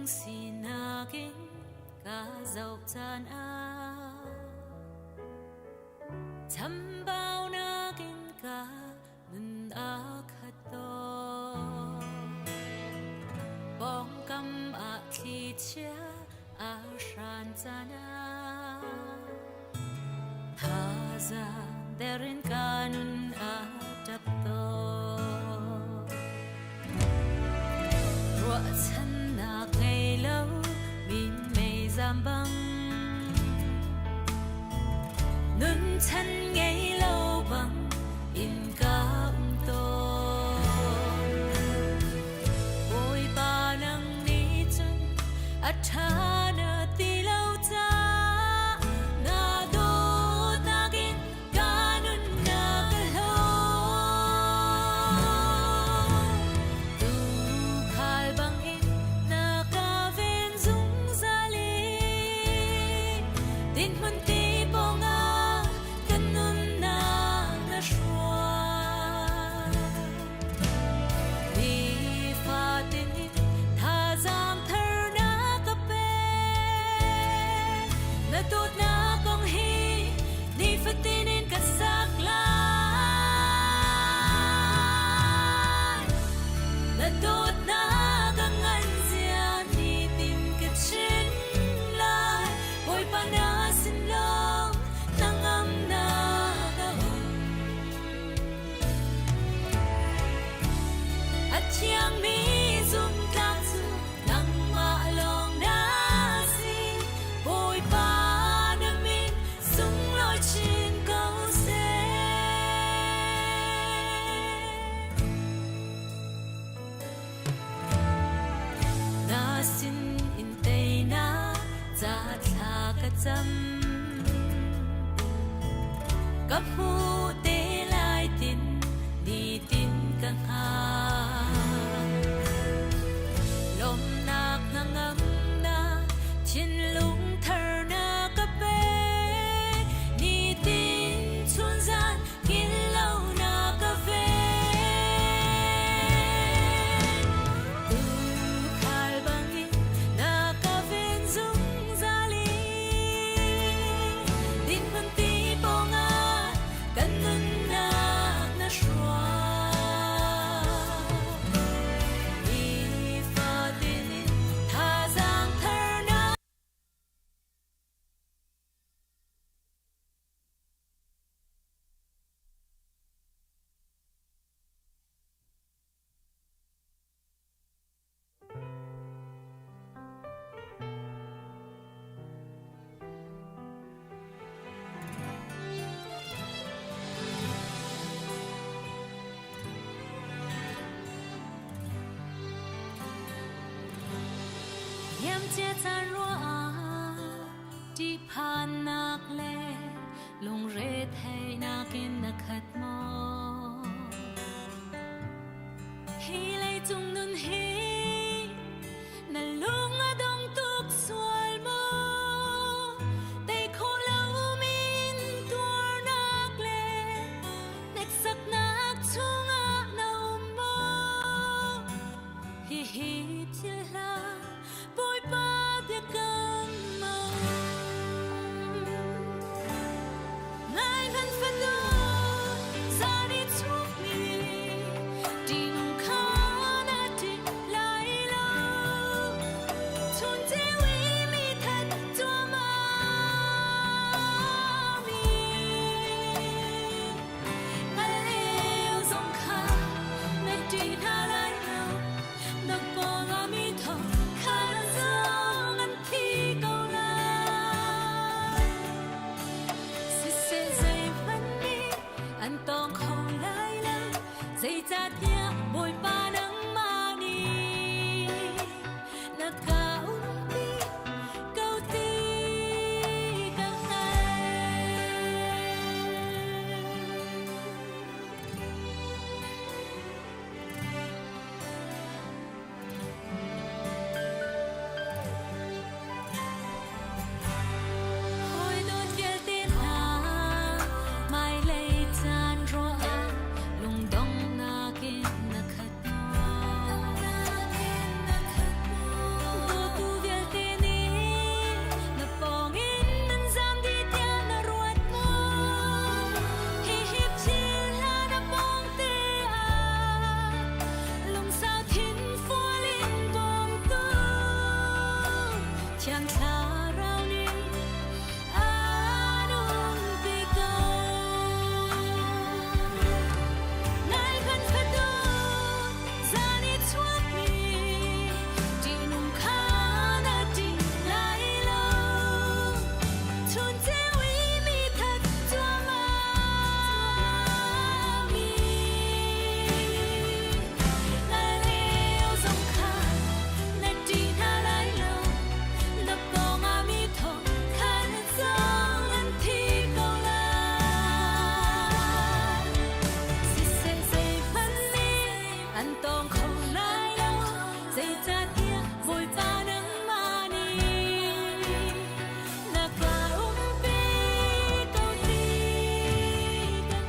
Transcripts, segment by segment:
xin nakin ka dọc chan a chăm bao nakin ka nun a khat to bong kam a khi chia a shan chan a tha za derin ka nun a tap to chân nạc ngày lâu min mây giam băng nun chân ngày lâu bằng in ca to ôi ba nang ni chân at tha na ti lâu cha na do nagin ka nun na ka lo tu khal bang in na ka ven dung za li din mun ti bong a kan nun na na shwa vi fa tin in tha zam thar na ka pe na tot na kong hi ni fa tin in ka sak lai na tot na ka ngan zia ni tim ka chin lai oi pa na sin lo nang am na ka at chiang mi zum ta zu nang ma long na si oi pa na min sung loi chin câu se na sin in tei na za tha ka cham ka hu te lai tin ni tin ka ha lom nak na ngam na chin lung thar na ka pe ni tin chun zan kin lâu na ka ve tu khal bang in na ka ven dung za li din mun ti bong a kan nun na na shwa vi fa tin in tha zang thar na yam che chan ro a ti phan nak le long re thai nakin na khat mo hi lei chung nun hi na lung a dong tuk sual mo dei kho lau min tuar nak le nek sak nak chung a na mo hi hi pil la boy pa de kan mo nai van fa do không lại đâu dây ta kia vội ta nắng mani na cả umpi tao ti gần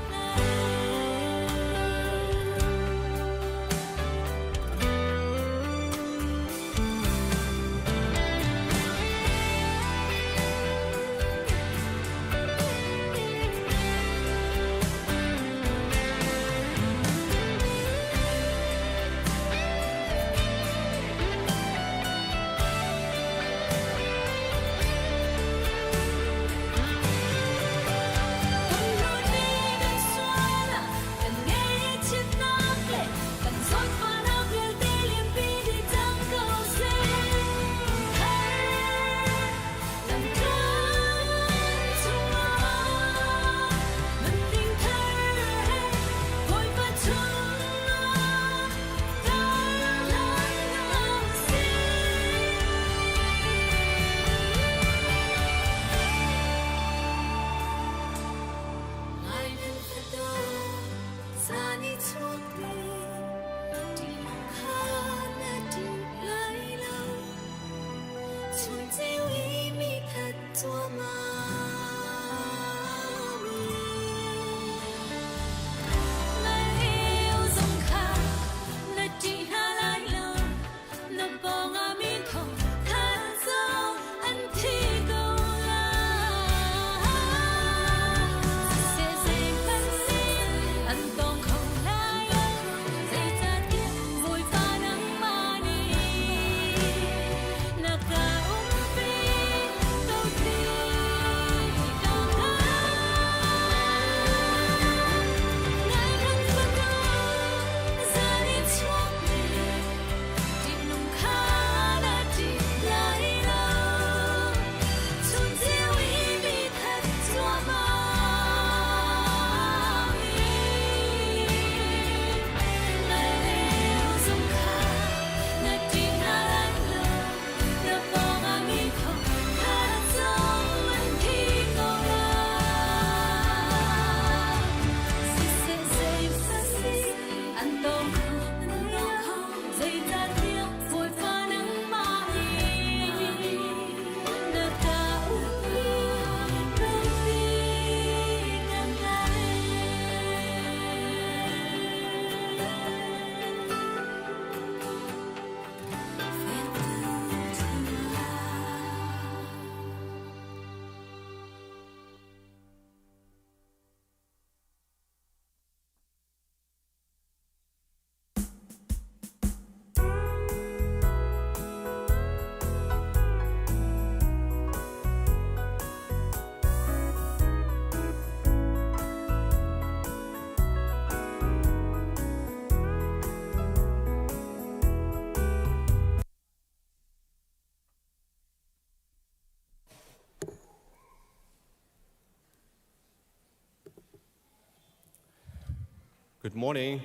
Good morning.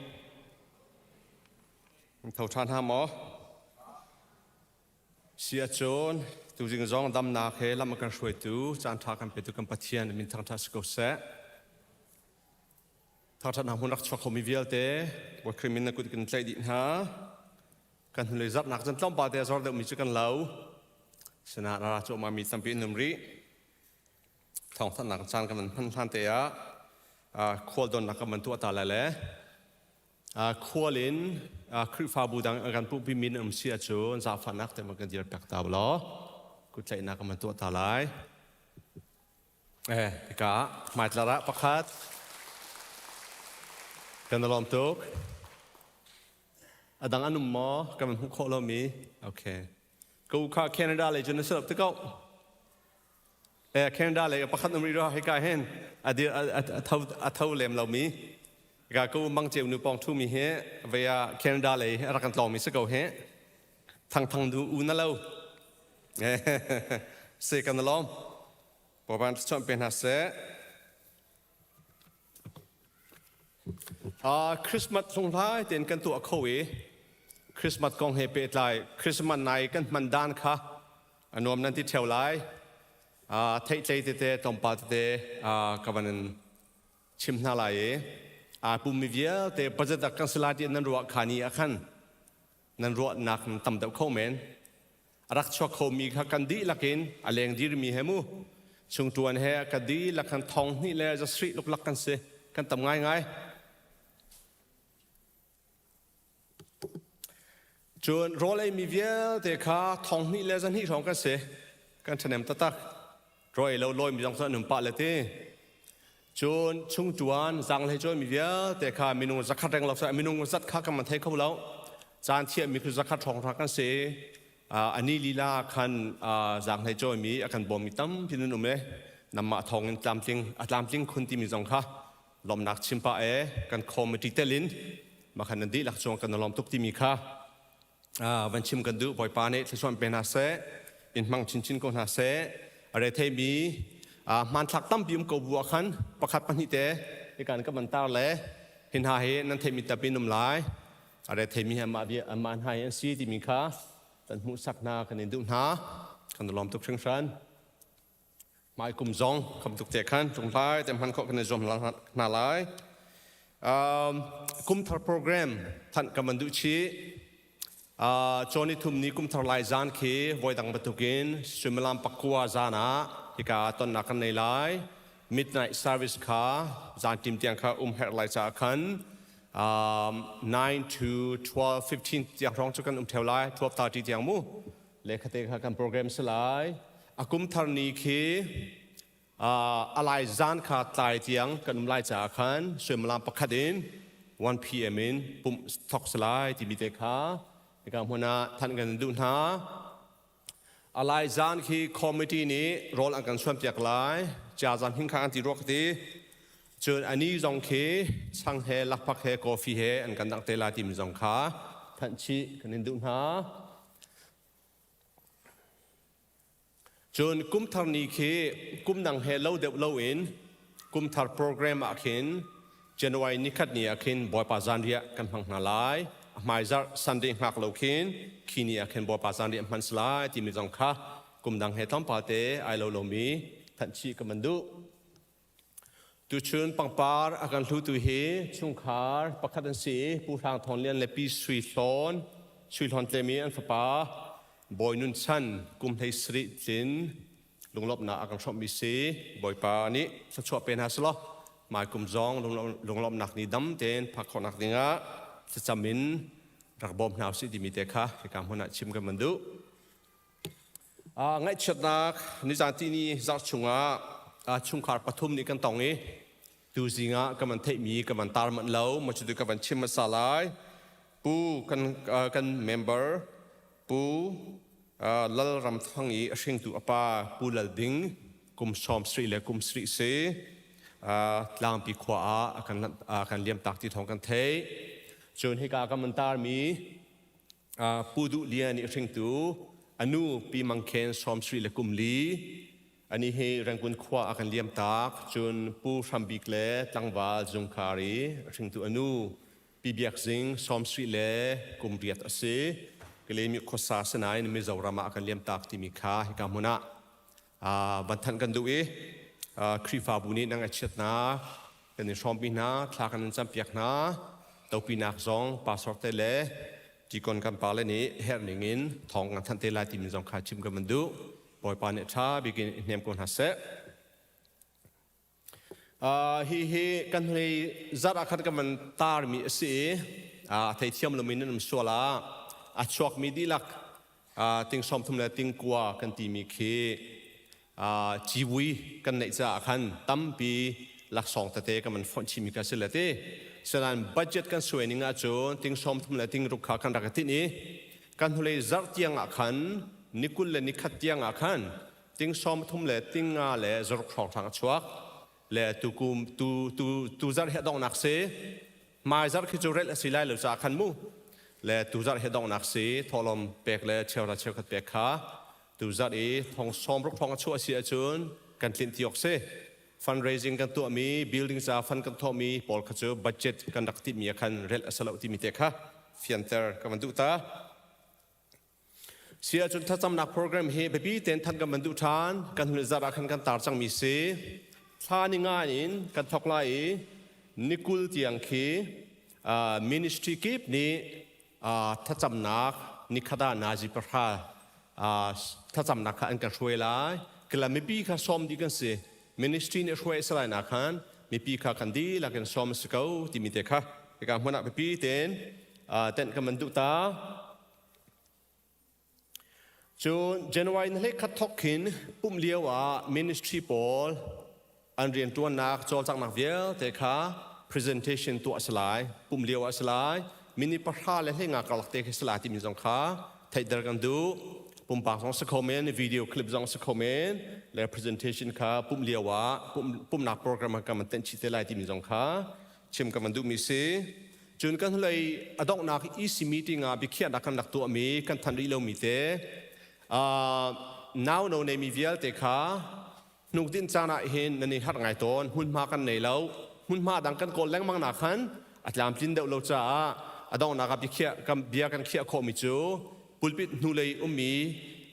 Thầu tràn ham mỏ. Sia chôn, tu jing zong dam na khe lam kan shoi tu, chan tha kan petu kan pathian min thang tha sko se. Thang tha nam hunak chok khomi vial te, bo krimin na kut kan tlai din ha. Kan le zat nak jan tlom pa te zor de mi chu kan lau. Sena ra cho ma mi tampi numri. Thong tha nak chan kan man phan te ya. Khol don nak man tu ta la le. Kholin khri fa bu dang kan pu pi min sia chu za fa nak te man kan dir tak ta lo. Ku tlai nak man tu ta lai. Ka mai tla ra pakhat. Kan lom tok. Adang anum mo kan man kho lo mi. Okay. Ku kha Canada le jun serp te ko. Canada le pakhat numri ro he ka hen. Adir athau lem lo mi. Ga ku mang cheu nu pong thu mi he via Canada le ra kan tlom mi se ko he. Thang du u na lo. Se kan lom. Po ban chom pen ha se. Christmas song lai ten kan tu a khoe. Christmas kong he pe lai. Christmas nai kan man dan kha. Anom nan ti theu lai. Thai chai te tom pa te kawanan chim na lai. Pumivia te budget kan selati nan ruak khani akan. นันรัวนักตำเดาเข้าเมนรักชัวเขามีข้ากันดีลักินอะไรอย่างดีมีเหมูช่วงตัวนี้กันดีลักกันทองนี่แหละจะสรีลุกลักกันเสกันทำง่ายจนรอเลยมีเวียแต่ข้าทองนี่แหละจะนี่ทองกันเสกันเฉนมตะตักรอยเราลอยมีจังสันหนึ่งปะเลยที่จนช่วงจวนจังเลยจนมีเวียแต่ข้ามีนุ่งสักขัดแรงเราใส่มีนุ่งสักข้ากันมันเทเข้าแล้วจานเทียมมีคือสักขัดทองทางกันเสอันนี้ลีลาคันจังเลยจนมีอาการบ่มีตั้มพี่นุ่มเลยนำมาทองตามจริงคนที่มีจังค่ะลมนักชิมปะกันคอมติเตลินมาขันนันดีหลักจงกันลมทุกที่มีค่ะวันชิมกันดูบ่อยปาเนี่ยส่วนเป็นอาเซ่อินมังชินก็อาเซ่อะไรเทมีมันทักตั้มพิมก็บัวขันประคับปัญหิเตในการก็มันตาเล่เห็นหาเหนั่นเทมีตะปินนุ่มหลายอะไรเทมีมาเบียมันหายอันซีที่มีค่ะตันมุสักนากันในดุนหากันลมทุกเชิงชันไม่กุมจงคำตุกเตะขันจงไล่แต่มันก็กันในจอมนาไลกุมทาร์โปรแกรมท่านกำมันดูชีจอนี่ทุ่มนี้กุมทาร์ไลจานคีไว้ดังประตูกินสุมลามปักกัวจานะที่กาตอนนักในไล midnight service ค่ะจานทีมเตียงค่ะเฮร์ไลจาคัน9 to 12 15เตียงร้องจุกันเทวไล12 30เตียงมูเลขาเตะค่ะกันโปรแกรมสลายกุมทาร์นี้คีอะไรจานค่ะตายเตียงกันไลจาคันสุมลามปักขัดิน1 p.m. ปุ่มสต็อกสลายที่มีเตะค่ะในการหัวหน้าท่านกันดูนะอะไรจานที่คอมมิตี้นี้รอลอันกันส่วนจากหลายจากจานหิ้งข้างที่รกตีจนอันนี้จงคีช่างเฮลักพักเฮกาแฟเฮอันกันตั้งเตลาที่มีจงขาท่านชี้กันดูนะจนกุมทาร์นี้คีกุมดังเฮเล่าเดบเล่าอินกุมทาร์โปรแกรมอาคินเจนวัยนิคัดนี้อาคินบอยปาจานเรียกันพังนาลายไม่จารสันเดงหักเหล่าคินคีนี่อาคินบอยปาจานเรียมันสลายที่มีจงขากุมดังเฮตั้มปาเตไอเหล่าเหล่ามีท่านชี้กันมันดูตุชนปังปาร์อาการทุตุเฮชุงคาร์ปักขัดสีผู้ทางทอนเลียนเลปีสุยทอนเตมีอันฝาบอยนุนชันกุมไทยสริจินลงลบนาอาการชอบมีสีบอยปานี้สักชั่วเป็นฮัสลอหมายกุมจองลงลบนักนี้ดำเตนพักขอนักนี้งะจะจำมินรักบอมนาวสิดิมิเตค่ะในการหัวหน้าชิมกันมันดูง่ายชัดนักนิจานที่นี่จัดชุงชุงคาร์ปฐุมนี่กันตรงนี้ดูสิงะกันมันเทมีกันมันตามันเล่ามาจุดกันมันชิมมาสลายปูกันเมมเบอร์ปูลลรำทั้งนี้เชิงตัวป้าปูลดิงกุมชอมสรีและกุมสรีเสลางปีขวากันเลี้ยมตักที่ท้องกันเทจนให้การกันมันตามีปูดุเลียนี่เชิงตัวอนุปีมังเคนชอมสรีและกุมลีอันนี้ให้แรงกุนขวากันเลี้ยมตักจนปูชัมบิกเล่ตังวาจงคารีเชิงตัวอนุปีเบียกซิงชอมสรีและกุมเรียดเสก็เลยมีข้อศาสนาในมิจารามากันเลี้ยมตักที่มีค่าให้กับมุนะบันทันกันดูครีฟาบุนีนังเชิดนะกันในชอมปีนะคลากันจำเปียกนะตัวปีนักจงปาสอร์เตเล่จีกอนกันปาเลนี้เฮร์นิงินทองกันทันเตลาที่มีจงขาชิมกันมันดูปล่อยปานเนชาบิกินเนียมคนฮัสเซฮีกันเลยจัดอาคารกันมันตาร์มีสีไทยเทียมลมินนมชัวลาชวกมีดีลักติงชมทุมเลติงกัวกันตีมีเคจีวีกันในจากขันตั้มปีหลัก2เตะกันมันฟอนชิมิกาเสเลเตฉะนั้นบัดเจ็ตกันสวยนิงาโจติงชมทุมเลติงรุกขากันรักตินี้กันเลยจัดยังอาขันนิคุลเลนิคัดยังอาขันติงชมทุมเลติงอาเลจรุกชองทางชวกเลตุกุมตูจัดเหตุดองนักเสมาจัดคิจูเรลสิไลเลจากขันมูและตูจัดเหตุดองนักสีทอลมเปกและเชลราเชลกัดเปกขาตูจัดทองซ้อมรุกทองชั่วเสียจนกันทิ้งที่ออกเสfundraising กันตัวมี building จะฟันกันตัวมีพอลขจูบัดเจ็ตกันดักติมีกันเรลสลับที่มีเตค่ะฟิอันเตอร์กันมันดูตาเสียจนถ้าจำนักโปรแกรมเฮเบบี้เต็นทันกันมันดูทานกันหุ่นจัดกันกันตาจังมีเสท่านี่ง่ายนินกันทอกไล่นิคุลที่ยังเคministry กิบนี้ ถ้าจำนักนิคดานาจิปราถ้าจำนักอันกันช่วยไล่ก็ละไม่ปีข้าซ้อมดีกันสิมินิสทรีเนี่ยช่วยสลายนักขันไม่ปีข้ากันดีแล้วกันซ้อมสเกลที่มีเด็กค่ะการหัวหน้าไปปีเต้นกันมันดุตาจนเจนวันเล็กขัดทอกขินปุ่มเลี้ยวมินิสทรีบอลอันเรียนตัวนักจอจากนักเวียเด็กค่ะ presentation ตัวสลายปุ่มเลี้ยวสลายมินิปะท่าและให้งานกลักเตะสลายที่มีสองขาไทยเดินกันดูปุ่มปากสองสกอมเมนวิดีโอคลิปสองสกอมเมนและ presentation ขาปุ่มเลี้ยวปุ่มนักโปรแกรมกันมันเต้นชิดเตลายที่มีสองขาเชื่อมกันมันดูมีสิจนกันเลยอดอกนักอีสิมีติงบิเคียนักกันนักตัวมีกันทันรีเรามีเตน้าวโนในมีเวียเตค่ะนุกดินจานะเห็นนันนี่หัดไงตอนหุ่นมากันในแล้วหุ่นมาดังกันโกนแรงมังนักขันอัตลามจินเดาเราจะอดองนักบิเคียกันเบียกันเคียโคมิจูปุลปิดนูเลยมี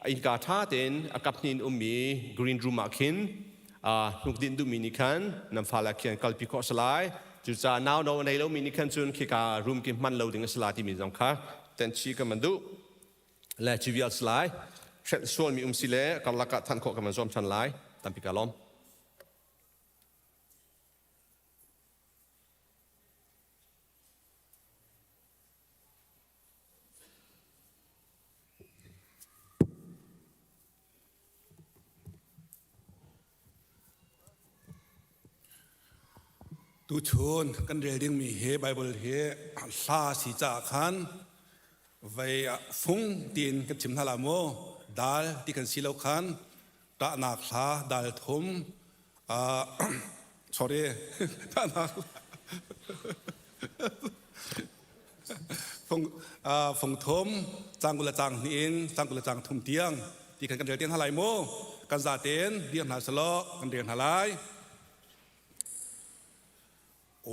อินกาท่าเต็นอากับนินมีกรีนรูมาคินนุกดินดูมินิคันนำฟาลาเคียนกัลปิโคสลายจุดจะน้าวโนในแล้วมินิคันจุนคิการุมกิมันเราดึงสลายที่มีสองค่ะเต็นชีกันมันดูและชีวิตสลายเช็ดส่วนมีสิเลกันลักทันโคกันมันซ้อมชันไลตามพิการล้อมตูชนกันเรียงมีเฮไบเบิลเฮซาสีจากขันไว้ฟุ้งตีนกันชิมทาลาโมดาลที่กันสีเหลาขันตะนักลาดาลทมsorry ตะนักฟงทมจางกุลจางนี่เองจางกุลจางทุ่มเตียงที่กันเรียงทาลายโมกันซาเตนเรียงหาสโลกันเรียงทาลาย1 2 3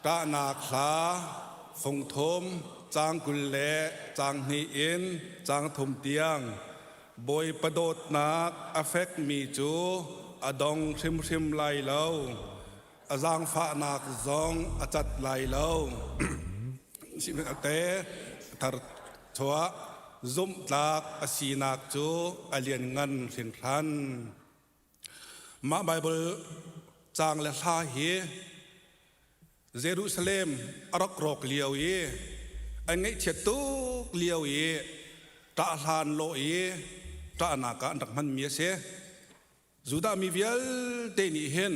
ตะนาคลาฟงทมจางกุลเลจางนีเอ็นจางทุมเตียงบอยประโดดนักอเฟกมีจูอดองชิมไลเลาอจางฟ้านักจองอจัดไลเลาชิมเตทาร์ชัวซุมตากอสีนักจูอเลียนเงินสินทันมาไบเบิลจางและลาเฮเยรูซาเล็มอรักรอกเลียวเยอันนี้เชตุกเลียวเยตาลานโลเยตานาการดักมันเมียเสจูดามีเวียลเตนิเฮน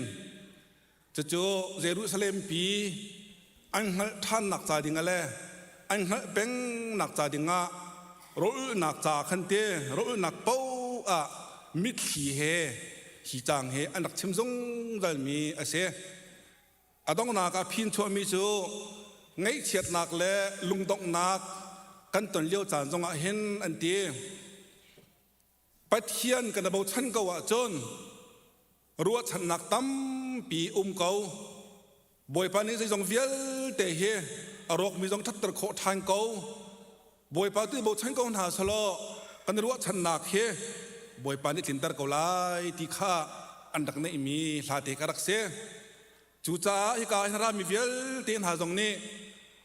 จะโจเยรูซาเล็มปีอันนั้นท่านนักจ่าดิงอะไรอันนั้นเป็นนักจ่าดิงะรู้นักจ่าขันเตรู้นักเป้ามิดขี้เฮขี้จางเฮอันนักชิมซงดัลมีอาเสอดองนักพินชัวมีจูไงเฉียดนักและลุงดองนักกันตนเลี้ยวจานจงเห็นอันตีปัทเทียนกันบ่ชันก็ว่าจนรัวชันนักตั้มปีเกาบ่อยปานนี้จะจงเวียลเตะเฮอรกมีจงทัดตะโคทางเกาบ่อยปานที่บ่ชันก็หาสลอกันรัวชันนักเฮบ่อยปานนี้ถินตะเกาไล่ที่ข้าอันดักนี้มีลาเตกรักเสจูจ้าฮิกาฮิรามีเวียลเตียนหาตรงนี้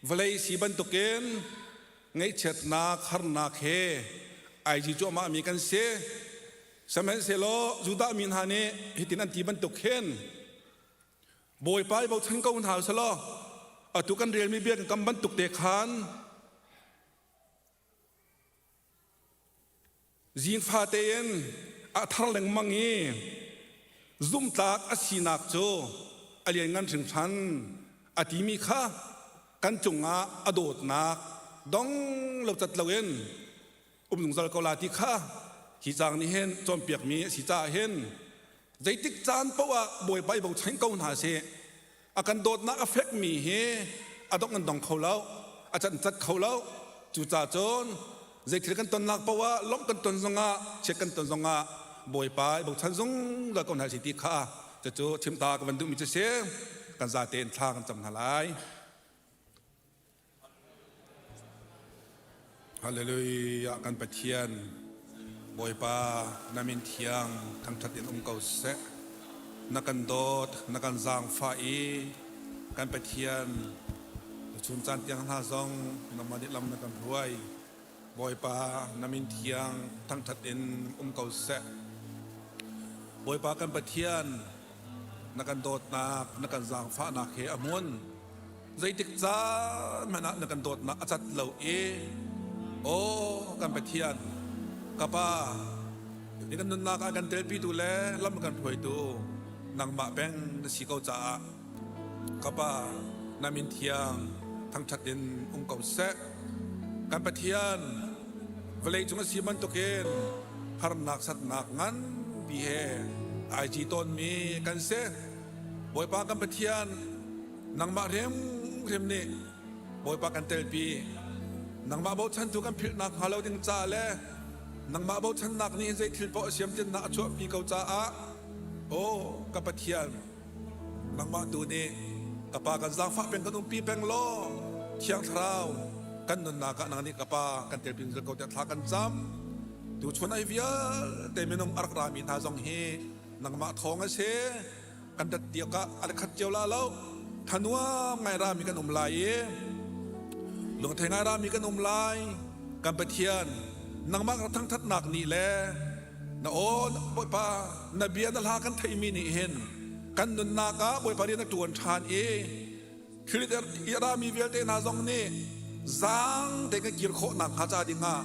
เวลัยสีบันตุเกนไงเช็ดนาคาร์นาเคไอจีโจมามีกันเสสมัยเซโลจูดามินฮานีฮิตินันตีบันตุเคนบอยไปบอกฉันก็อุ่นหาสโลตุกันเรียนมีเบียกันกำบันตุกเดคานจีนฟาเตียนอัทรเลงมังงีซุ่มตากอสีนักโจอเลียนงันถึงฉันอติมีข้ากันจงอโดดนักดองเราจัดเราเองนุ่งสารกลาที่ข้าขีจางนี่เห็นจอมเปียกมีสีจ่าเห็นใจติกจานเพราะว่าบ่อยไปบอกฉันก็หาเสอาการโดดนักเอฟเฟกมีเฮอดองกันดองเขาแล้วอาจารย์จัดเขาแล้วจูจ่าจนใจถือกันตนนักเพราะว่าล้มกันตนสงะเช็คกันตนสงะบ่อยไปบอกฉันสงแล้วก็หาสิที่ข้าจะโจชิมตากันวันดูมิจะเสกันซาเตนทางกันจำหาลายฮาเลลูยากันปะเทียนบอยปานามินเทียงทั้งทัดเดินเกาเสนักกันโดดนักกันจางฟ้าอีกันปะเทียน ชุนจันเตียงท่าซองนำมาดิลำนักันรวยบอยปานามินเทียงทั้งทัดเอ็นเก่าแสบอยปากันปะเทียนนักกันโดดนักกันจางฟ้านักเขอมุนใจติกจ้ามันนักกันโดดนักจัดเหล่าโอ้กันปะเทียนกับป้านี่กันนุนนักกันเตลปีดูแลลำกันถวยดูนางมาแบงสีเกาจ่ากับป้านามินเทียงทั้งทัดเอ็นเก่าแสกันปะเทียนเวลาจุงสีมันตกเกนฮาร์นักสัตนักงั้นบีเฮไอจีตอนมีกันเสบอยปากันปะเทียนนางมาเร็มนี่บอยปากันเตลปีนางมาบอกฉันถูกกันผิดนักฮาโลดิงจ่าเลยนางมาบอกฉันนักนี่ใจถิลปอเสียมจินนักชั่วปีเกาจ่าโอ้กันปะเทียนนางมาดูนี่กับปากันจางฟ้าเป็นกันปีเป็นโลเที่ยงเท้ากันนุนนากันนี่กับปากันเตลปีจะเกาจะทากันจำดูชวนไอเวียแต่ไม่นมอักรามีท่าจงเฮนังมาทองเสกันตัดเดียวกะอะไรขัดเจียวลาแล้วทันว่าไงรามีกันอมลายหลวงไทยไงรามีกันอมลายกันปะเทียนนังมากระทั่งทัดหนักนี่แหละนะโอ้บอยปานาเบียนลากันไทยมีนี่เห็นกันนุนนากะบอยปาเรียนจวนชานคือที่รามีเวลเตนาจงนี่จางแต่ก็กินโคหนักหาจาดิงา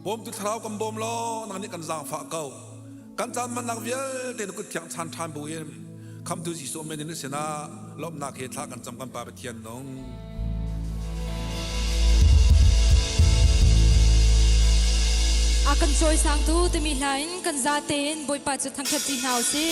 ผมตุเท้ากำบมล้อนังนี่กันจางฝาเก่ากันจานมันนักเวียเต็นกุดเถียงชันทานบุยคำตุจิโซเมนิสนาลบนักเหตุกันจำกันปาไปเทียนน้องอากันซอยสังตูจะมีหลายกันซาเตนบอยปาจุดทางขัดจีนหาวสิ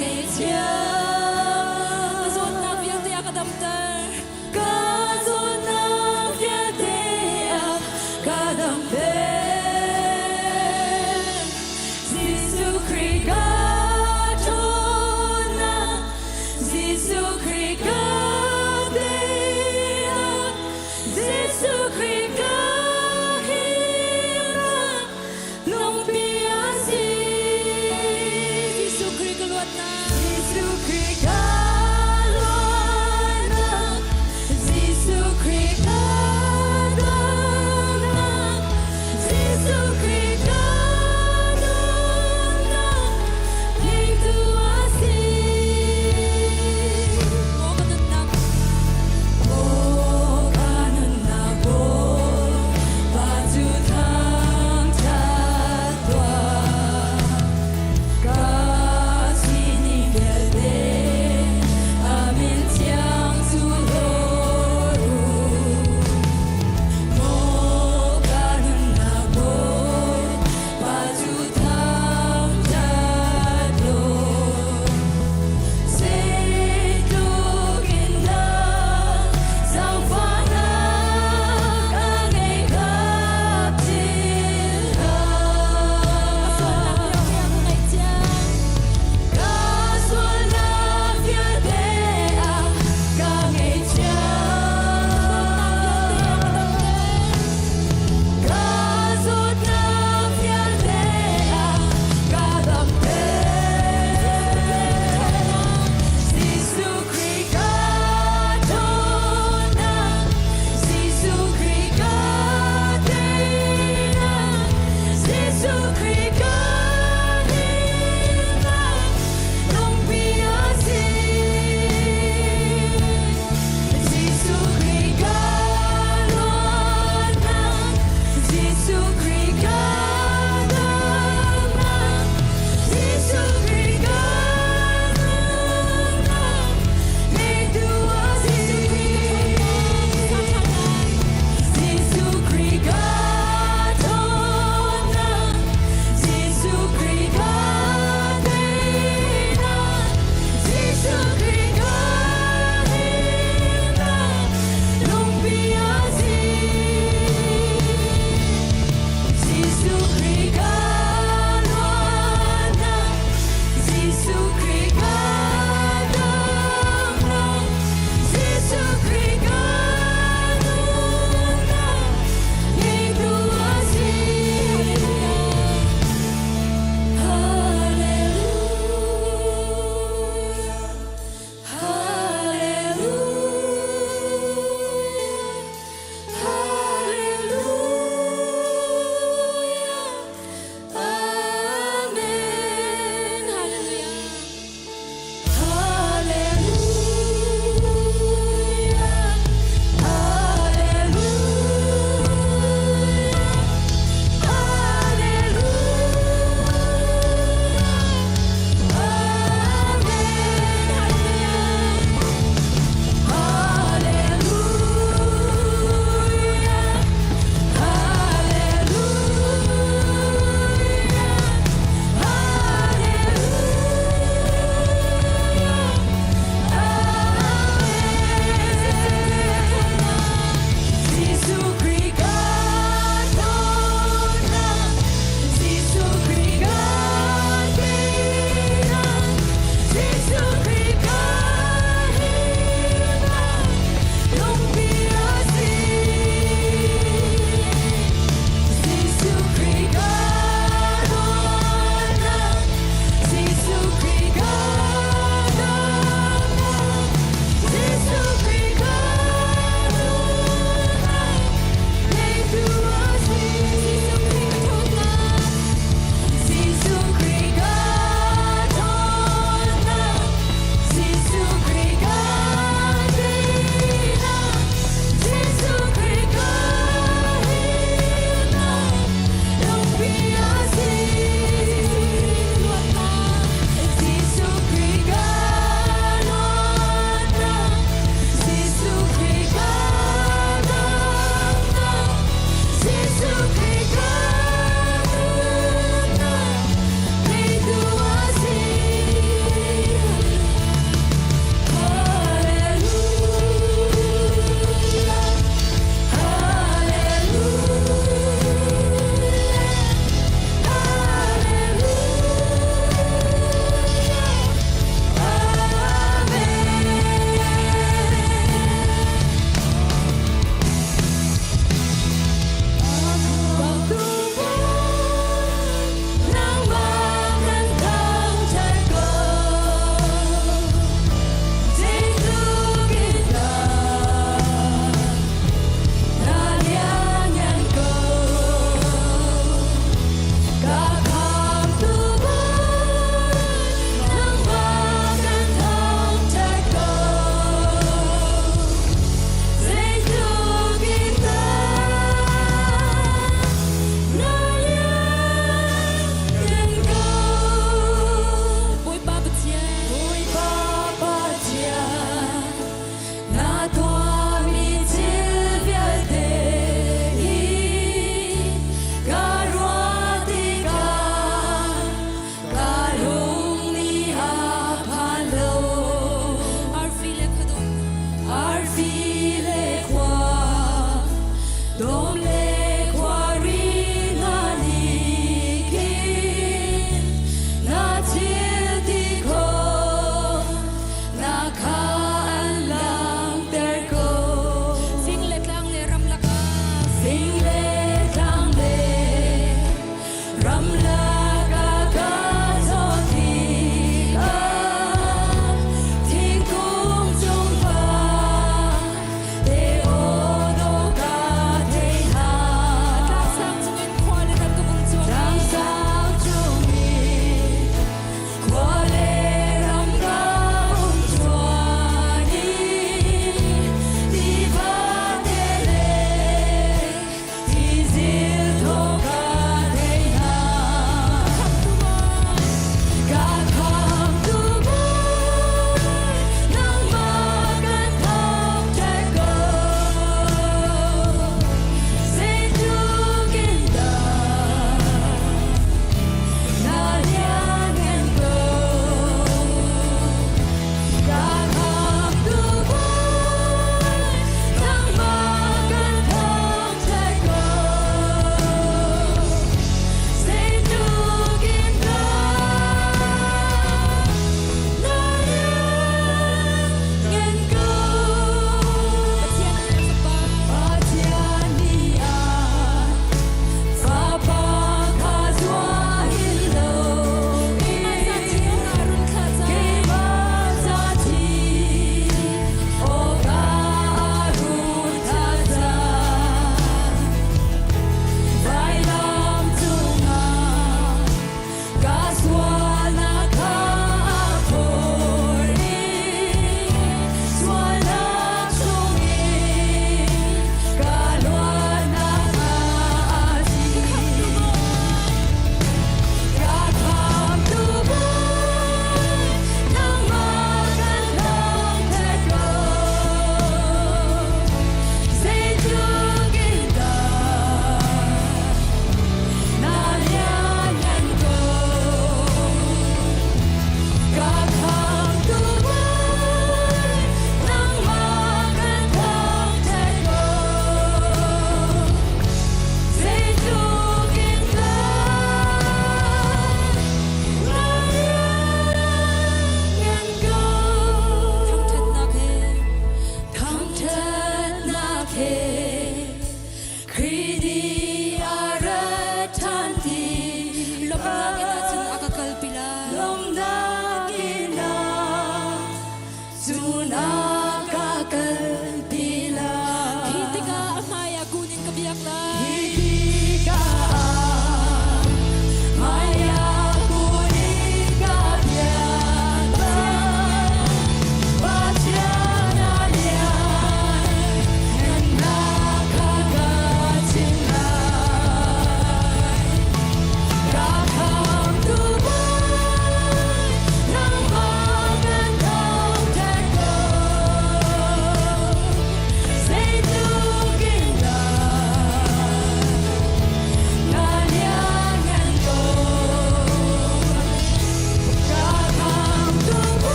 ngày chia ruột na phía tia cả đầm tơ cả ruột na phía tia cả đầm tơ Giêsu Christ cả chôn na Giêsu Christ cả tia Giêsu Christ cả hiệp lòng bia si Giêsu Christ cả luật na Giêsu Christ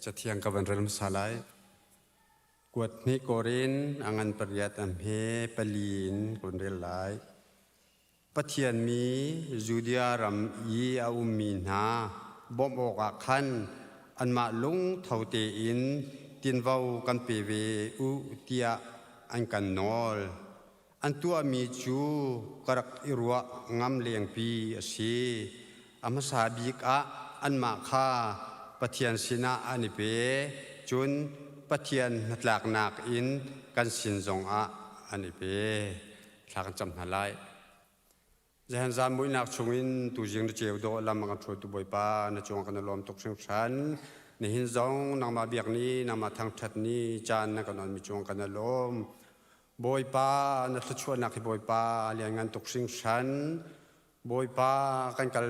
จะเที่ยงกับวันเริ่มสลายกวดนิโกรินอังันปริยัตอัมเพปลีนคนเรลายปะเทียนมีจูเดียรัมยีอาอุมีนาบอมอกอักขันอันมาลุงเท่าเตอินตินวาวกันเปเวอุเตียอันกันนอลอันตัวมีจูกรักอิรัวงามเลียงปีเสีอามาสาบิกะอันมาค่าปะเทียนสินาอันเปจุนปะเทียนนัดหลักนักอินกันสินจงอันเปหลักจำนาไลจะเห็นจำบุญนักชงอินตูจิงเจียวโดลำมันช่วยตัวบอยป้าในช่วงกันลมตกเชิงชันในหินจงนางมาเบียกนี้นางมาทางทัดนี้จานนักนอนมีช่วงกันลมบอยป้านักช่วยนักบอยป้าเลี้ยงงานตกเชิงชันบอยป้ากันกัล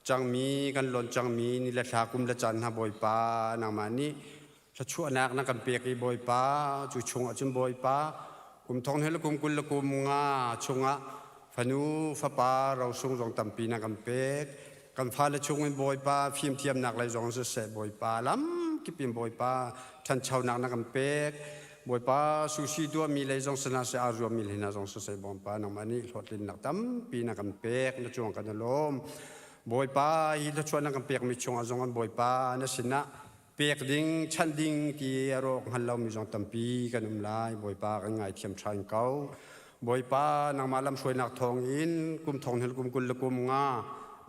จังมีกันหล่นจังมีนี่แหละทากุมละจันฮะบอยป้านางมานี้ถ้าชั่วนักนักกันเปียกบอยป้าจู่ชงอาจุนบอยป้ากุมทองให้ละกุมกุลละกุมงาชงะฟนูฟ้าป้าเราส่งจงตำปีนักกันเปียกกันฟ้าละชงเป็นบอยป้าฟิล์มเทียมนักเลยจงเสะบอยป้าล้ำกิปิมบอยป้าท่านชาวนักนักกันเปียกบอยป้าสุชีตัวมีเลยจงสนาเสียอารมณ์มีเลยนะจงเสะบอยป้านางมานี้หลอดลินนักตำปีนักกันเปียกในช่วงกันลมบอยป้าฮิลชวนนักกันเปียกมีชงอาจงกันบอยป้านั่นสินะเปียกดิ้งชันดิ้งที่รกฮันเรามีจงตำปีกันลายบอยป้ากันไงเทียมชายเก่าบอยป้านางมาลำช่วยนักทองอินกุมทองเฮลกุมกุลกุมงา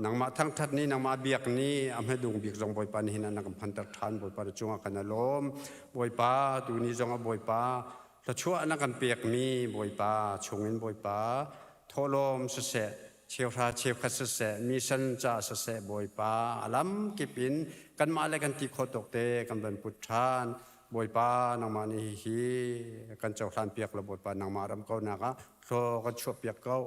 นางมาทั้งทัดนี้นางมาเบียกนี้อำให้ดุงเบียกจงบอยป้านี่นันนักพันตัดทานบอยป้าจงกันลมบอยป้าตัวนี้จงบอยป้าถ้าชั่วนักกันเปียกมีบอยป้าชงอินบอยป้าทอลมเสะเชียวราเชียวคัสเสมีสันจ่าเสะบอยป้าล้ำกิปินกันมาอะไรกันที่โคตกเตกันเป็นพุทธานบอยป้านางมานี่ฮีกันเจ้าทานเปียกระบอยป้านางมารำเก้านักโคกันชั่วเปียกเก้า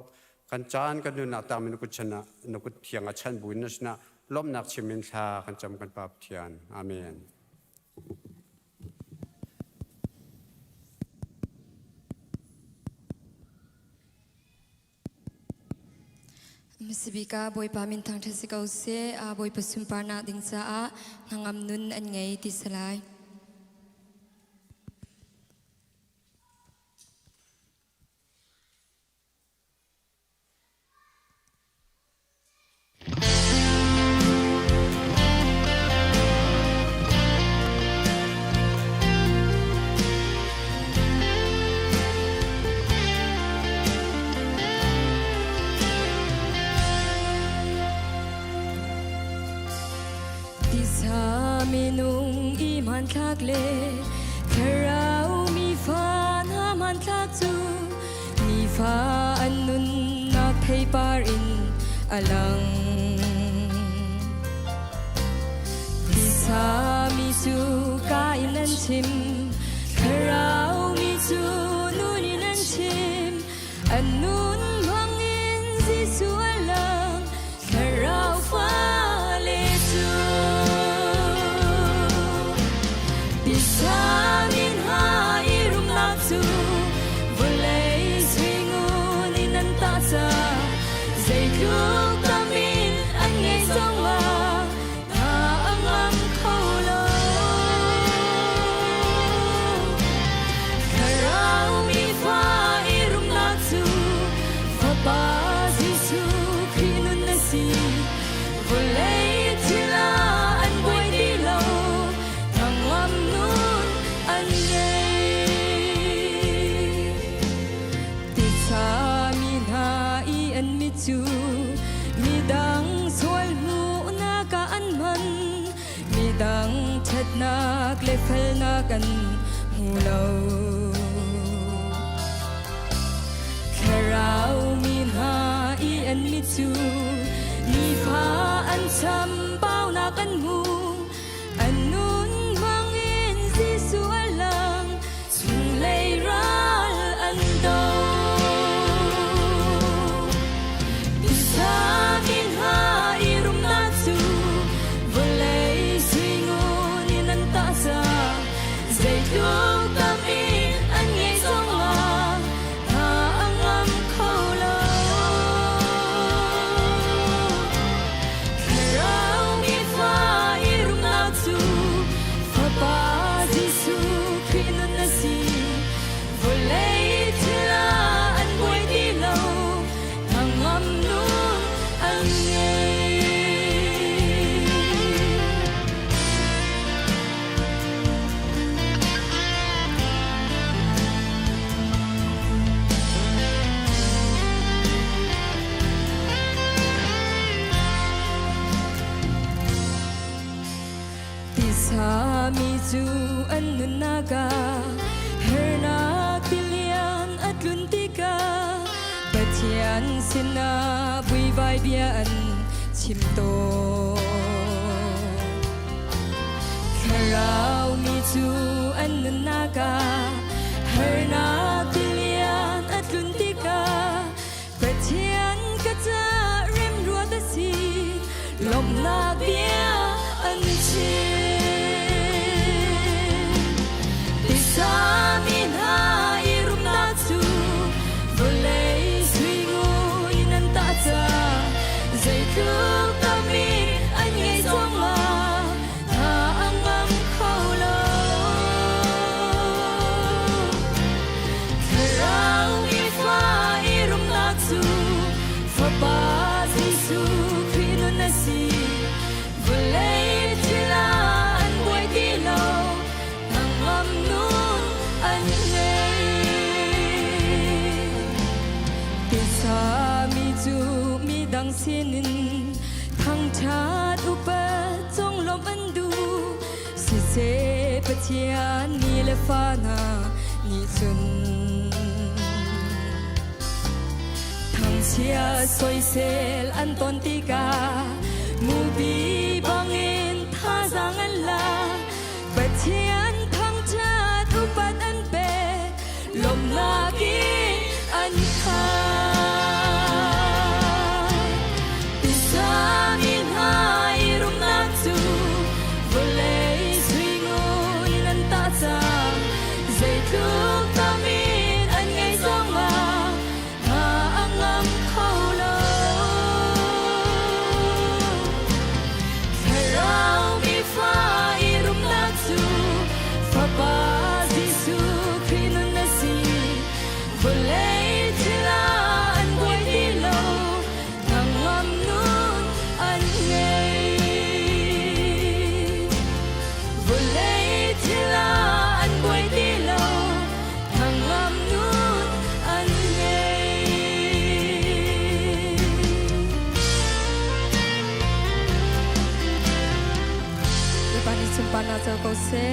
กันจานกันดูหน้าตามันกุชนะนกุเทียงอาชันบุญนัชนะล้มนักชิมินชากันจำกันปาบเทียนอาเมนมิสบิกาบอยปามินทางเทศกาลเสอาบอยประสุมปานาดิงซาอาหางอำนุนอันไงติสลายมีนุ่งอีมันทักเลแค่เรามีฟ้าหามันทักจูมีฟ้าอันนุนนักไทยปารินอลังดิสามีจูกาอินันชิมแค่เรามีจูนุนินันชิมอันนุนวังอินสิสวยลังแค่เราฟ้าSamin hairum naksu Volay swingun inantasa Zaykluk tamin ang ngay sawa Na ang ang kaulo Karaw mi fairum naksu Fabaz isu kinun nasi Volay tila an boy dilaw Tangwam nun midang swal mu na kaan man midang chat nak lefal na kan hulaw karaw min ha I an mitsu ni fa an sam pao na kan mu anun mangin si sualang sung lay ral an daw Samin hairum natsu Volay swingun inantasa Zaykluk tamin an ngay sawa Na ang ang kaulo Karaw chu an nun naga herna tilian atlun tika pathian sina bui vai bian chim to kharau mi chu an nun naga herna tilian atlun tika pathian ka cha rem rua da si lom na bia an chi ti sa min ha irum na chu volei sui ngu inan ta cha zai tu ta mi an ngai song ma ha angam khau lo kharau mi fa irum na chu fa ba Giêsu Christ na si volei tila an boy ti lo nang am nun an nei ti sa mi chu mi dang sinin thang chat upa chong lom an du si se pathian ni le fa na ni chun thang chia soi sel an ton tika mu bi bangin tha zang an la pathian thang chat upat an pe lom na ki an kha ti sa min ha irum na chu volei sui ngu inan ta cha zai tu ta min an ngai song ma ha angam khau lo kharau mi fa irum na chu fa ba Giêsu Christ na si volei tila an boy ti lo nang am nun an ngai volei tila an boy ti lo nang am nun an ngai Ipani chumpana cha ko se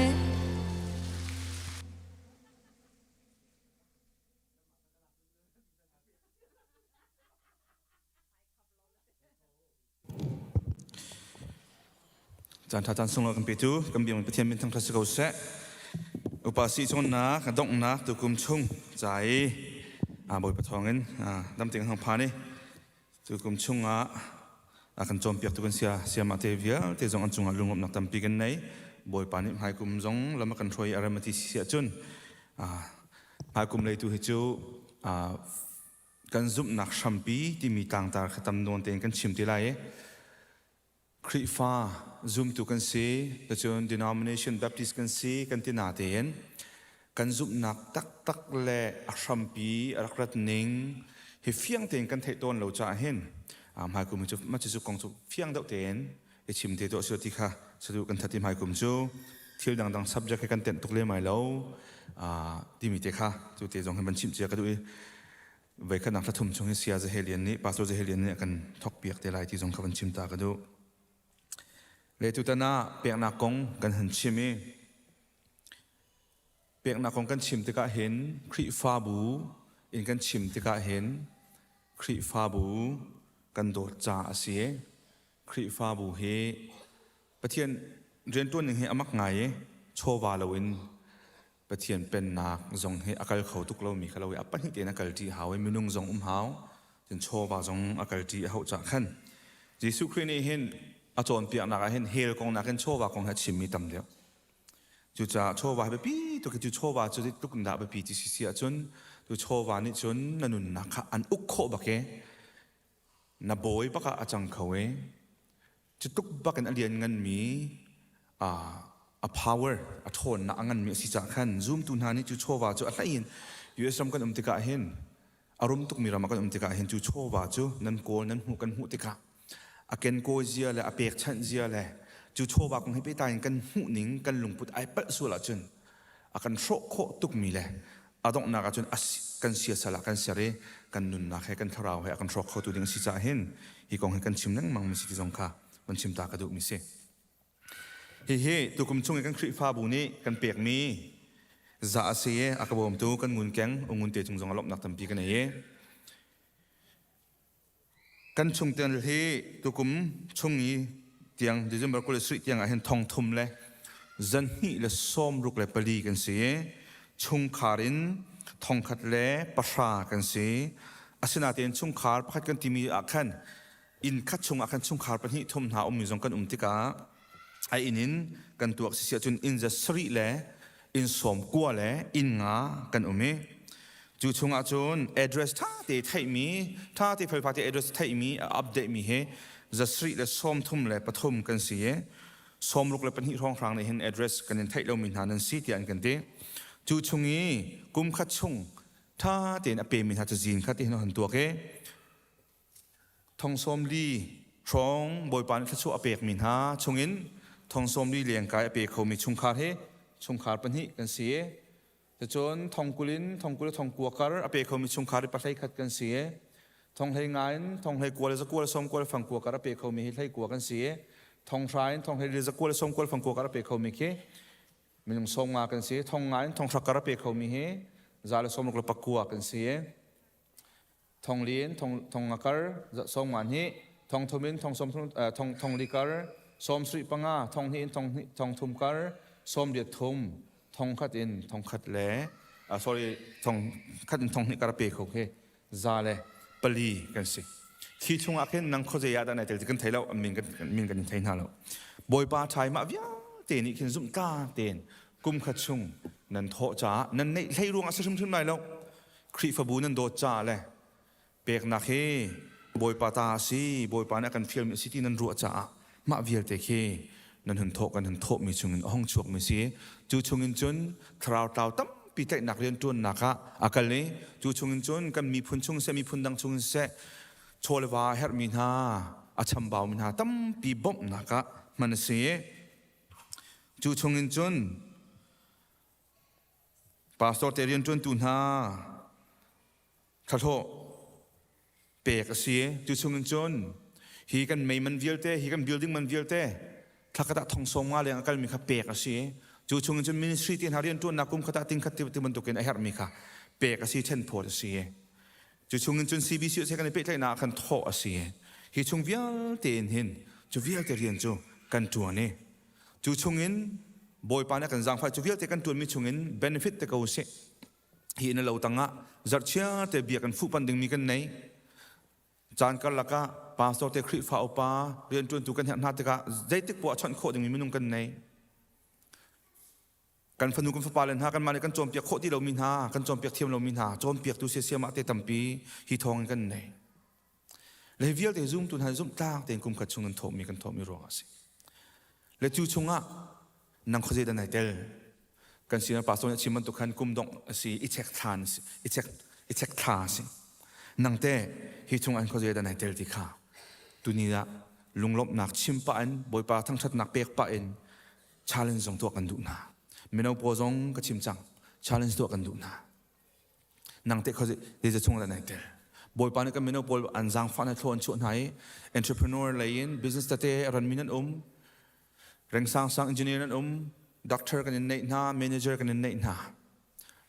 Jan thatan sung lo kan pitu kan biang pathian min thang thasi ko se upasi chon na kan dong na tu kum chung chai boi pathongin dam ting hang phani tu kum chung kan chom piak tu kan sia ma te via te jong an chung lungom nak tam pi kan nei boi pani hai kum jong lama kan throi aramati sia chun hai kum lei tu hi chu kan zum nak shampi ti mi tang tar khatam non ten kan chim ti lai Kri fa zoom tu kan si the chon denomination Baptist kan si kan ti na ten kan zoom nak tak le ashampi arakrat ning hi fiang ten kan thei ton lo cha hen hai kum chu ma chu kong chu fiang dau ten e chim te to so ti kha sadu kan thati hai kum chu thil dang subject kan ten tuk le mai lo ti mi te kha chu te jong han chim che ka du ve kan nak thum chung sia je helian ni pastor je helian ni kan thok piak te lai ti jong khaban chim ta ka du le tu ta na pek na kong kan han chimi pek na kong kan chim te ka hen Kri fa bu in kan chim te ka hen Kri fa bu kan do cha asie Kri fa bu he pathian ren tu ning he amak ngai chowa lawin pathian pen nak zong he akal khau tuk lo mi khalawi apan hi te na kal ti hawi minung zong hau tin chowa zong akal ti hau cha khan Jesu Christ ni hen a chon piak na ka hen hel kong na kan chowa kong ha chim mi tam deu chu cha chowa be pi to ke chu chowa chu ti tuk nda be pi ti si a chun tu chowa ni chun nanun na kha an uk kho ba ke na boy ba ka achang khawe chu tuk ba kan alian ngan mi a power a thon na angan mi si cha khan zoom tu na ni chu chowa chu a lain usam kan tika hen arum tuk mi ram kan tika hen chu chowa chu nan ko nan hu kan hu tika aken ko zia le apek chan zia le chu chowa kong hi pe tai kan hu ning kan lungput ai pal su la chun akan ro kho tuk mi le adong na ka chun as kan sia sala kan sare kan nun na khe kan tharau he akan ro kho tu ding si cha hen hi kong he kan chim nang mang mi si jong kha kan chim ta ka du mi se เฮ้ตุกุมช่วงกันคริฟ้าบุนี้กันเปียกมีจะเสียอากาบมตูกันงุนแกงองุนเตจงจงอลบนักตั้มปีกันเอกันช่วงเตือนที่ตุกุมช่วงนี้เตียงดิจิมบร์กุลสุเตียงเห็นทองทุ่มเลยจันฮีและส้มรุกเลยปลีกันเสียช่วงขารินทองขัดเล่ปะชากันเสียอาศนาเตียนช่วงขาพัดกันที่มีอาคันอินคัดช่วงอาคันช่วงขาปนิทุ่มหามีจงกันติกาไออินินกันตัวเสียจนอินจะสรีเล่อินสมกัวเล่อินงากันจูช่วงอาจน address ท่าเตะไทยมีท่าเตะไฟฟ้าเตะ address ไทยมีอัปเดตมีเฮจะสรีและส้มทุ่มและปฐมกันเสียส้มลูกและปนิท้องครางในเห็น address กันในไทยเรามีหานันซีเตียนกันเตจูช่วงนี้กุมคัดช่วงท่าเตะอเปมีท่าจะจีนคัดที่เราเห็นตัวเกทองส้มลีช่องบอยปานคัดช่วงอเปกมีหาช่วงนี้ทองส้มลีเลี้ยงกายอเปกเขามีช่วงขาดเฮช่วงขาดปนิกันเสียแต่จนทองกุลินทองกัวคาร์อเปเขามีช่วงขาดปัจจัยขัดกันเสียทองให้งานทองให้กัวเลยจะกัวเลยส้มกัวเลยฝั่งกัวคาร์อเปเขามีให้กัวกันเสียทองร้ายทองให้เลยจะกัวเลยส้มกัวเลยฝั่งกัวคาร์อเปเขามีแค่มันยังส้มงากันเสียทองงานทองสักคาร์อเปเขามีให้จะเลยส้มลูกเลยปักกัวกันเสียทองเลี้ยนทองงาคาร์จะส้มงานให้ทองทมินทองส้มทองลีคาร์ส้มสรีปังงาทองหินทองทุมคาร์ส้มเดียดทุมทองขัดอินทองขัดแหล่sorry ทองขัดอินทองนี่กระเปกโอเคซาเล่ปลีกันสิที่ช่วงอาเคนนังโคเจียดานในเตลกันไทยแล้วมินกันไทยน่าแล้วบอยปาไทยมาวิาเตนี่ขึ้นซุ่มตาเตนกุมขัดช่วงนันโทจ้านันในไทยรวงอาศัยชุ่มๆหน่อยแล้วครีฟบูนันโดจ้าเลยเปกนักเฮบอยปาตาซีบอยปานักกันฟิลม์ซิตี้นันรัวจ้ามาวิาเตเคนั่นหันโทกันหันโทมีช่วงห้องชวกมีเสียจูช่วงจนทราวเตาตั้มปีเตนักเรียนจนนักะอาการเลยจูช่วงจนกันมีพุนช่วงเสมีพุนดังช่วงเสโชเลวาเฮร์มินาอาชัมบาวมินาตั้มปีบ่มนักะมันเสียจูช่วงจนปาสตอร์เตเรียนจนตุนฮาทัดโตเปกเสียจูช่วงจนฮีกันไม่มันวิลเตฮีกันบิลดิ้งมันวิลเตถ้ากระดาษทองสมงาเลี้ยงกันมีข้าเปกสิจู่ช่วงจนมินิสทรีที่หาเรียนตัวนักกุมกระดาษติ้งขัดที่มันตุกินไอฮาร์มีข้าเปกสิเช่นพอสิจู่ช่วงจนซีบีซีเสกันเปกเลยนักขันโถสิฮีช่วงวิลเตนหินจู่วิลเตเรียนจู่กันตัวนี้จู่ช่วงนี้บอยปานักกันจังไฟจู่วิลเตกันตัวมีช่วงนี้เบนฟิตเตก็สิฮีนั่นเราตั้งอ่ะจัดเชื่อเตเบียกันฟุปันดึงมีกันไหนจานกันละก็ปาสโตเตคริฟ้าอุปาเรียนจนถูกกันเห็นหน้าตะกะใจติกปวดชนโคยังมีมันนุ่งกันในกันฟันุกันฟ้าปาเลนหากันมาในกันโจมเปียกโคที่เรามีหากันโจมเปียกเทียมเรามีหาโจมเปียกตุเสียมาเตตัมปีฮีทองกันในเลยวิลเตซุ่มตุนหาซุ่มตาเต็งกุมขัดชงกันโถมีกันโถมีรองสิเลยจู่ชงอ่ะนังเขาจะได้ไหนเตลกันสินะปาสโตเนี่ยชิมันตุกันกุมดงสิอิเช็คทานสิอิเช็คทาสินังเตฮีชงอันเขาจะได้ไหนเตลที่ข้าตุนี้ละลุงลบหนักชิมปะอันบอยปาทั้งชัดหนักเปียกปะอัน challenge ส่งตัวกันดูนะไม่เอาโพสงก็ชิมจัง challenge ตัวกันดูนะนังเตเขาจะชงได้ไหนเตลบอยปานี่ก็ไม่เอาโพอันจังฟันให้ทวนชวนให้ entrepreneur เลยอิน business เตะรันมินันเร่งสร้าง engineer นั่นdoctor กันในหน้า manager กันในหน้า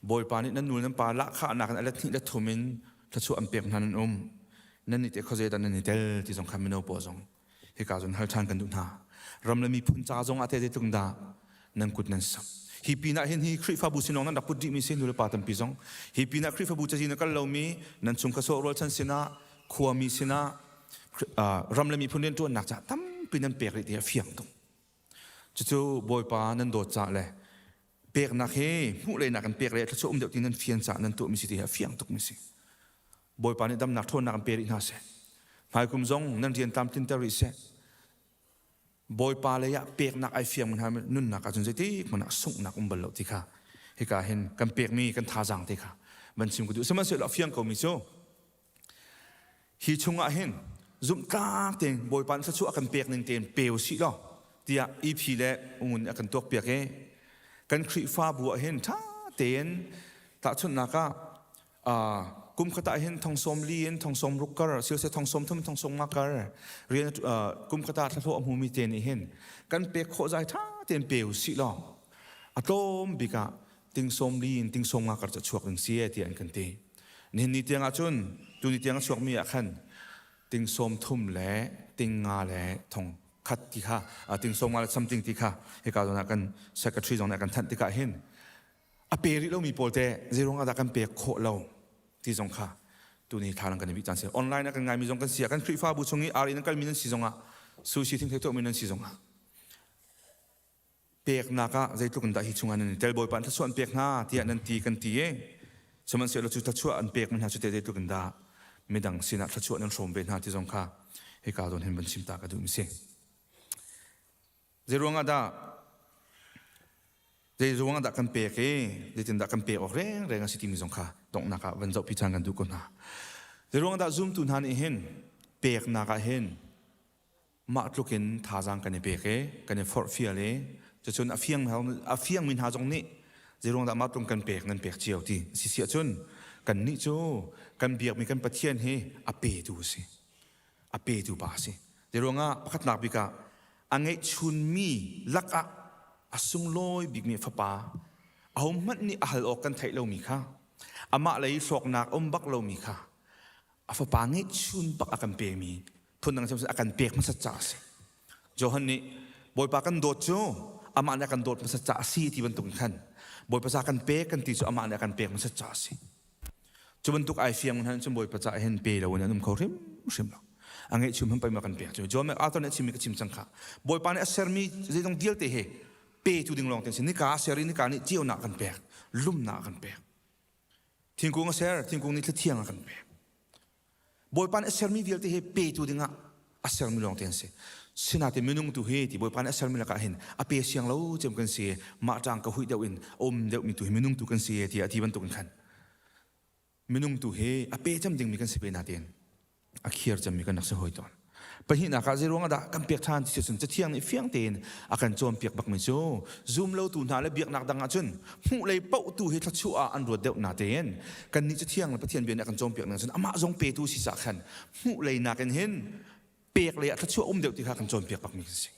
บอยปานี่นั่นนู่นนั่นปาละข้าหนักกันอะไรที่ละทุ่มินถ้าช่วยอันเปียกนั้นนั่นนี่เตเขาจะได้นั่นนี่เตลที่สงครามไม่เอาโพสงให้การจนฮัลชันกันดูนะรำเลยมีพุ่นจ้าจงอาเตตุงดานั่นกุดนั่นซ้ำฮีปีน่าเห็นฮีคริฟาบุสินองนั่นดับปุดดิมิเซนดูเลปาตัมปีจงฮีปีน่าคริฟาบุจะจีนกันเรามีนั่นชงกระโซโรชันสินะขวามีสินะรำเลยมีพุ่นเรียนตัวหนักจ้ะตั้มปีนั้นเปียกเลยเดียเฟียงตรงจู่บอยปานั่นโดดจ้าเลยเปียกนักเฮผู้เลยนักกันเปียกเลยถ้าช่วยเดี๋ยวที่นั่นเฟียงจ้านั่นตัวมีสิเดียเฟียงตรงมีสิบอยปานี่ดำนักโทษนักเปียกน่าเสียหมายคุมจงนั่นเรียนตามตินเตอร์ริเซบอยปาเลยอะเปียกนักไอเฟียงมันทำนุ่นนักจนใจที่มันส่งนักบอลลูที่ข้าให้ข้าเห็นกันเปียกมีกันท่าจังที่ข้ามันชิมกูดูสมัยเสร็จแล้วเฟียงเขามีโซ่ฮีชงอาเห็นจุ่มตาเต็งบอยปานสักชั่วกันเปียกหนึ่งเต็งเปียวสิล้อที่อ่ะอีพีเล่อุ่นกันตัวเปียกกันคริฟ้าบัวเห็นท่าเต็งตาชนนักกุมขตาเห็นทองสมลีนทองสมรุกกระเสียวเสียทองสมทุ่มทองสมมากกระเรียนกุมขตาทัศน์อมูมิเตนเห็นกันเปียกโคใจท่าเต tiền bèo xí lo à tôm bị cả tiếng sôm liên tiếng sôm ngã cả cho chuộc đường xía thì anh cần tê nên ní tiếng chun tu ní tiếng chuộc mi khăn tiếng sôm thum lẽ tiếng ngà lẽ thong khát tí kha tiếng sôm ngà something tí kha hay cả đó kan secretary dòng kan thắt tí cả hen à bèo đi lâu mi bol tê zero ngã đã kan bèo khổ lâu tí dòng kha tu ní thằng kan bị chán xe online kan ngay mi dòng kan xía kan free fire bu chung ari kan mi nan xí dòng sushi thing thế thôi mi nan xí dòng pek naka zai tu kan da hi chunga nan tel boy pan thla chuan pek na ti an ti kan ti e chaman se lo chu thla chua an pek man ha chu te zai tu kan da midang sina thla chua nan rom be na ti zong kha he ka don hen ban chim ta ka du mi se zai ruanga da kan pek e zai tin da kan pek ok reng reng si ti mi zong kha dong naka van zau pi chang kan du ko na zai ruanga da zoom tu han e hen pek naka hen ma tlukin thajang kan e pek e kan e for fial eจะชนอาเฟียงมินหาจงนี้จะรวงดามาตรงกันเปียกนั่นเปียกเจียวที่สิเสียชนกันนี่โจกันเบียกมีกันปะเทียนเฮอาเปดูสิอาเปดูบาสิจะรวงอ่ะพักนักบิกะอังเอชุนมีลักอะอาสุงลอยบิกมีฟ้าป่าเอามันนี่อาหลอกกันไทยเรามีค่ะอามาเลยสอกนักอมบักเรามีค่ะอาฟ้าป่าเงชุนบักอากันเปียมีทุนนังจำสิอากันเปียกมันสัจจะสิโจฮันนี่บอยปากันโดดโจอามาเนี่ยกันโดดมันสัจจะสีที่บรรทุกขันบอยภาษากันเป๊กกันตีสุอามาเนี่ยกันเป๊กมันสัจจะสีจุบรรทุกไอเฟียงมันหันจุบอยภาษาเห็นเป๊แล้ววันนั้นเขาเริ่มเราอันนี้ชุมมันไปมากันเป๊กจุบแม่อาตอนนี้ชิมก็ชิมจังค่ะบอยปานเนี่ยเซอร์มีจะต้องเดียวเตะเป๊จุดดิ่งลองเต็มสินี่กาเซอร์นี่กานี่เจียวหนักกันเป๊กลุ่มหนักกันเป๊กทิ้งกูก็เซอร์ทิ้งกูนี่เที่ยงกันเป๊กบอยปานเนี่ยเซอร์มีเดียวเตะเป๊จุดดิ่งอ่ะเซอร์มีลองเต็มสิสินาที่มินุงตุเฮที่บอยปานเอสเซลมิลากาเห็นอาเปียเสียงเราจำกันเสียมาจางกะหุยเดวินอมเดวมีตุเฮมินุงตุกันเสียที่อาทิบันตุกันขันมินุงตุเฮอาเปียจำจึงมีกันเสียนาเตียนอาเคียร์จำมีกันนักสหอยตอนปะหินาคาเจรวงดากันเปียกทานที่สุดจะเที่ยงในเฟียงเตียนอาการโจมเปียกบักไม่โจซูมเราตูนาและเบียกนักดังอาจุนหูเลยเป้าตูเฮทัชชัวอันรวดเดวนาเตียนกันนี้จะเที่ยงและปะเทียนเบียนอาการโจมเปียกนักจุนอามาจงเปตูสิสักขันหูเลยนากันเห็นเปียกเลยถ้าชั่วเดียวที่ข้ากันโจมเปียกปักมีสิ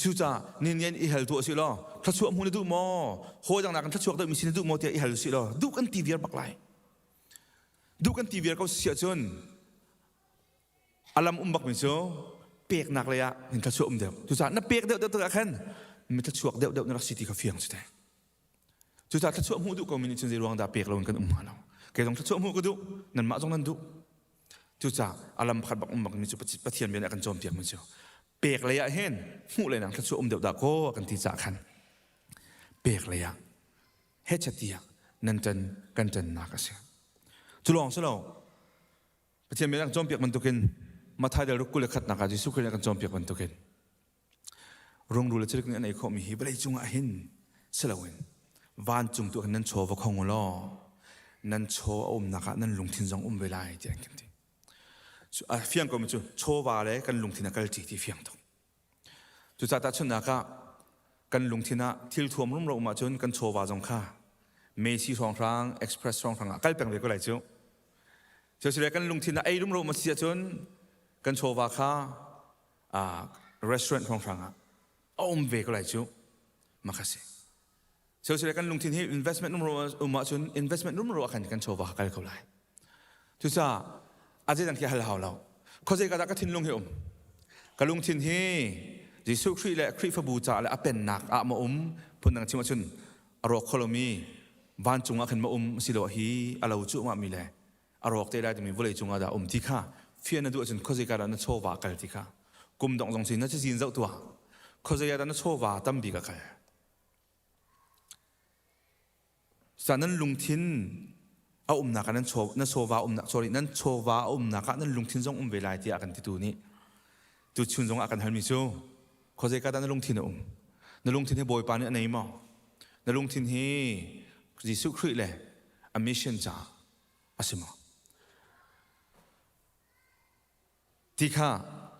ชั่วจ้าเนี่ยเนี่ยอีเฮลตัวสิล้อถ้าชั่วมูนดูมอโหดังนักกันถ้าชั่วเดียวมีสินดูมอเตียอีเฮลสิล้อดูกันทีวีร์ปักไหลดูกันทีวีร์เขาเสียจนอารมณ์บักมีโจเปียกหนักเลยอะเห็นถ้าชั่วเดียวชั่วจ้านั่นเปียกเดียวตัวกันไม่ถ้าชั่วเดียวนั่นรักสิทธิ์เขาเฟียงสุดท้ายชั่วจ้าถ้าชั่วมูดูก็มีนิสัยรวงดาเปียกเรากันมาเราแกต้องถ้าชั่วมูก็ดูนั่นมาจงนั่นดูจุดจ้าอารมณ์ขัดบักบักมีจุดปะเทียนเบียนกันโจมเปียกมันเชียวเปียกเลยอะเห็นหูเลยนะถ้าช่วยเดียวดาโก้กันที่จ่าขันเปียกเลยอะเฮ็ดชัดเดียนั่นจันกันจันนักเสียจุลองสุลปะเทียนเบียนกันโจมเปียกมันตุกินมาทายเดรุกุเลขัดนักจิสุขเลยกันโจมเปียกมันตุกินรงดูเลยจะเรียกนี่อันไหนเขามีหิบอะไรจุงอะเห็นสลาวินวานจุงตัวนั้นโชว์ว่าของล้อนั้นโชว์อมนักนั้นลงทิ้งจงเวลาเดียกันทีเฟียงก็มันจู่โชว์ว่าเลยกันลุงทินากันจีที่เฟียงตรงจู่จากตัดชนนักกันลุงทินาทิลทวมรุ่มเรามาจนกันโชว์ว่าจงค่าเมซี่สองครั้งเอ็กซ์เพรสสองครั้งกันเป็นไปก็ไหลจู่เฉยๆกันลุงทินาไอ้รุ่มเรามาเสียจนกันโชว์ว่าค่าร้านอาหารสองครั้งอมเวก็ไหลจู่มาคัสเฉยๆกันลุงทินาให้ investment รุ่มเรามาจน investment รุ่มเรากันโชว์ว่ากันก็ไหลจู่จากอาจจะตั้งที่ฮัลโหลเราเขาจะกระดักทิ้งลงเหมกระลุงทิ้งให้จิสุครีและครีฟบูจ่าและเป็นหนักอามาพูดนังชิมชุนอารมณ์คลมีวันจุงอาขันมาสิโลฮีอาลาจุมามีเลยอารมณ์เตได้จะมีวลีจุงอาดาที่ข้าเฟียนนั่นดูจนเขาจะกระดันโชว์ว่ากันที่ข้ากุมดองจงสินนั่นจะยินเจ้าตัวเขาจะกระดันโชว์ว่าตั้มบีกันจากนั้นลุงทิ้งเอานักนั้นโชว์นั่นโชว์ว่านักsorryนั่นโชว์ว่านักนั้นลุงทิ้งจงเวลาที่อากันที่ตัวนี้ตัวชุนจงอากันฮัลมิโซเขาจะการนั่นลุงทิ้งนั่นลุงทิ้งให้บอยปานนี่อันไหนมั้งนั่นลุงทิ้งให้จิสุคริเลยอมิชันจ้าอาสิมั้งที่ข้า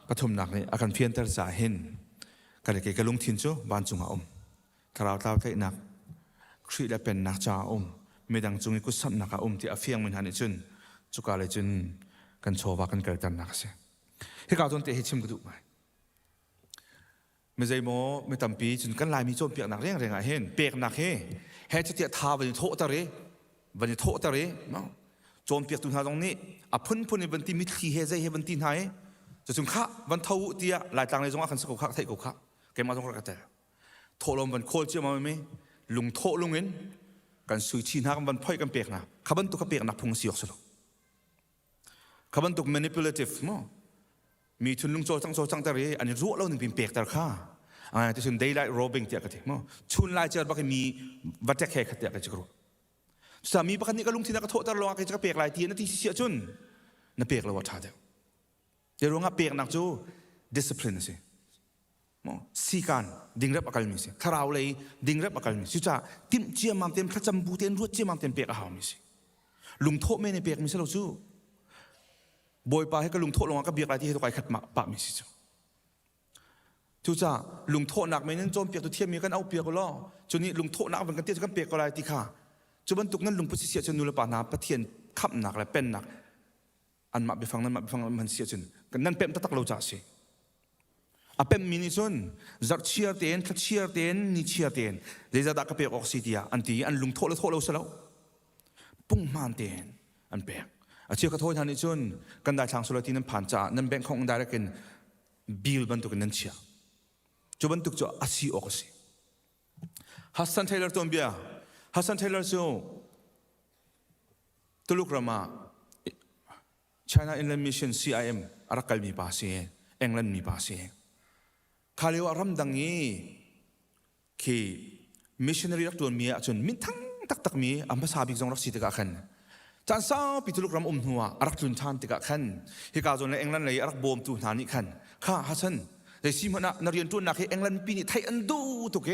ปฐมนักเนี่ยอากันเพียนแต่จ่าเห็นกันเลยกับลุงทิ้งโจบ้านจงอาถ้าเราเท่าเท่นักคริเลยเป็นนักจ้าไม่ดังจงกุศลนักที่อาเฟียงมันหันจุนจุกอะไรจุนกันโชว์ว่ากันเกิดกันนักเสียให้กาวต้นเตะให้ชิมกระดูกไหม ไม่ใจโมไม่ตำปีจนกันลายมีโจมเปียกหนักเร่งเร่งเห็นเปียกหนักเฮจะเตียทาวันนี้โถตะเรวันนี้โถตะเรมั้งโจมเปียกตุนหาตรงนี้พุ่นในวันที่มิตรเฮใจเฮวันที่ไหนจะจุงข้าวันเท่าเตียหลายต่างในจงอาคันสกุข้าไทยกุข้าแกมาตรงกระเตะโถลมวันโคลเจียมาไม่ลุงโถลุงเงินกันสุยชีนักวันพ่อยกันเปียกนะขับันตุกเปียกนักพงศิยกสลบขับันตุก manipulative มั้งมีทุนลุงโจจังตะเรอันนี้รู้เราหนึ่งเป็นเปียกตะข้าที่สุด daylight robbing เตียกันทีมั้งชุนลายเจอบักมีวัดแจกแขกเตียกันจิกรูสามีบักนี้ก็ลุงที่นักโทษตลอดก็จะเปียกลายทีนั่นที่เสียจุนนั่นเปียกเราวัดท่าเดียวเดี๋ยวรู้ว่าเปียกนักจู discipline สิมั้งสีการดิ่งรับอักลมิสิถ้าเราเลยดิ่งรับอักลมิสิจะติมเจียมันเต็มพระจำบูเต็มรวดเจียมันเต็มเปียกหามิสิลุงโทษไม่ในเปียกมิสิเราจูบอยปาให้ก็ลุงโทษลงมาก็เบียกลายที่ให้ตัวไก่ขัดมาปะมิสิจูทุจ้าลุงโทษหนักไม่นั้นโจมเปียกตัวเทียมมีกันเอาเปียกก็ล่อจนนี้ลุงโทษหนักมันกันเตี้ยกันเปียกก็ลายที่ข้าจุบันตุกนั้นลุงพุทธเสียจนนูละปานาปะเทียนขับหนักและเป็นหนักอันมาไปฟังนั้นมาไปฟังมันเสียจนกันนั่นเป็นตักเราจ่าสิอาเป็นมินิจนจัดเชียร์เตียนทัดเชียร์เตียนนิเชียร์เตียนเดี๋ยวจะดักกระเปียกออกซิเดียอันที่อันลุงโทษแล้วโทษเราเสร็จแล้วปุ่งมันเตียนอันเปียกอาเชียร์กระโทษทันนิจนกันได้ทางสุรทีนั้นผ่านจ่านั้นแบ่งของได้แล้วกันบิลบันตุกันนั้นเชียจุบันตุกจะอาศัยออกสิฮัสซันเทเลอร์ตัวเบียฮัสซันเทเลอร์โจตุลุกรามา China Inland Mission CIM อารักกัลมีภาษีเอ็งแลนด์มีภาษีข้าเรียกว่ารำดังนี้คือ missionary รักตัวเมียจนมิทั้งตักมีอัมพาสาบิกจงรักสิทธิ์กันจานซ้าปิตุลุกรามหัวอารักจุนทานติกะขันฮิกาจนในเอ็งแลนด์เลยอารักบอมตุนานิขันข้าฮัสซันแต่สิมันนักเรียนตัวนักเอ็งแลนด์ปีนี้ไทยอันดูตุกเอ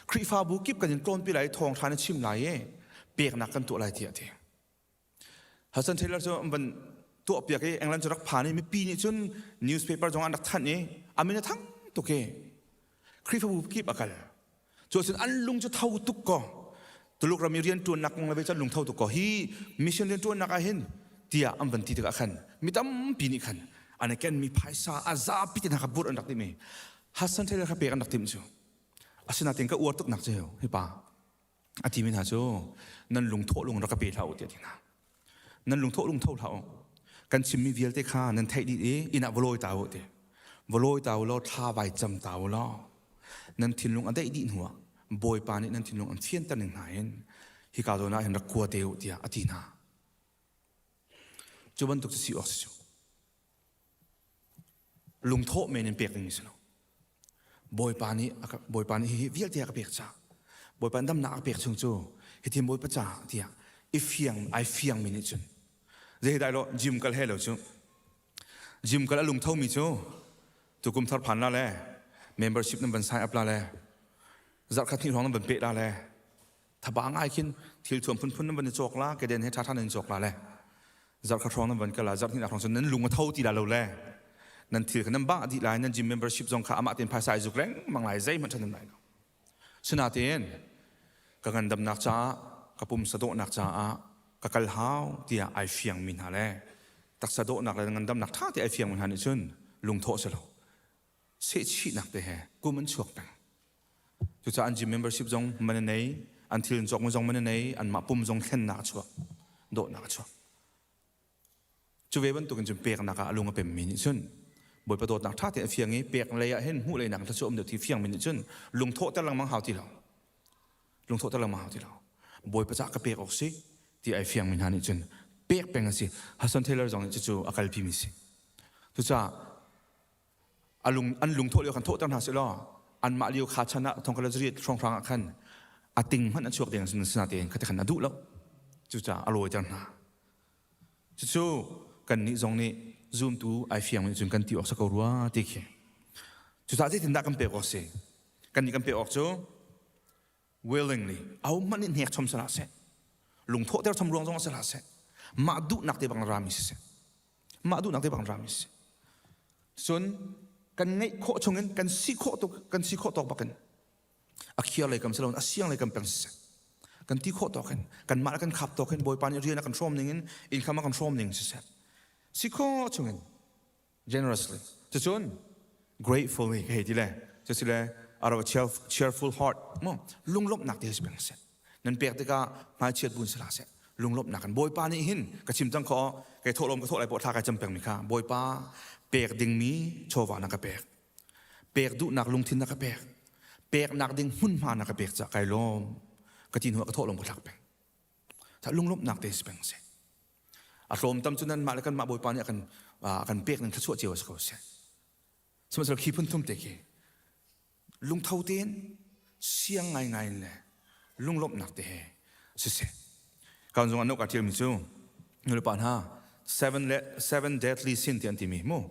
คริฟาบุกิบกันกลอนปีไหลทองทานชิมไหลเปียกนักกันตัวไหลเทียเทียฮัสซันเทเลอร์จะมันตัวเปียกเอ็งแลนด์จะรักผ่านนี่มีปีนี้จน newspaper จงอันดักท่านนี้อามินะทั้งตุกเอคริฟาบุกิบอาการจนอันลุงจะเท่าตุกก็ตัวลูกเรามีเรียนตัวนักมองเลยจะลุงเท่าตุกก็ฮีมิชชั่นเรียนตัวนักเห็นเดียอันบันทีติกะขันมีตั้มปีนี้ขันอันนี้แกนมีภายซาอาซาพิจารณาขับบุตรอันดักที่มีฮัสซันเทเลอร์ขับเปียกอันดักที่มีจูอาศัยนัดเองก็อวดตุกนักเจ้าให้ป่าอาทิมินาจูนั่นลุงโทลุงรักเปียเท่าเดียดนะนั่นลุงโทลุงเท่าเท่ากันชิมมีเวียลเตค่านั่นไทยดีอินับวลอยตาวเดียวลอยตาวล้อท่าใบจำตาวล้อนั่นทิ้งลุงอันได้ดีหัวบอยปานี่นั่นทิ้งลุงอันเทียนตันหนึ่งหายฮิกาโดน่าเห็นรักกัวเดียวเดียอาทินาจูบันตุกจะสิออกสิจูลุงโทเมนินเปียกนี่สิโนบอยปานี่เวียลเดียกับเปียกจ้าบอยปานดำหนักเปียกชงจูเฮทีมบอยปะจ้าเดียไอเฟียงมินิจุนเดี๋ยวได้แล้วจิมกันให้แล้วจูจิมกันลุงเท่ามีจูตุกุมทัดผ่านแล้วแหละ membership นั้นบันไซอัพแล้วแหละจัดคัดที่ร้องนั้นบันเปะแล้วแหละถ้าบางง่ายขึ้นทิลถ่วมพุ่นนั้นบันจะจกละกระเด็นให้ท่านหนึ่งจกละแหละจัดคัดร้องนั้นบันก็ละจัดที่นักร้องส่วนนั้นลุงมาเท่าที่ละเราแหละนั่นทิลกันนั้นบ้าที่ไรนั่นจิม membership จงข้าอามาเต็นภาษาจุกแรงบางหลายใจมันจะนั่นไหนสนาเตียนกับกันดำนักจ้ากับปุ่มสะดวกนักจ้ากับกัลฮาวที่ไอเฟียงมินหาแลตักสะดวกนักเลยกันดำนักท่าที่ไอเฟียงมินหานี่จนลุงโทษเราเสียชีนักเตะกูมันชวกตังจุดจะอันจิม membership จงมันในอันที่จงมันจงมันในอันมาปุ่มจงเข็นนักชวกโดดนักชวกจุดเวบันตุกันจนเปียกนักลุงก็เป็นมินจนบทประโดดนักท่าที่ไอเฟียงนี้เปียกเลยเห็นหูเลยนักถ้าชวมเดี๋ยวที่เฟียงมินจนลุงโทษแต่ลังมังหาวที่เราลุงโทษแต่ลังมังหาวที่เราบอยประจักษ์ก็เปียกออกสิที่ไอเฟียงมินหานี่จนเปียกเป็นสิฮัสซันเทเลอร์จงจะจูอาการพิมิสิทุจ้าอันลุงโทษเดียวกันโทษตั้งหาสิล้ออันมาเลียวขาชนะทองกระจรีตช่องพลังขันอาติงมันอันช่วงเดียงสนาเตียงขัดขันอดุแล้วทุจ้าอร่อยจังนะจูกันนี่จงนี่ซูมตูไอเฟียงมินจนกันที่ออกสักรัวติเขทุจ้าที่ถึงได้กันเปียกออกสิกันนี่กันเปียกออกจู willingly เอามันนี่เหตุชมสละเสลุงโทษเดี๋ยวทำรวงจงสละเสมาดูนักเตะบังรามิสมาดูนักเตะบังรามิสส่วนกันไงโคชงเงินกันซีโคตกบักันอักเขียอะไรกันสลอนอักเสียงอะไรกันเป็นเสกันที่โคตกกันมากันขับตกกันบอยปานเรียนกันชมหนึ่งอินคำมากันชมหนึ่งเสซีโคชงเงิน generously จะส่วน gratefully เฮ้ยที่แรกจ จะสิเลอารมณ์ cheerful heart มั่งลุงลบหนักเดียวสิเป็นเสร็จนั่นเปียกที่ก็มาเชียดบุญสละเสร็จลุงลบหนักกันบอยป้านี่หินกระชิมจังคอแกโทษลมกระโทษอะไรปวดท่าแกจำเป็นมีค่าบอยป้าเปียกดิ่งมีโชวานักเปียกเปียกดุหนักลุงทินนักเปียกเปียกหนักดิ่งหุ่นมานักเปียกจะไกลลมกระจินหัวกระโทษลมกระทักเป็นถ้าลุงลบหนักเดียวสิเป็นเสร็จอารมณ์ตำจุนั้นมาแล้วกันมาบอยป้าเนี่ยกันเปียกนั่นทัศวเจียวสักคนเสร็จสมมติเราขี้พุ่นทุ่มเตะลุงเท่าเตียนเสียงไงเลยลุงลบหนักเตะสุดเสร็จการจงอันนกอาทิตย์มิจูนุลปานฮาseven deadly sin ที่อันที่มีมั้ง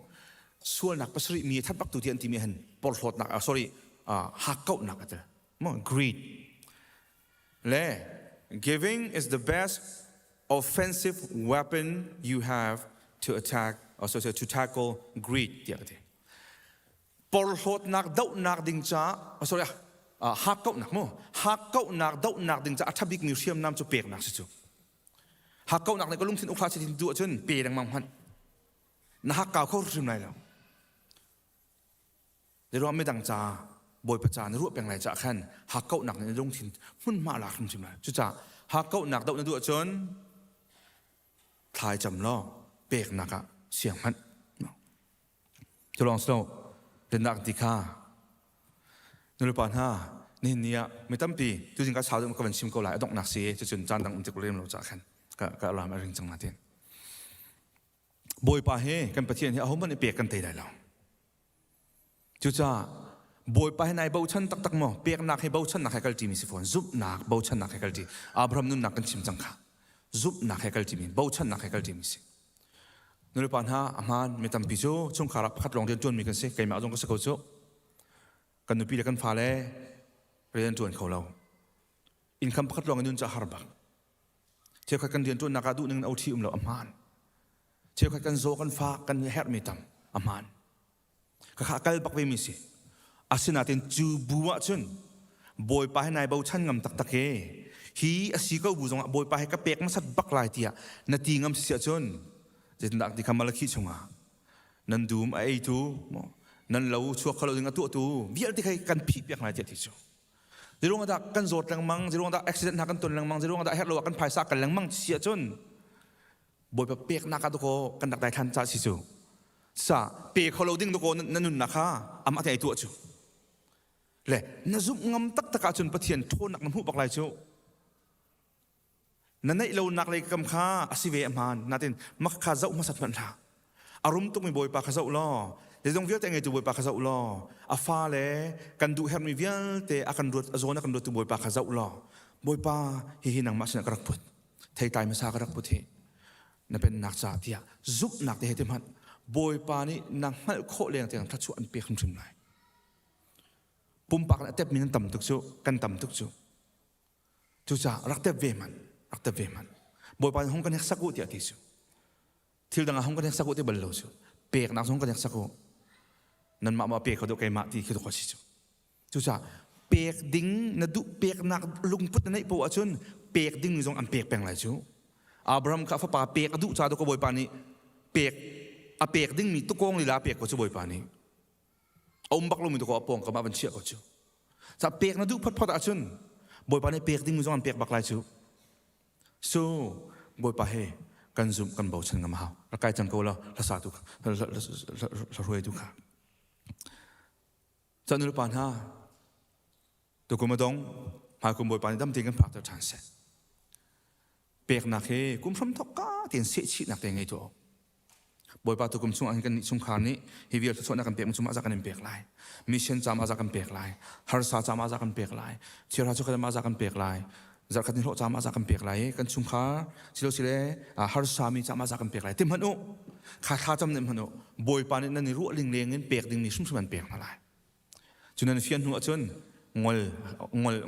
ส่วนนักภาษามีทัดปักตัวที่อันที่มีเห็นปลดหนักsorry หักเก้าหนักอ่ะเจ้ามั้ง greed และ giving is the best offensive weapon you have to attack or to tackle greed ที่อะไรปลดหนักเดาหนักดิ่งจ้าsorry หักเก้าหนักมั้งหักเก้าหนักเดาหนักดิ่งจ้าอัฐบิกมิวเซียมน้ำจะเปียกหนักสิจูหักเก้าหนักในก็ลุงทิ้งอุคลาสิทินดูจนเปียดังมังพันน่าหักเก่าเข้าถึงไหนแล้วในรอบไม่ดังจ้าบอยประจานในรูปเป็นไรจ้าขันหักเก้าหนักในลุงทิ้งมันมาหลักถึงไหนจุจ้าหักเก้าหนักเดาในดูจนทายจำล้อเปียกหนักอะเสียงมันจะลองสโลเดินดักติค่าในรูปปัญหานี่เนี่ยไม่ตั้มปีทุกสิ่งก็ชาวเดิมก็เป็นชิมเกาหลีต้องหนักเสียจะจนจานดังอุจจาระเรื่องเราจ้าขันก็ลามอะไรจังมาเตียนบอยปาเฮกันประเทศที่เอามันเปียกกันเตะได้แล้วจุจ้าบอยปาเฮนายเบาชันตักหม้อเปียกหนักให้เบาชันหนักให้กัลจีมีสิฟอนซุบหนักเบาชันหนักให้กัลจีอับราฮัมนุ่นหนักกันชิมจังค่ะซุบหนักให้กัลจีมีเบาชันหนักให้กัลจีมีสินั่นเป็นปัญหาอามันไม่ตั้มปีโจช่วงขารับพัดลองเรียนจวนมีกันสิใครมาเอาตรงก็สกุลโจกันนุปีเล็กกันฟ้าเล่เรียนจวนเขาเราอินคัมพัดลองกันจนจะฮาร์บักเชื่อกันเรียนจนนักดูนึงเอาที่เราอามันเชื่อกันโซกันฟ้ากันเฮร์ไม่ตั้มอามันก็ขากัลปักไปมีสิอาศินาเต็นจูบัวจนบอยไปให้นายเบาชันงำตักตะเกฮีอาศิก็บูจงบอยไปให้กระเปกมันสัตว์บักลายเตียนาทีงำเสียจนจะดักที่คำมาละคิดชงอ่ะนันดูมไอ้ทูนันเราชัวร์เขาเราดึงตัวตูวิอาที่ใครกันผีเปียกอะไรเจ็ดที่ชัวจะรู้ว่าดักกันโจดแรงมังจะรู้ว่าดักอุบิเหตุหนักกันตุนแรงมังจะรู้ว่าดักเฮโร่กันภายซากันแรงมังเสียจนบอยไปเปียกนักกันตัวโคกันดักได้ทันจ่าสิจูซาเปียกเขาเราดึงตัวโคนั่นนุ่นนะคะอามาที่ไอ้ตัวจูเล่นซุบงำตักตะกาจนประเทียนโทนักน้ำหูปักลายจูนั่นไอ้เรานักเลยกำค่าอาศิเวอมานนั่นเองมักข้าเจ้ามาสัตว์มันละอารมณ์ต้องมีบอยปากข้าเจ้าล้อเดี๋ยวต้องเวียนแต่ไงตัวบอยปากข้าเจ้าล้ออาฟ้าเลยกันดูเฮร์มีเวียนแต่อาการรวดโซนอาการรวดตัวบอยปากข้าเจ้าล้อบอยปาหินังมาสนักรักพุทธไทยตายมาสากรักพุทธนั่นเป็นนักจ่าที่ซุบนักเดชเต็มหัดบอยปานี่นังไม่โคเลี้ยงแต่ทัดชวนเปียกขึ้นถึงไหนปุ่มปากนั่นเต็มมีนั่นต่ำทุกจุกันต่ำทุกจุจุจ่ารักเต็มเวมันรักเต็มเวมันบอยปาห้องกันเอกสักกุที่อาทิตย์ที่ดังห้องกันเอกสักกุที่บรรลุจุเปียกนักห้องกันเอกสักกุนั่นมาเปียกเขาดูใครมาที่เขาดูเขาชิจุจุจ่าเปียกดิ้งนั่นดูเปียกนักลุงพุทธนั่นปูอาชุนเปียกดิ้งนี่จงอันเปียกแปลงไรจุอับราฮัมข้าฟ้าป่าเปียกดูจ่าตัวก็บอยปานี่เปียกเปียกดิ้งมีตุกงลีลาเปียกก็จะบอยปานี่อมบักลงมีตัวก็ปองกับมาบัญชีก็จุจ่าเปียกนั่นดูพัดอาชุนบอยปานี่เปียกดิ้งมีจงอันเปียกบักไรจุสู้บอยปาเฮกันซุ่มกันเบาชันกันมาเอาละกายจังกูละละสาธุละรวยทุกข์จันนุปานฮาตัวกูมาดงหาคุณบอยปานดำทิ้งกันผ่าตัวทานเสร็จเปียกหนักเฮกุมพร้อมทอกก้าเตียนเสียชีหนักเตียงไงตัวบอยปานตัวกุมสุ่งอันกันสุ่งขานี้ฮิวิลส่วนนักกันเปียกมันสุ่งมาจากกันเปียกลายมิเชนจามาจากกันเปียกลายฮาร์ซาจามาจากกันเปียกลายเชียร์จุกันมาจากกันเปียกลายจากกันที่เราจำมาจากกันเปียกไหลกันชุ่มขาสิโลสิเลฮาร์สามีจำมาจากกันเปียกไหลเต็มหันุขาจำเต็มหันุบอยปานี่นั่นนี่รู้ลิงเลี้ยงเงินเปียกดึงนี่ชุ่มมันเปียกมาไหลจนนั้นเฟียนหัวจนง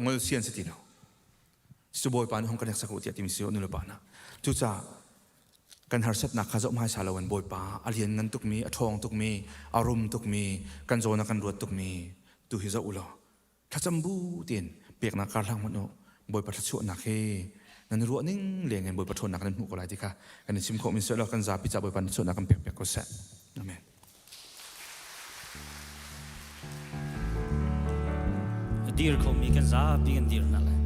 อเซียนสติโนสุบอยปานี่ห้องกันยักษ์สักอุติติมิสิโอนุลปานะจุจ่ากันฮาร์เซตนักข้าจะมาชาลวันบอยปาอาเลียนเงินตุกมีทองตุกมีอารมณ์ตุกมีกันโจนักกันรวดตุกมีตุฮิซาอุลาถ้าจำบูเตียนเปียกนักการทางมันโอบอยปัทชวนักเฮนั่นรัวนิ่งเลี้ยงเงินบอยปัทชวนักนั่นหูก็ไรที่ค่ะกันในชิมโคมินเซลกันซาพิจาบอยปัทชวนักกันเปียกก็เสร็จอาเมน dir kho mi kan za pi kan dir na la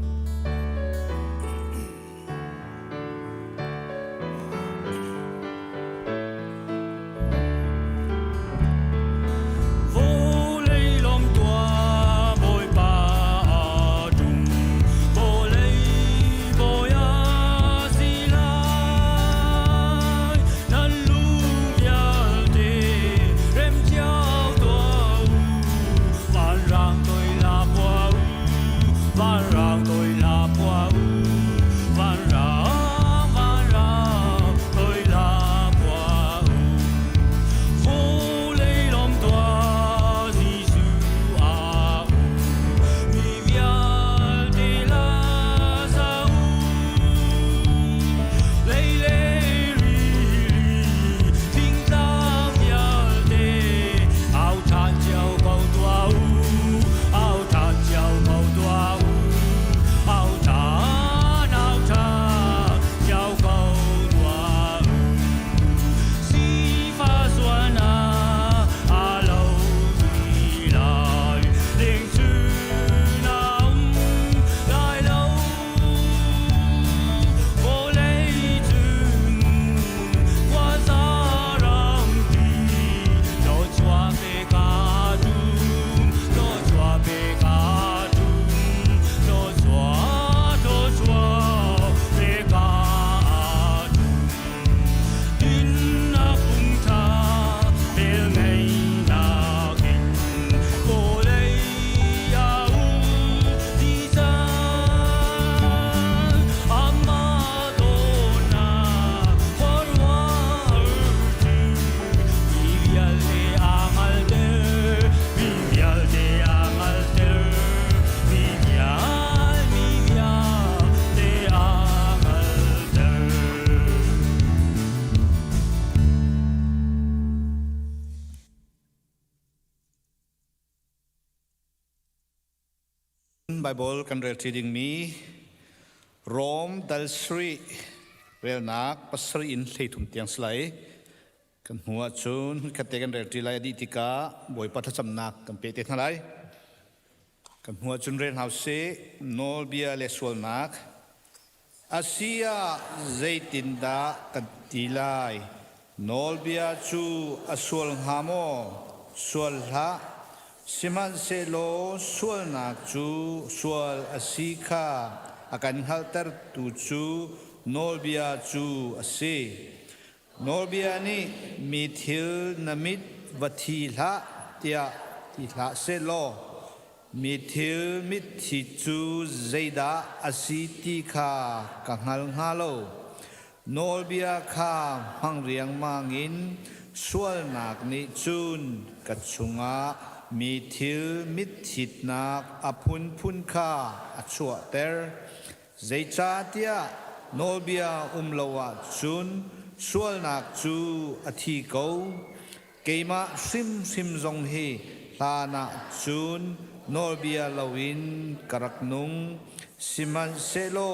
Bible kan reading mi Rome dal Sri rel nak pasri in thei thum tiang slai kan hua chun khate kan reading lai di tika boi patha cham nak kan pe te thalai kan hua chun ren house nol bia le sual nak asia zaitinda kan tilai nol bia chu asual hamo sual ha siman selo sual nak chu sual asika akan halter tu chu nolbia chu ase nolbia ni mithil namit vathila tia tila selo mithil mithi chu zaida asiti kha kangal halo nolbia kha hangriang mangin sual nak ni chun kachunga mi thil mit thit nak apun phun kha achua ter zeicha tia nolbia umlawa chun sual nak chu athi ko keima sim zong hi lana chun nolbia lawin karaknung siman selo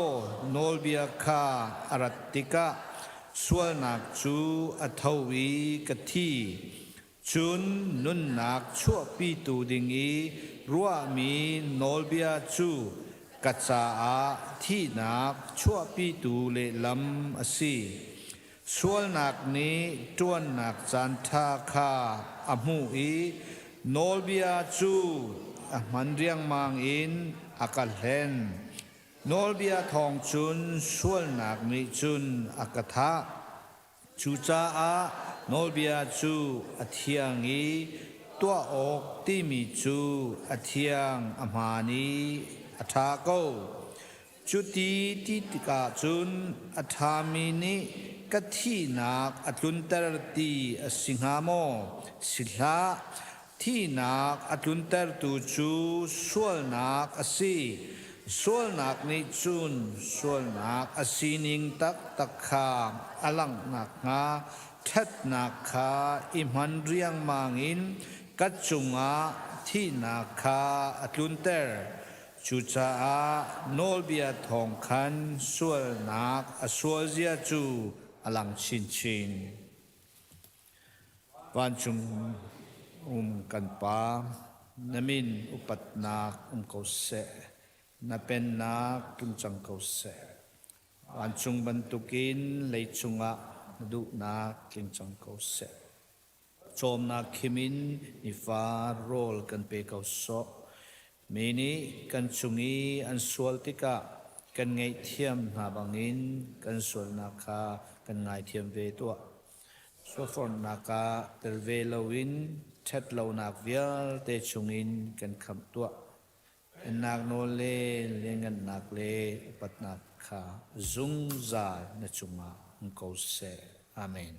nolbia kha aratika sual nak chu athawi kathi chun nun nak chua pi tu dingi ruwa mi nolbia chu kacha a thi nak chua pi tu le lam asi sual nak ni tuan nak chan tha kha amu i nolbia chu man riang mang in akal hen nolbia thong chun sual nak ni chun akatha chu cha a nolbia chu athiang i tua ok ti mi chu athiang amani atha ko chu ti tika chun athami ni kathi nak atlun tar ti asinghamo silha thi nak atlun tar tu chu sual nak asi sual nak ni chun sual nak asining tak takha alang nak nga that nak kha iman riang mangin kachunga thi nak kha atlun ter chucha a nolbia thong khan sual nak asual zia chu alang chin chin van chung kan pa namin upat nak kause na pen nak kinchang kause an chung bantukin leichunga du nak kinchang kause chom nak khimin ni fa rol kan pe kauso mini kan chungi an sual tika kan ngai thiam na bangin kan sual na kha kan ngai thiam ve to so for naka terve lawin chat law nak vial te chungin kan kham to nak no le lengan nak le pat nak kha zung za na chunga ko se amen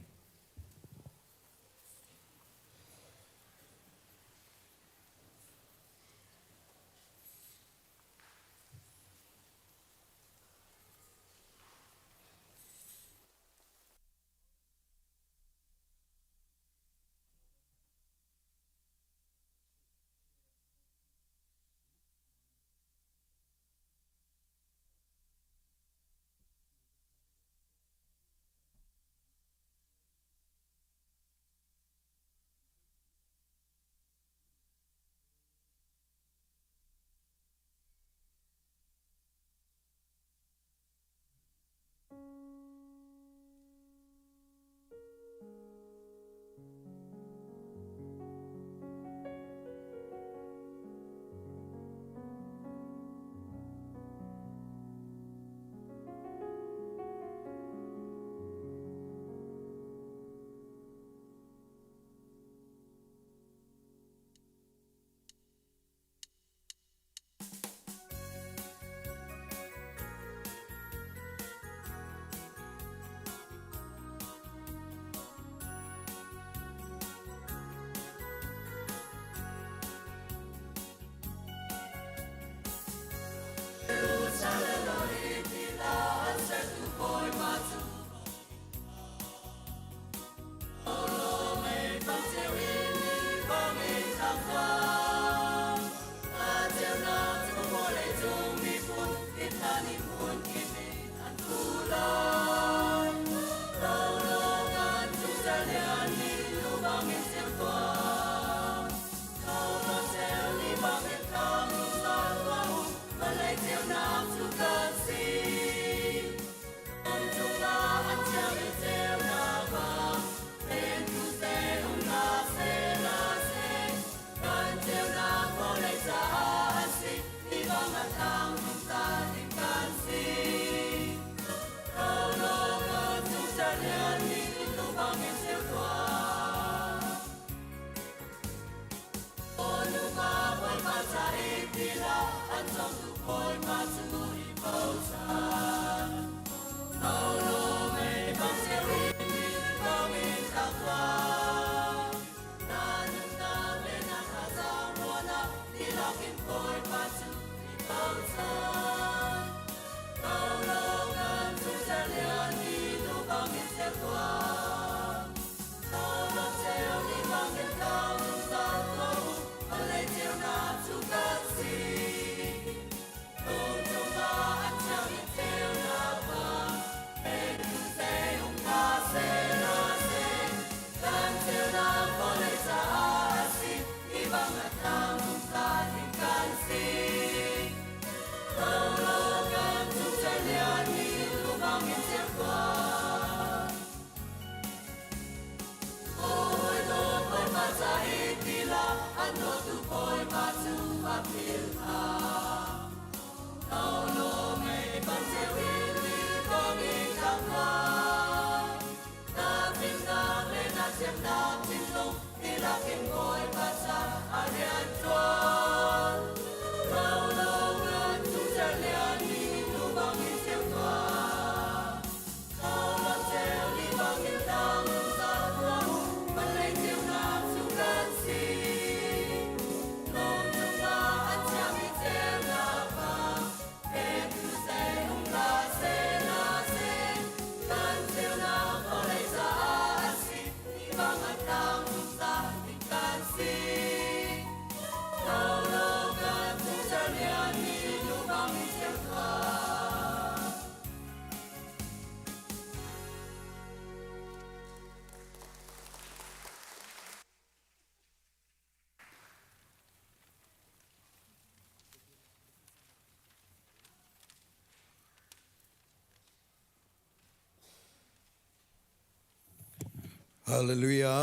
ฮาเลลูยา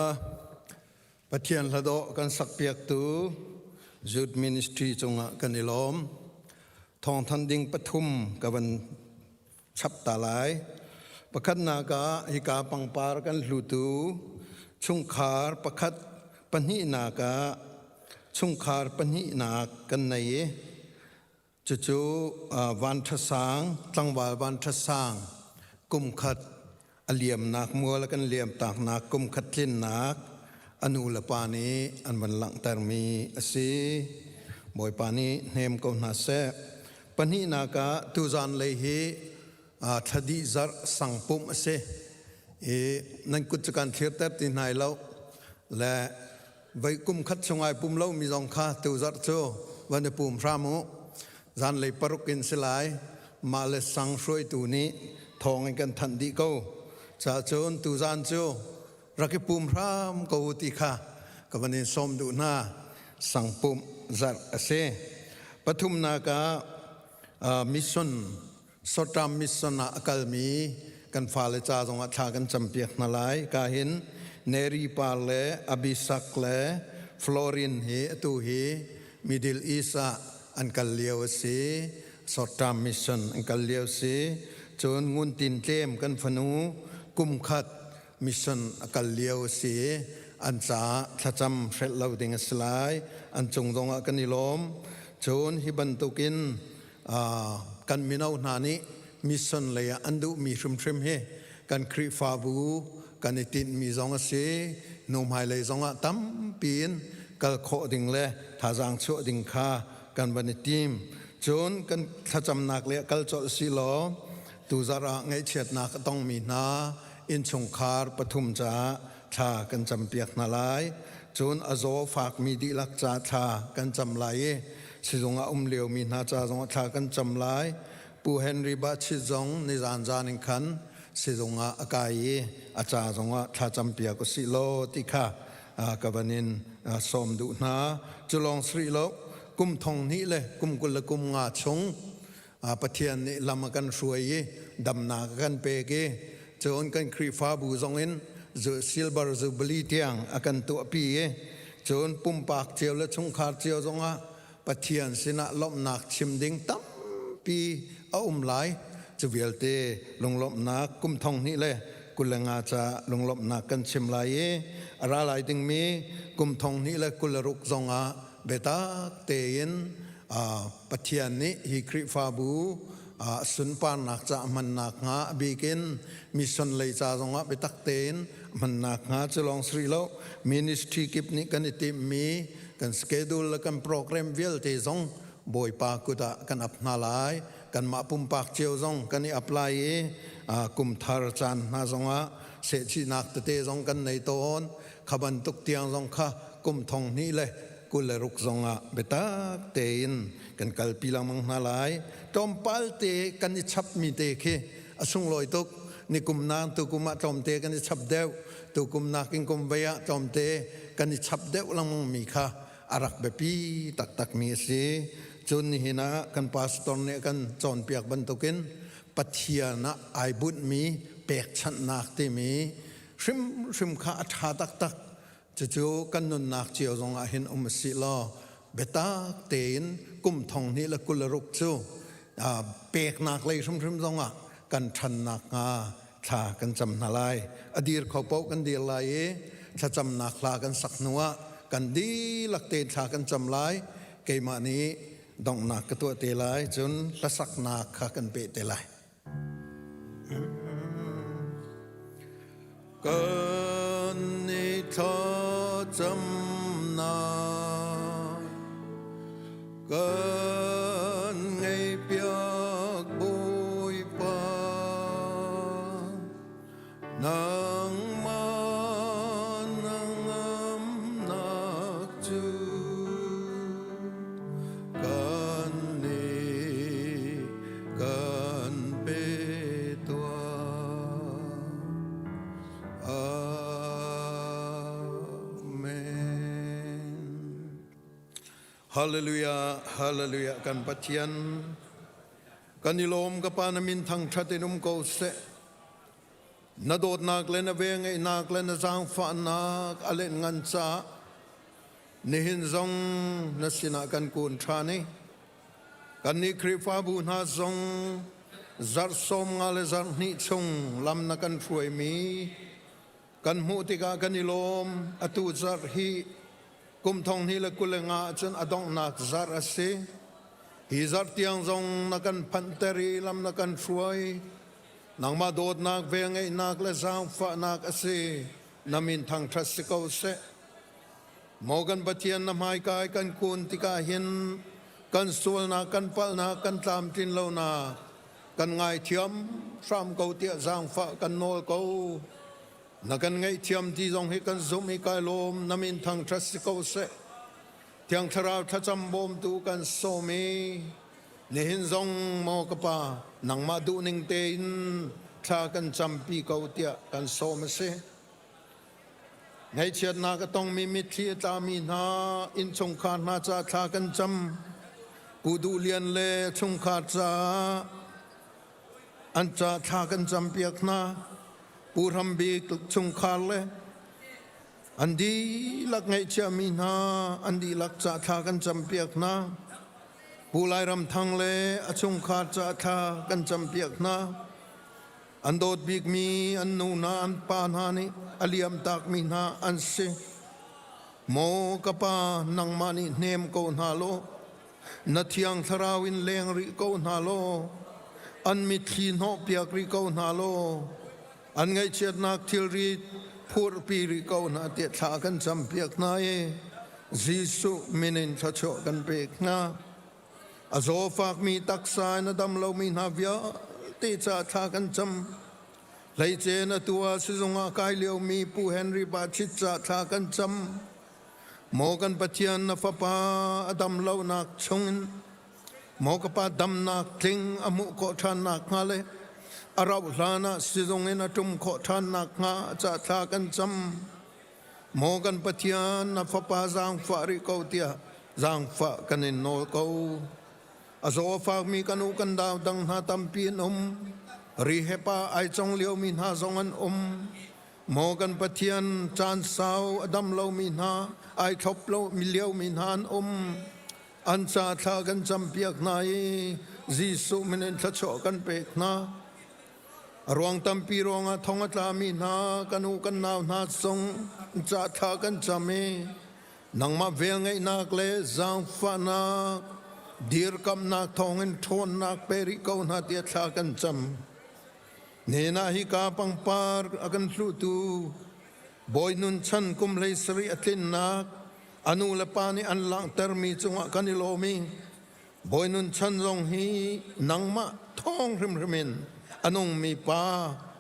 ปะเทียนละโดกันสักเปียกตูจุดมินิสทรีจงกันอิลอมทองทันดิงปทุมกับวันชับตาลายประคัดนากาฮิกาปังปารกันหลุตูชุงคาร์ประคัดปนินากาชุงคาร์ปนินากันในจู่ๆวันทศางตั้งวันทศางกุมขัดเหลี่ยมนักมัวแล้วกันเหลี่ยมตากนักกุมขัดลิ้นนักอนุลปานีอันวันหลังแต่มีสีบ่อยปานีเนมก็น่าเสพปนินากาตุจานเลยฮีทดีจารสังปุ่มเสนั่นกุศลการเทียบแต่ที่ไหนแล้วและไว้กุมขัดชงไอปุ่มเล่ามีสองข้าตุจารโจวันเดปุ่มพระมุจานเลยปรุกินสลายมาเลยสังช่วยตัวนี้ทองกันทันดีก็จะโจนตุจานโจรักปุ่มพระมก็อุติค่ะกับวันนี้สมดูหน้าสังปุ่มจารเสปทุมนากามิชนสตรามมิสนาอักลมีกันฟาเลจาจงอัฐากันจำเปียกนาลายกาหินเนรีปาเลอบิสักเลฟลอรินเฮตูเฮมิดิลอีสาอันกัลเลียวสีสตรามมิชนอันกัลเลียวสีจนงุนตินเจมกันฟนูกุมขัดมิชนอันกัลเลียวสีอันจาขจำเฟลเลาดิงสลายอันจงจงอักันนิลมจนฮิบันตุกินกันมินาวนานิมิสันเลยอันดูมีชุมชุมเฮกันคริฟาบูกันตินมีจงอาเสนมไฮเลยจงอาตั้มปีนกันโคดิ่งเล่ท่าจางโชดิ่งข้ากันบันทีมจนกันถ้าจำนักเล่กันโจสิโลตูจาระไงเฉียดนักต้องมีนาอินชงคาร์ปทุมจ้าชากันจำเปียกนาลายจนอโซฝากมีดีลักจ้าชากันจำไหลสิจงอาเลียวมีนาจาจงอาชากันจำไหลปูเฮนริบาชิจงนิจานจานิขันสิจงอาอากายอาจาจงอาชาจำเปียกสิโลติค่ะกับวันนี้สมดุนาจุลองสรีโลกุมทองนี้เลยกุมกุลกุมงาชงปะเทียนนี่ลำกันสวยดำนากันเปกจนกันครีฟ้าบูจงอินจะซิลเบอร์จะบลีเตียงอากันตัวปีจนปุ่มปากเจียวและชงขาดเจียวจงอาปะเทียนสินะลบนักชิมดิ้งตั้มปีเอาไหลจะเวลเตลงลบนักกุมทองนี้เลยกุลงาจะลงลบนักกันชิมไหลอะไรไหลดึงมีกุมทองนี้เลยกุลรุกจงอาเบตาเตยินปะเทียนนี้ฮิคริฟาบูสุนปานักจะมันนักงาบีกินมิชนเลยจ้าจงอาเบตักเตนมันนักงาจะลองสรีโลมินิสทรีกิปนี้กันติมีกันสเกดูลกันโปรแกรมเวลเตจงบอยปากุตะกันอัพนาลายกันมาปุ่มปากเจียวจงกันนี่อัพไลกุมทารจันนาจงอาเสชินักเตจงกันในตอนขบันตุกเตียงจงค่ะกุมทองนี้เลยกุลรุกจงอาเบตักเตนกันกัลปีลังมังนาลายจอมปัลเตกันนี่ชับมีเตเคอสุงลอยตุกนี่กุมนางตุกุมาจอมเตกันนี่ชับเดวตุกุมนากินกุมเบียจอมเตกันนี่ชับเดวลังมังมีค่ะอารักเบปีตักมีสิจนนี่นะกันพาสตอร์เนี่ยกันจอนเปียกบรรทุกินปัทยานะไอบุญมีเปียกชันนักที่มีชิมข้าชาตักจู่ๆกันนุนนักเจียวจงอาเห็นสิลอเบตักเตนกุมทองนี้ละกุลรุกจูเปียกนักเลยชิมจงอากันชันนักชากันจำนาลายอดีตเขาเป้ากันเดียลายชาจำนักลากันสักนัวกันดีลักเตนชากันจำลายเกมานี้ดองนักกตัวเตลายจนละสักนักขากันเปเตลายกันนี้เธอจำนากันไงเปียกบุยปานางมาฮาเลลูยาฮาเลลูยากันปัจจัยกันนิลมกับปานามินทางชาตินุมโกเส na dot nak le na ve ngai nak le na zang fa nak alen ngan cha nihin zong na sina kan kun thani kan ni khri fa bu na zong zar som nga le zar ni chung lam na kan fruai mi kan mu ti ka kan ni lom atu zar hi kum thong ni le kulenga chen adong nak zar ase hi zar tiang zong na kan panteri lam na kan fruai nang ma dot nak ve ngai nak le zang fa nak ase namin thang thasiko se mogan batian na mai kai kan kun ti ka hin kan sul na kan pal na kan tam tin lo na kan ngai thiam sam ko tia zang fa kan nol ko na kan ngai thiam ti zong hi kan zum hi kai lom namin thang thasiko se tiang tharau thacham bom tu kan so me ni hin zong mo ka pa nang ma du ning te in tha kan champi ko tia kan so me se ngai chiat na ka tong mi mit thi ta mi na in chung khan na cha tha kan cham pu du lian le chung kha cha an cha tha kan cham piak na pu ram bi chung kha le an di lak ngai cha mi na an di lak cha tha kan cham piak na pu lai ram thang le a chung kha cha tha kan cham piak na an dot big mi an nu na an pa na ni aliam tak mi na an se mo ka pa nang mani nem ko na lo na thiang tharawin leng ri ko na lo an mi thi no piak ri ko na lo an ngai chet nak thil ri phur pi ri ko na te tha kan cham piak na e jisu minin tha cho kan pek na azo fak mi taksai na dam lo mi na via te cha tha kan cham lai che na tua si zonga kai leo mi pu henry ba chit cha tha kan cham mo kan pathian na fa pa adam lo nak chung mo ka pa dam nak tling amu ko than nak ngale arau lana si zong na tum ko than nak nga cha tha kan cham mo kan pathian na fa pa zang fa ri ko tia zang fa kan in no ko azo fa mi kanu kan daw dang na tampin ri hepa ai chong leo min ha zong an mo kan pathian chan sao adam lo min ha ai thop lo mi leo min han an cha tha kan cham piak nai jisu minen tha cho kan pek na ruang tampi ronga thonga tla min ha kanu kan naw na song cha tha kan chame nang ma vel ngai nak le zang fa na dir kam nak thongin thon nak peri ko na tia tha kan cham nena hi ka pang par akan thlu tu boy nun chan kum lei sri atlin nak anu la pani an lang ter mi chunga kanilomi boy nun chan zong hi nangma thong rim rimin anong mi pa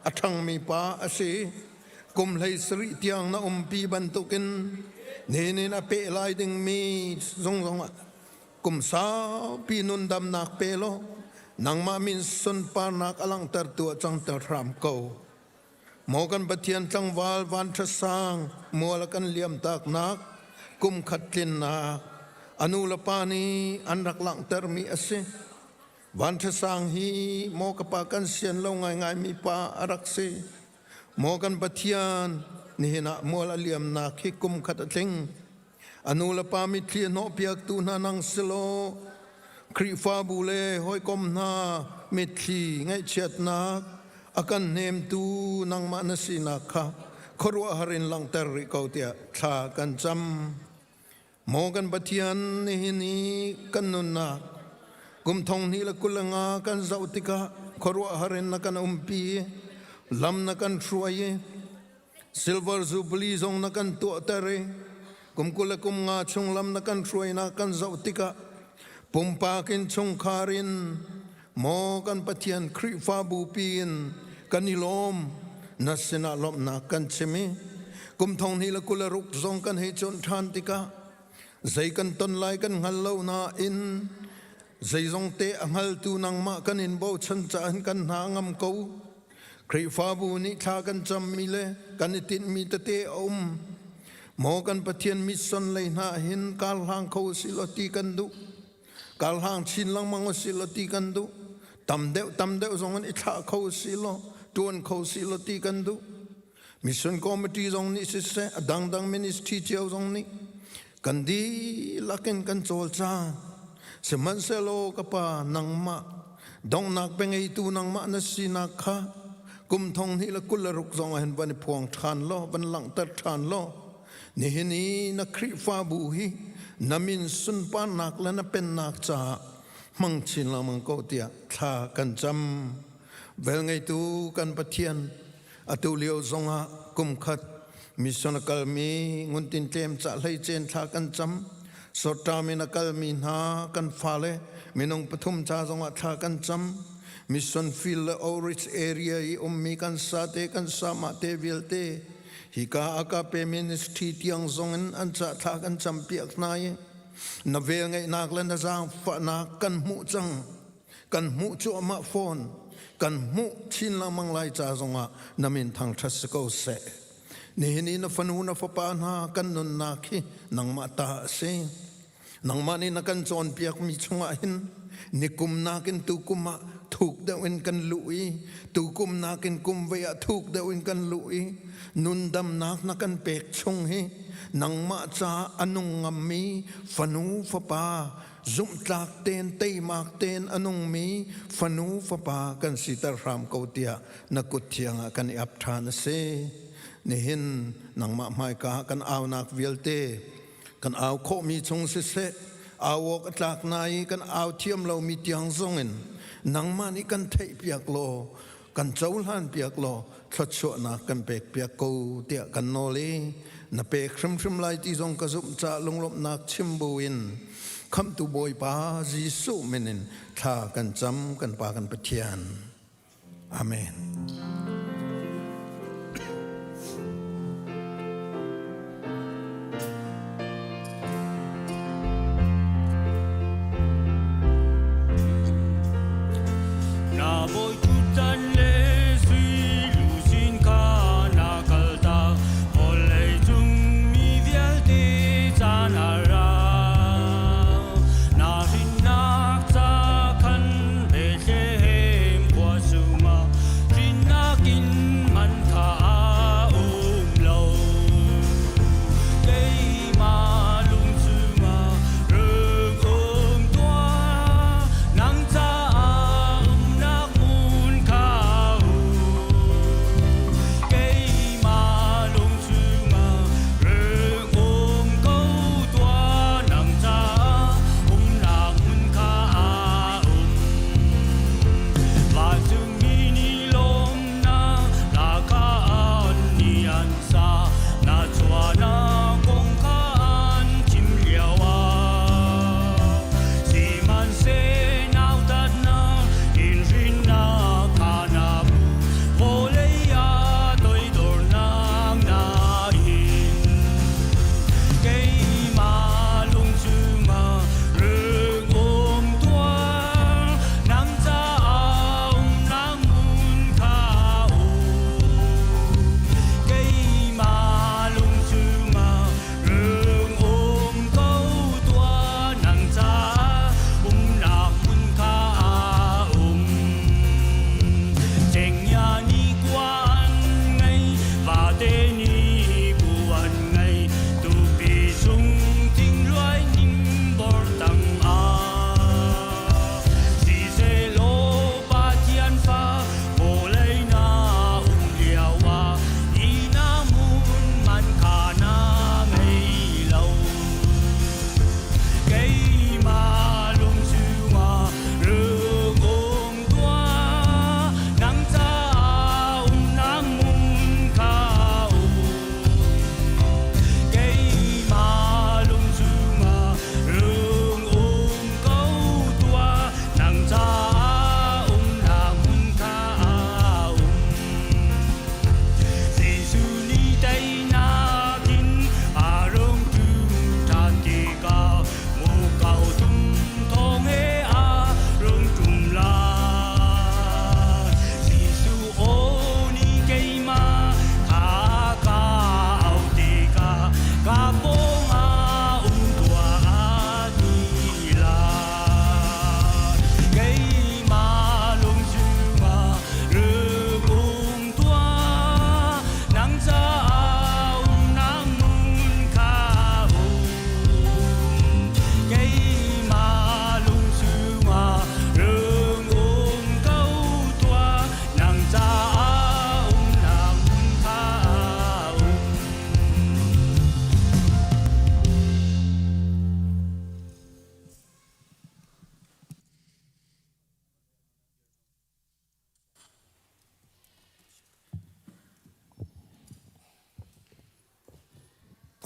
athang mi pa ase kum lei sri tiang na pi bantukin nene na pe lai ding mi zong zong kum sa pi nun dam nak pe lo nang ma min sun pa nak alang tar tua chang tar ram ko mo kan pathian chang wal van tha sang mo la kan liam tak nak kum khatlin na anu la pani an rak lang tar mi ase van tha sang hi mo ka pa kan sian lo ngai ngai mi pa arak se mo kan pathian ni na mo la liam na khi kum khat tling anu la pa mi thli no piak tu na nang selo kri fa bu le hoi kom na mit thi ngai chet na akan nem tu nang ma na si na kha khorwa harin lang ter ri ko tia tha kan cham mo kan pathian ni kan nun na gum thong ni la kulanga kan zau tika khorwa harin na kan pi lam na kan thruaye silver jubilee zong na kan tu tare kum kula kum nga chung lam na kan thruai na kan zau tika pumpa kin chung kharin mo kan pathian khri fa bu pin kanilom nasina lom na kan chemi kum thong ni la kula ruk zong kan he chon than tika zai kan ton lai kan ngal lo na in zai zong te angal tu nang ma kan in bo chan cha kan na ngam ko khri fa bu ni tha kan cham mi le kan tin mi te mo kan pathian mi son lai na hin kal hang kho siloti kan du kal hang chin lang mang siloti kan du tam deu zong an itha kho silo tuan khâu si lo ti kan du mission committee zong ni se se dang ministry chiao zong ni kan di lakin kan chol cha se man se lo ka pa nang ma dong nak pe ngei tu nang ma na si nak kha kum thong ni la kul la ruk zong hen ban phuang than lo ban lang tar than lo ni hi ni na khri fa bu hi namin sun pa nak la na pen nak cha mang chin la mang ko tia tha kan cham vel ngei tu kan pathian atu liao zonga kum khat mission kal mi ngun tin tem cha lai chen tha kan cham sota mi na kal mi na kan phale minong pathum cha zonga tha kan cham mission field outreach area I ummi kan sa te kan sa ma te vil te hi ka aka pe ministry tiang zongen an cha tha kan cham piak nai na vel ngai nak lan na jang fa na kan mu chang kan mu chu ma phone kan mu chin la mang lai cha zonga namin thang thas ko se ni ni na fanu na fa pa na kan nun na khi nang ma ta se nang ma ni na kan chon piak mi chunga hin ni kum na kin tu kuma thuk da win kan lui tu kum na kin kum ve a thuk da win kan lui nun dam nak na kan pek chung hi nang ma cha anung ngam mi fanu fa pa zum tlak ten tei mak ten anung mi fanu fa pa kan sitar ram ko tia na kut thianga kan ap than se ni hin nang ma mai ka kan aw nak vialte kan aw kho mi chung se se awok tlak nai kan aw thiam lo mi tiang zongen nang ma ni kan thei piak lo kan chaul han piak lo thot cho na kan pek piak ko tia kan no le na pe khrim lai ti zong ka zum cha longlop nak chim buin kham tu boy pa jisu menin tha kan cham kan pa kan pathian amen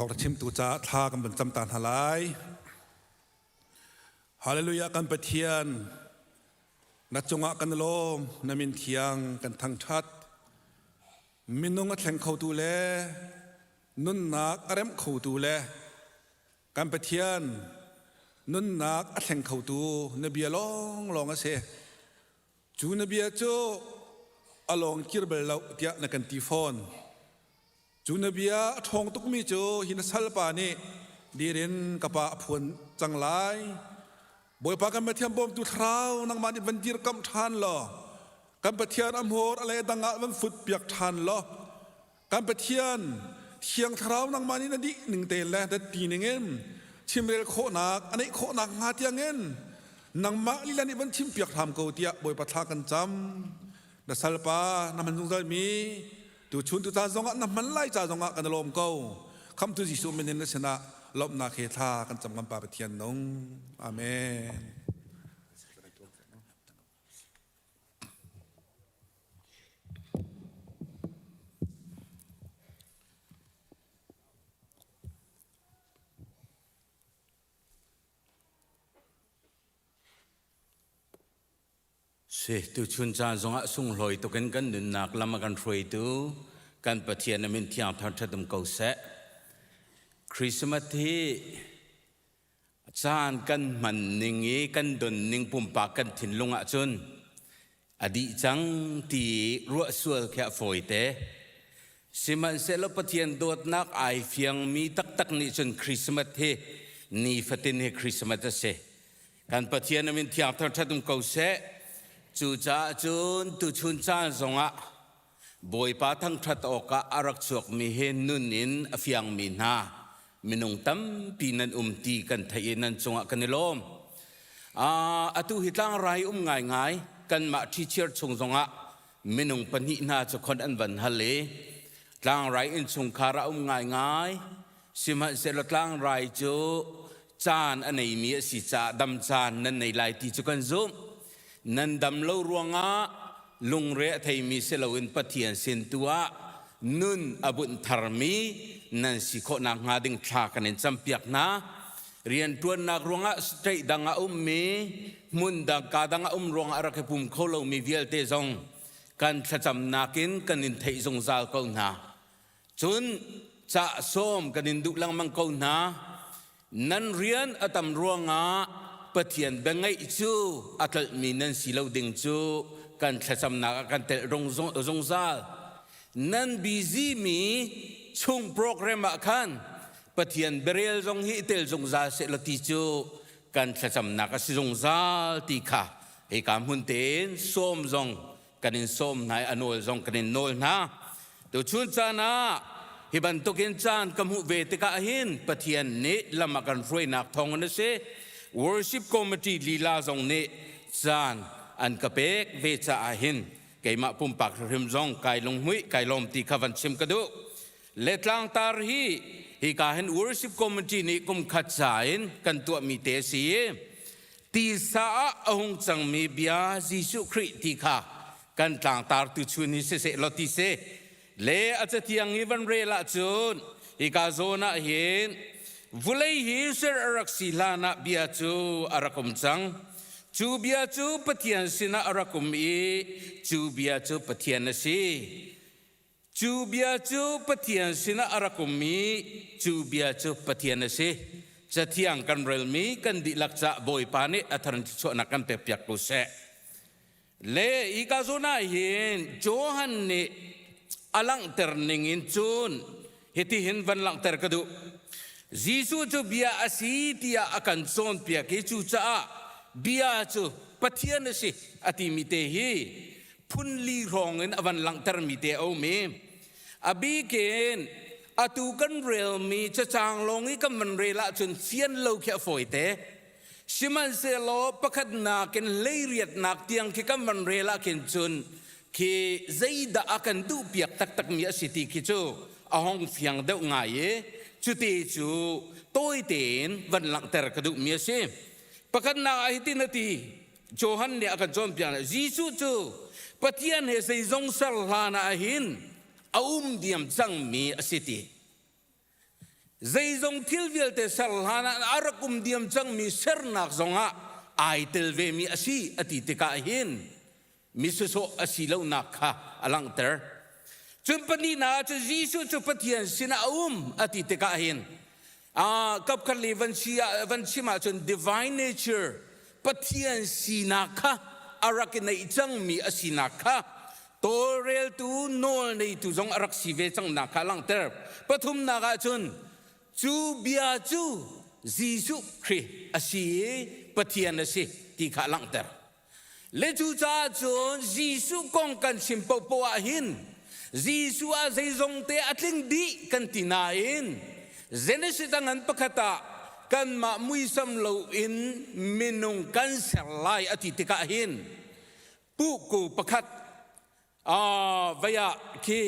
องชิมตูจ้าทากันเป็นจำตานทลายฮาเลลูยากันปะเทียนนัดจงะกันโลมนามินเทียงกันทั้งชัดมินุงอัดแข่งเขาตูเลนุนนักอารมเขาตูเลกันปะเทียนนุนนักอัดแข่งเขาตูนบียลองอาเซจูนบียโจอลองคิรเบลลาเตียนักันตีฟอนจูนบียทองตุกมีโจหินสัลปานีดีเรนกับปะพวนจังไลบอยปากันมาเทียมบอมตุเท้านังมันบันจีรกำทานลอกันปะเทียนอำโหดอะไรดังอ่ะมันฟุดเปียกทานลอกันปะเทียนเทียงเท้านังมันนี่นั่นดิหนึ่งเตลแล้วแต่ตีหนึ่งเงินชิมเรลโคนักอันนี้โคนักหาเทียงเงินนังมาลิลานี่มันชิมเปียกทำเกาเตียบอยปะทากันจำดัสัลปาน้ำมันจงใจมีตัวชุนตัวตาจงอ่ะน้ำมันไล่จ่าจงอ่ะกันลมเกาคำตัวจิสุเมนินชนะลบนาเคทากันจำกันปาปะเทียนนงอาเมนเสตุชุนจานจงอาสุงลอยตุกันกันนุนนักลำกันรวยตูกันปะเทียนมินเทียงทัดทัดมเกาเสคริสต์มาสที่จานกันมันนิงกันดนนิงปุ่มปากกันถิ่นลงอาจนอดีจังที่รัวสวลแค่ฝอยเตสิมันเสลปะเทียนโดดนักไอเฟียงมีตักนี่จนคริสต์มาสที่นี่ฟัตินให้คริสต์มาสเสกันปะเทียนมินเทียงทัดทัดมเกาเสจูจ่าจุนตุชุนจานจงอ่ะบอยปาทั้งทัดออกอารักษกมีเห็นนุนนินอฟยังมีนามินงตั้มปีนันตีกันไทยนันจงอ่ะกันนิลมอตุหิตังไรง่ายกันมาที่เชียร์ชงจงอ่ะมินงปนินาจะคนอันวันฮัลเลตังไรอินชงคาระง่ายสิมาเสลตังไรจูจานอันไหนมีสิจ่าดำจานนั่นในลายที่จุกันซุมนันดำเล่ารวงลุงเรไทยมีเสลวินปะเทียนเซนตัวนุนอบุนธรมีนันสิโคนักงาดิงชากันจำเปียกนะเรียนตัวนักรวงสเตดังมีมุนดังกาดังรวงอรักพุ่มเขาเรามีเวียลเตจงกันจำนักินกันนินไทยจงซาลเขานาจุนจะส้มกันนินดุลังมังเขานานันเรียนอตมรวงปะเทียนเบงไงจูอัตลมีนันสิเลวดิงจูกันจำนักกันเตะจงซาลนั่นบีซีมีช่วงโปรแกรมขันปะเทียนเบรลจงฮิเตลจงซาเสลติจูกันจำนักสิจงซาติค่ะให้การหุ่นเต้นส้มจงกันinส้มนายอนุจงกันinโนลนะตัวชุนจานะฮิบันตุกินจานกำหุเวติกาหินปะเทียนเนลำมากันรวยนักทองนั่นเส worship committee ลีลาจงเนจานอันกะเปกเวจาหินไก่มาปุ่มปักริมจงไก่ลงมุ้ยไก่ลมตีขวันชิมกระดูเลตลังตาร์ฮีกาเห็น worship committee นี่กุมขัดสายกันตัวมีเตสีตีสาองจังมีเบียจิสุคริตีค่ะกันต่างตาร์ตุชุนิเสเสลติเสเลอาจจะเทียงอีวันเรละจุนฮีกาโซนาเห็นวุเลยฮิเซอร์รักศิลานาเบียจูอารักมจังจูเบียจูปะเทียนสินะอารักมีจูเบียจูปะเทียนสิจูเบียจูปะเทียนสินะอารักมีจูเบียจูปะเทียนสิจะเทียงกันเรลมีกันดิลักษะบอยปานิอัตรันติโชนักกันเปียกกุเสเลอีกาโซนาเห็นโจฮันนี่อลังเตอร์นิงินจูนเฮติเห็นวันลังเตอร์กระดูJisu tu biya asitia akan son pia ke chu cha biya chu pathian si ati mite hi phunli rong en avan lang tar mite au me abi ken atu kan rel mi cha chang long i kam man rela chun sian lo kya foite siman se lo pakhat na ken leiriat nak tiang ke kam man rela ken chun ke zaida akan du piak tak tak mi asiti ki chu ahong fiang deuh ngai chu ti chu tôi tên vẫn lặng ter cái đụng mía xem, bác na ai tin là ti, Johan ne akan John piang, Jisu chu, patian he say zong sal hana ahin, diam chang mi asiti, dây dòng thiếu việc để sal hana arakum diam chang mi ser nak zonga ai tel ve mi asi ati te ka hin mi so asi lo nak kha alang ter chumpani na chu jisu chu pathian sina ati te ka hin kap kar le van chima chun divine nature pathian sina kha arak nei chang mi asina kha torel tu nol nei tu zong arak si ve chang na kha lang ter pathum na ga chun chu bia chu jisu khri asi pathian asi ti kha lang ter le chu cha chun jisu kong kan sim po po a hin jisu a zai zong te atling di kan tinain Genesis tangan pakata kan ma muisam lo in minung kan serlai ati tikahin puku pakat vaya ki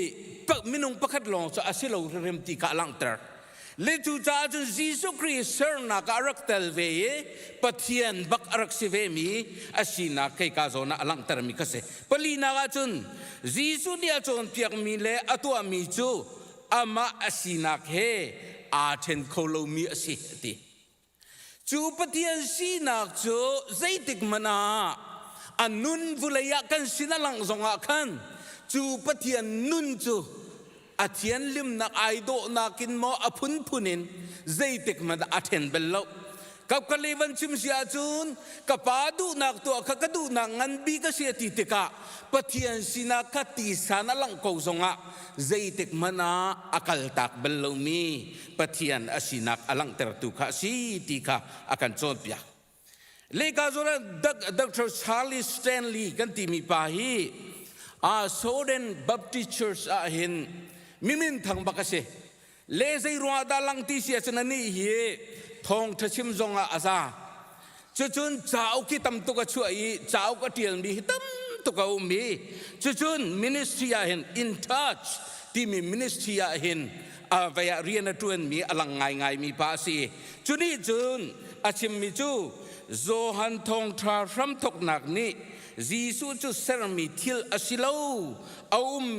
minung pakat long so asilo rem tika lang ter le tu cha ju jisu christ serna ka araktel ve pathian bak arak sive mi asina kai ka zona alang ter mi kase palina ga chun jisu dia chon piak mi le atwa mi chu ama asina he a ten kolo mi asi ti chu pathian sinak chu zaitik mana anun vulaya kan sinalang zonga kan chu pathian nun chu athian lim nak aido nakin mo apun punin zaitik mana athen bello kap kalevan chim sia chun kapadu nak to kakadu nak ngan bi ka sia ti tika pathian sinaka ti sana lang ko zonga zaitik mana akal tak bello mi pathian asinak alang tertu kha si tika akan chon pia le ka zora Dr. Charles Stanley kan ti mi pa hi Soden Baptist Church a hin mimin thang bakase le zai ruwa da lang ti sia chanani hi thong thachim zonga asa chuchun chau ki tam to ka chuai chau ka tial mi tam to ka umi chuchun ministry a hin in touch ti mi ministry a hin vaya riana tuen mi alang ngai mi pa si chuni chun achim mi chu zohan thong tha ram thok nak ni jisu chu ser mi thil asilo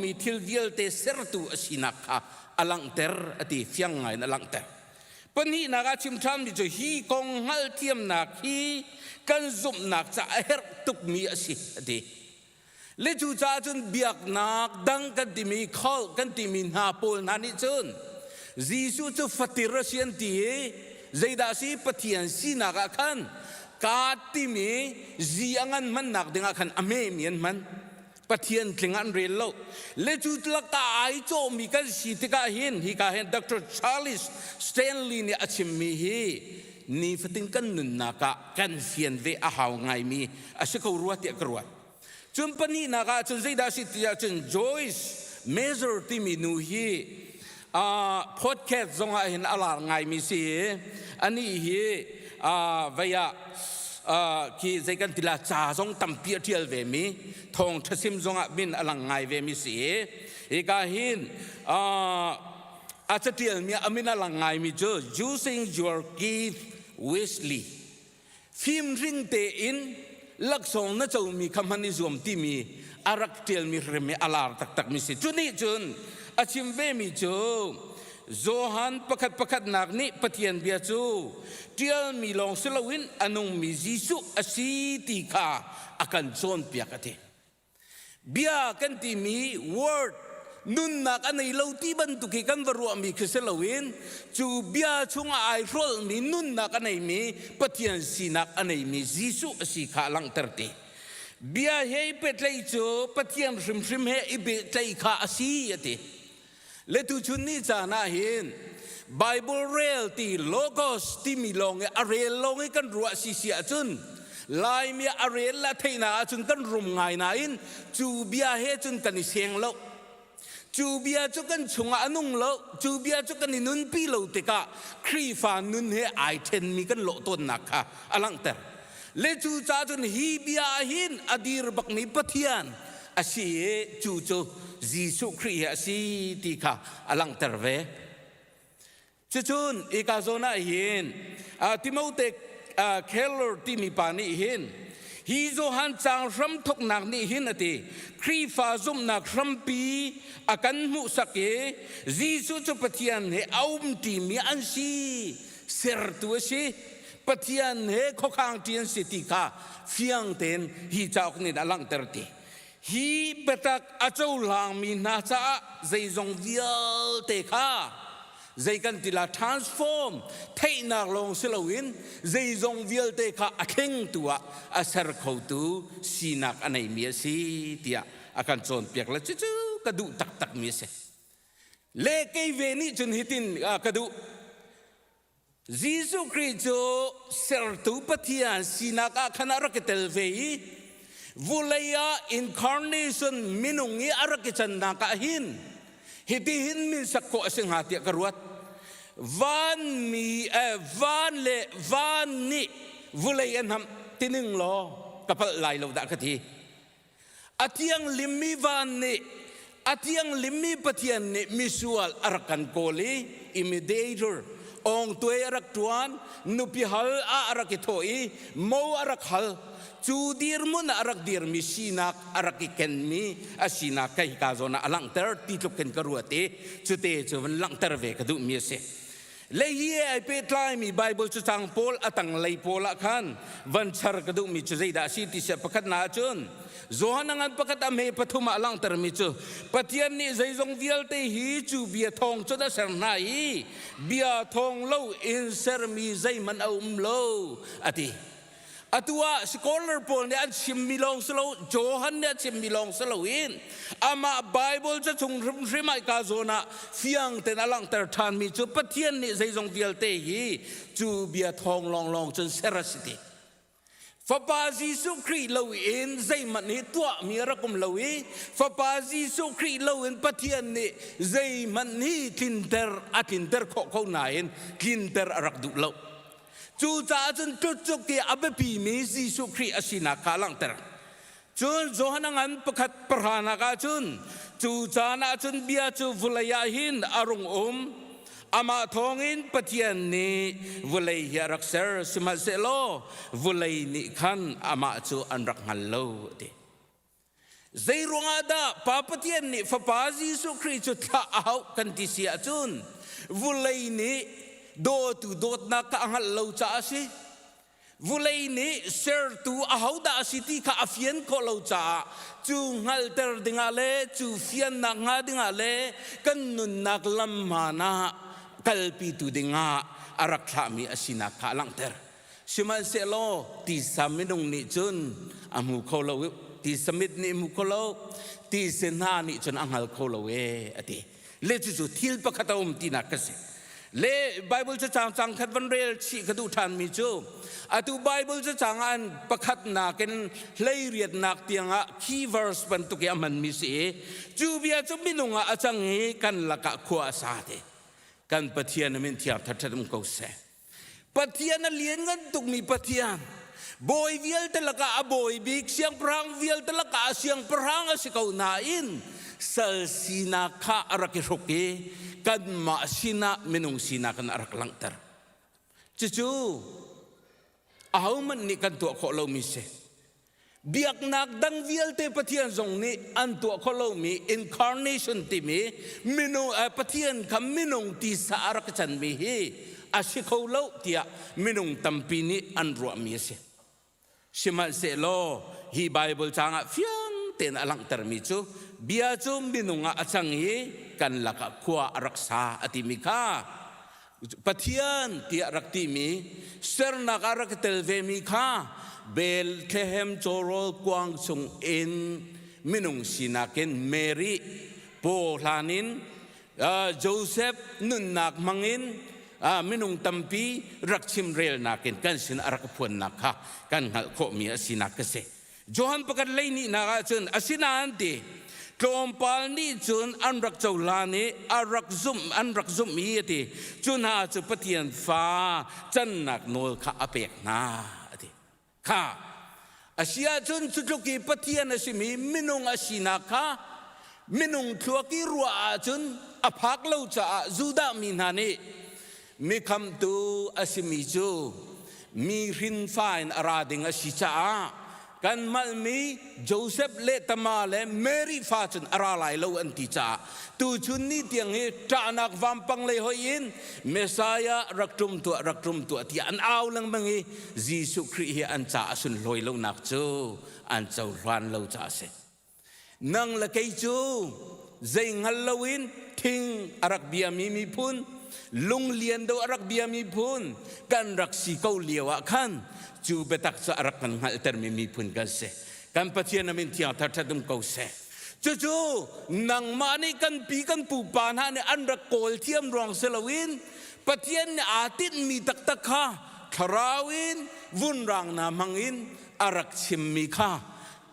mi thil vial te ser tu asinaka alang ter ati fiang ngai alang ter pani naga chim tham ni jo hi kong hal tiam nak hi kan zum nak cha her tuk mi asi ati le chu cha chun biak nak dang kan ti mi khol kan ti min ha pol na ni chun jisu chu fatir sian ti zaida si pathian si naga khan ka ti mi ziangan man nak dinga khan ame mian man pathian tlingan relo le chu tlak ta ai cho mi kan si tika hin hi ka hen Dr. Charles Stanley ni achim mi hi ni fatin kan nun naka kan sian ve a haw ngai mi asiko ruat ya kruat chumpani naka chun zaida si tia chun Joyce Measure ti mi nu hi podcast zonga hin alar ngai mi si ani hi vaya ki zai kan tila cha zong tam pia tial ve mi thong thasim zonga bin alang ngai ve mi si e ka hin achatial mi amina lang ngai mi jo using your gift wisely phim ring te in laksong na chau mi khamani zom ti mi arak tial mi reme alar tak tak mi si chuni chun achim ve mi jo zohan pakat nak ni pathian bia chu tial mi long silawin anung mi jisu asi ti kha akan chon pia ka ti bia kan ti mi word nun nak anai lo ti ban tu ki kan varu mi kselawin chu bia chunga ai rol mi nun nak anai mi pathian sinak anai mi jisu asi kha lang terte bia hei petlai chu pathian rim he ibe tlai kha asi ate le tu chunni chana hin Bible real ti logos ti mi long arel long kan ruwa si sia chun lai mi arel la theina chun kan rum ngai na in chu bia he chun kan seng lo chu bia chu kan chunga anung lo chu bia chu kan nun pi lo te ka khri fa nun he ai ten mi kan lo ton nak kha alang ter le chu cha chun hi bia hin adir bak mi pathian asi chu chu Jisu Christ asi ti kha alang terve chuchun ikazona hin Timothy Keller ti mi pani hin hi zo han chang ram thok nak ni hin ati khri fa zum nak ram pi akan mu sake jisu chu pathian he aum ti mi an si ser tu si pathian he khokhang tian si ti ka fiang ten hi chak ni da lang ter ti hi betak achau lang mi na cha zai zong vial te kha zai kan tila transform thai nak long silawin zai zong vial te kha akheng tua asar khau tu sinak anai mi si tia akan chon piak la chu kadu tak tak mi se le kei ve ni chun hitin kadu Jisu Kristo sertu pathian sinaka khana raketel vei vulaya incarnation minungi arakichan naka hin hitihin min sakko asing hati karuat van ni vulayan ham tining lo kapal lai lo da kati atiang limi van ni atiang limi pathian ni misual arakan koli imitator ong tuay arak tuan nupi hal arak itoi mo arak hal chu dir mo na arak dir mi sinak arak iken mi asina kai ka zona alang ter titlok ken karuate chute chuan lang ter ve kadu mi se le ye ai pe tlai mi bible chu chang pol atang lei pola khan van char kadu mi chu zai da si ti se pakhat na chun zohanangan pakat ame pathuma alang ter mi chu pathian ni zai zong vial te hi chu bia thong chu da ser nai bia thong lo in ser mi zai man lo ati atua scholar pol ne an sim milong slo johan ne sim milong slo in ama bible cha chung rimai ka zona fiang ten alang ter than mi chu pathian ni zai zong vial te hi chu bia thong long chun serasity Fapa Jisu Christ lo in zai man ni tua mi rakum lo i Fapa Jisu Christ lo in pathian ni zai man ni tinter kho na in tinter arak du lo chu cha chun chuk ti abepi mi Jisu Christ asina kalang ter chun johanangan pakhat prhana ka chun chu cha na chun bia chu vulaya hin arung ama thongin pathian ni vulai hiarak ser simaselo vulai ni khan ama chu anrak ngal lo de zairunga da papatian ni fapa Jisu Christ chu tha au kan ti sia chun vulai ni do tu dot na ka ngal lo cha si vulai ni ser tu ahau da siti ka afian ko lo cha chu ngal ter dingale chu fian na nga dingale kan nun nak lam mana kalpi tu dinga arak thami asina kalang ter siman selo ti saminung ni chun amu kholo ti samit ni mu kholo ti senha ni chun angal kholo we ati le chu thil pakhatom ti na kase le bible cha chang khat van rel chi khadu than mi chu atu bible cha chang an pakhat na ken hlei riat nak tianga key verse ban tu ke aman mi se chu bia chu minunga achang he kan laka khwa sa de kan pathian min thiam thathatum ko se pathian lien ngan tuk mi pathian boy vial talaka aboy big siang prang vial talaka siang prang asikaw nain sal sina ka arakiroke kan ma sina minung sina kan arak langtar chuchu ahaw man ni kan tu ko lo mi se biak nak dang vial te pathian zong ni an tu ko lo mi incarnation ti mi minung pathian kam minung ti sa arak chan mi hi asikaw lo tia minung tampi ni an ro mi se siman se lo hi bible changa fiang ten alang ter mi chu bia chu minunga achang hi kan laka khwa araksa atimika pathian ti arakti mi serna karak telve mi kha Bethlehem chorol kwang sung in minung sinakin Mary Polanin Joseph nunnak mangin minung tampi rakchim rel nakin kan sin arakapun nakha kan hal ko mi asinakase Johan pakat laini na chun asinante Klompal ni chun anrak chawlani anrak zum mi ati chun ha chu pathian fa chan nak nol kha apek na ati kha asia chun chuki pathian asimi minung asina kha minung thuaki ruwa chun aphak lo cha juda mi na ni mi kham tu asimi chu mi rin fain arading asicha กันมัลมีโจเซฟเลตมาเลเมรี่ฟาชนอาราไลโลอันติจ่าตูชุนนี่เตียงเฮจานักวัมปังเลยหอินเมสายารักตุมตัวที่อันเอาลังบังเฮยิสุคริสต์อันจ่าสุนลอยโลนักจูอันเจ้ารันโลจ่าเสนังละเกยจูเจงฮัลโลวินทิ้งอารักเบียมีพุนลุงเลียนโดอารักเบียมีพุนกันรักสีเกาเลียวะขันจูเบตักสะรักกันหัลเตอร์มีพุนกันเสกันปัจเจนามินที่อัฐดุมเกาเสจู่ๆนังมานี่กันปีกันปูปานฮะเนี่ยอันรักโกลเทียมรองเซลวินปัจเจนเนี่ยอาทิตย์มีตักข้าคาราวินวุ่นรังนามังอินอารักชิมมีข้า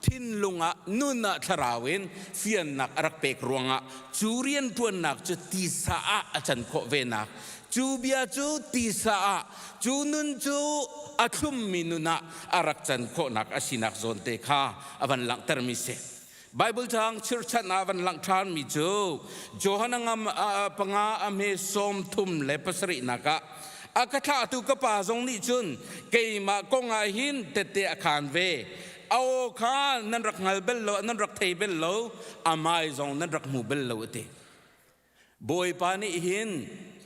ทินลุงะนุนะทาราวินเฟียนนักรักเปกรวงะจูเรียนตัวนักจะตีสาอาจันโคเวนักจูเบียจูตีสาจูนุนจูอัตุมมินุนะอารักจันโคนักอาศินักโซนเตคาอวันหลังเตอร์มิเซไบเบิลทางเชื่อชันอวันหลังทานมิจูโจฮันังปังอาเมสมทุมเลปสรินักะอากาศตุกปาจงนิจุนเกยมากงอาหินเตเตอาคารเวเอาข้านั่นรักฮัลเบลโลนั่นรักเทเบลโลอาไมซองนั่นรักมูเบลโลเตบอยปานิหิน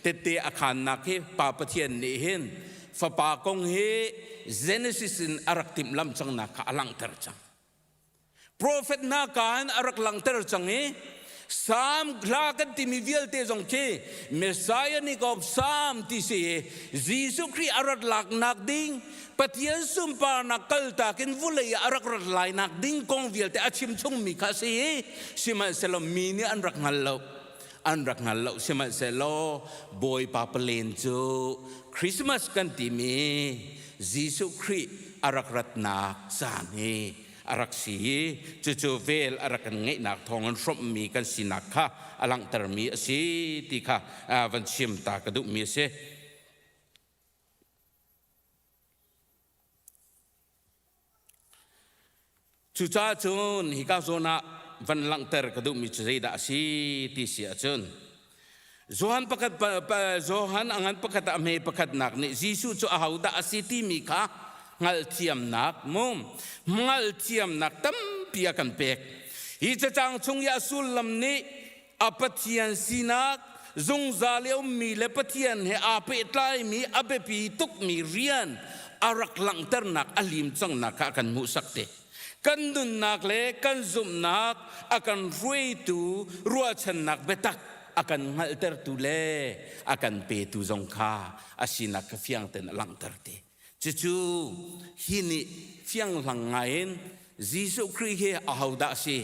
เตเตอาคารนักเฮปาปเทียนนิหินฟะปากงเฮเจเนซิสอารักติมลำจังนักอลังเตอร์จังโปรเฟตนักการอารักลังเตอร์จังเฮสามกลากันที่มีเวลเตจงเคเมสายานิกอบสามที่เสียยิสุครีอารักลักนักดิ้งปฏิญสุมปานักกัลตากินวุเลยอารักรักลายนักดิ้งกองเวลเตอาชิมชงมีคาสีสิมันเซลมีนี่อันรักฮัลโลสิมันเซลบอยปาเปเลนจูคริสต์มาสกันที่มียิสุครีอารักรักนักสามีอารักสีจู่ๆเวลอารักกันเงยนักทองอันรบมีกันสินักค่ะอลังเตอร์มีสิที่ค่ะวันชิมตากระดุมีเสจู่จ้าจนฮิกาโซนาวันหลังเตอร์กระดุมีใจด่าสิที่เสียจนโจฮันอังประกาศอเมย์ประกาศนักเนี่ยยิสุจู่อาหาวด่าสิที่มีค่ะงัลเทียมนักมุมงัลเทียมนักตั้มปียกันเป็กฮิจจังชงยาสุลลำนี้อปเทียนสินักจงซาเลวมีเลปเทียนเฮอาเปตไลมีอเบปีตุกมีเรียนอารักหลังเตอร์นักอลิมจังนักกันมุสักเตกันดุนนักเลกันซุมนักอากันรวยตูรัวชันนักเบตักอากันงัลเตอร์ตูเลอากันเปตูจงคาอาศินักเฟียงเตนหลังเตอร์เตจู่ๆฮินิเฟียงหลังไงยิสุคริสต์อาหาวดาสี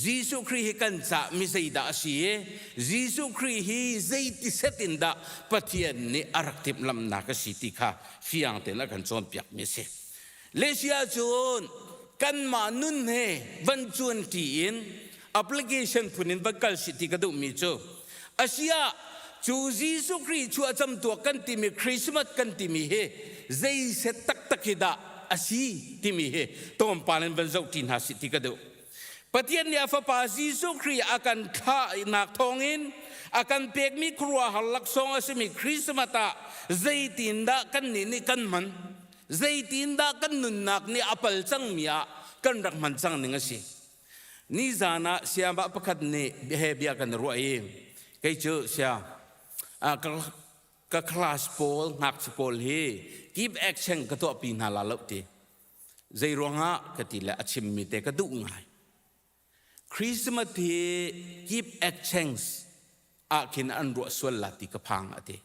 ยิสุคริสต์กันจะมิใจดาสียิสุคริสต์ใจที่เสตินดาปะเทียนนี่อารักติมลำนักสิติค่ะเฟียงเตนักกันจนเปียกมิเสเลเซียจนกันมานุนเฮวันจวนที่อินแอปพลิเคชันพูนินบังกัลสิติกระดูมิจูอาเซียจูยิสุคริสต์ชัวจำตัวกันที่มีคริสต์มาสกันที่มีเฮใจเสตักฮิดาอาศีที่มีเฮต้มปานันบรรจุทินหาสิติกระดูปฏิญญาฟ้าปายิสุคริสต์อาการข้านักทองอินอาการเปียกมีครัวหัลลักซองอาศัยมีคริสต์มาตาใจตินดากันนี่กันมันใจตินดากันนุนนักนี่อัปลจังมียกันรักมันจังนี่งสินี่จานะเสียบประคัดนี่เฮเบียกันรวยใครเจอเสียก็คลาสโพลนักสโพลเฮกีบแอคชั่นก็ตัวปีนาลาลบตีใจร้องฮะก็ตีละชิมมีแต่ก็ดุง่ายคริสต์มาสที่กีบแอคชั่นอาคินอันรัวส่วนละตีกพังอะตี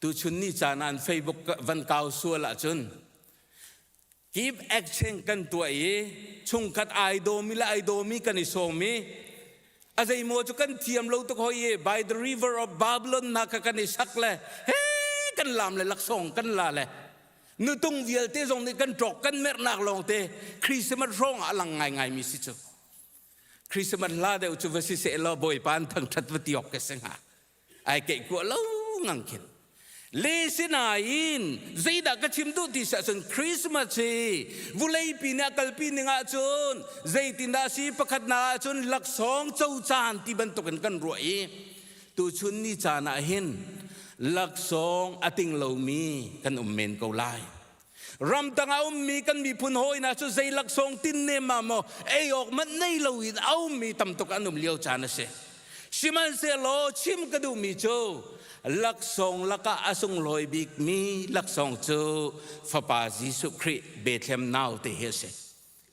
ตูชุนนี่จานันเฟซบุ๊กวันเก่าส่วนละจนกีบแอคชั่นกันตัวเอชงกัดไอโดมิละไอโดมิกันอิโซมีอาศัยโมจุกันเทียมเราตุกหอย by the river of Babylon นักกันอิสักเลยเฮ้กันลามเลยลักษงกันลาเลยนึกตรงเวียลเตจงนี่กันจอกกันเมื่อนักลงเตคริสต์มาสร้องอลังไงมิสิจูคริสต์มาสลาเดวจูเวสิเซลบอยปานทั้งทัดวัติออกกันเสงหาไอ้เก่งกว่าเรางังเข็นเลสินาอินใจดักกชิมดูที่สันคริสต์มาสวุเลยปีนักลปีนึงอาจนใจตินดาสีประคัดนาจนหลักสองเจ้าจานที่บรรทุกกันรวยตัวชุนนี่จานาเห็นหลักสองอติงเหลามีกันเมนเกาไล รำตั้งเอามีกันมีพุนหอยนะจะใจลักสองตินเนมาโมเอออกมันในเราอินเอามีตำตกอันนุ่มเลี้ยวจานเสชิมันเสโลชิมกระดูมีโจลักสองลักอาสงลอยบิกมีลักสองโจฟาปาจิสุคริเบธเลมนาวเตเฮเส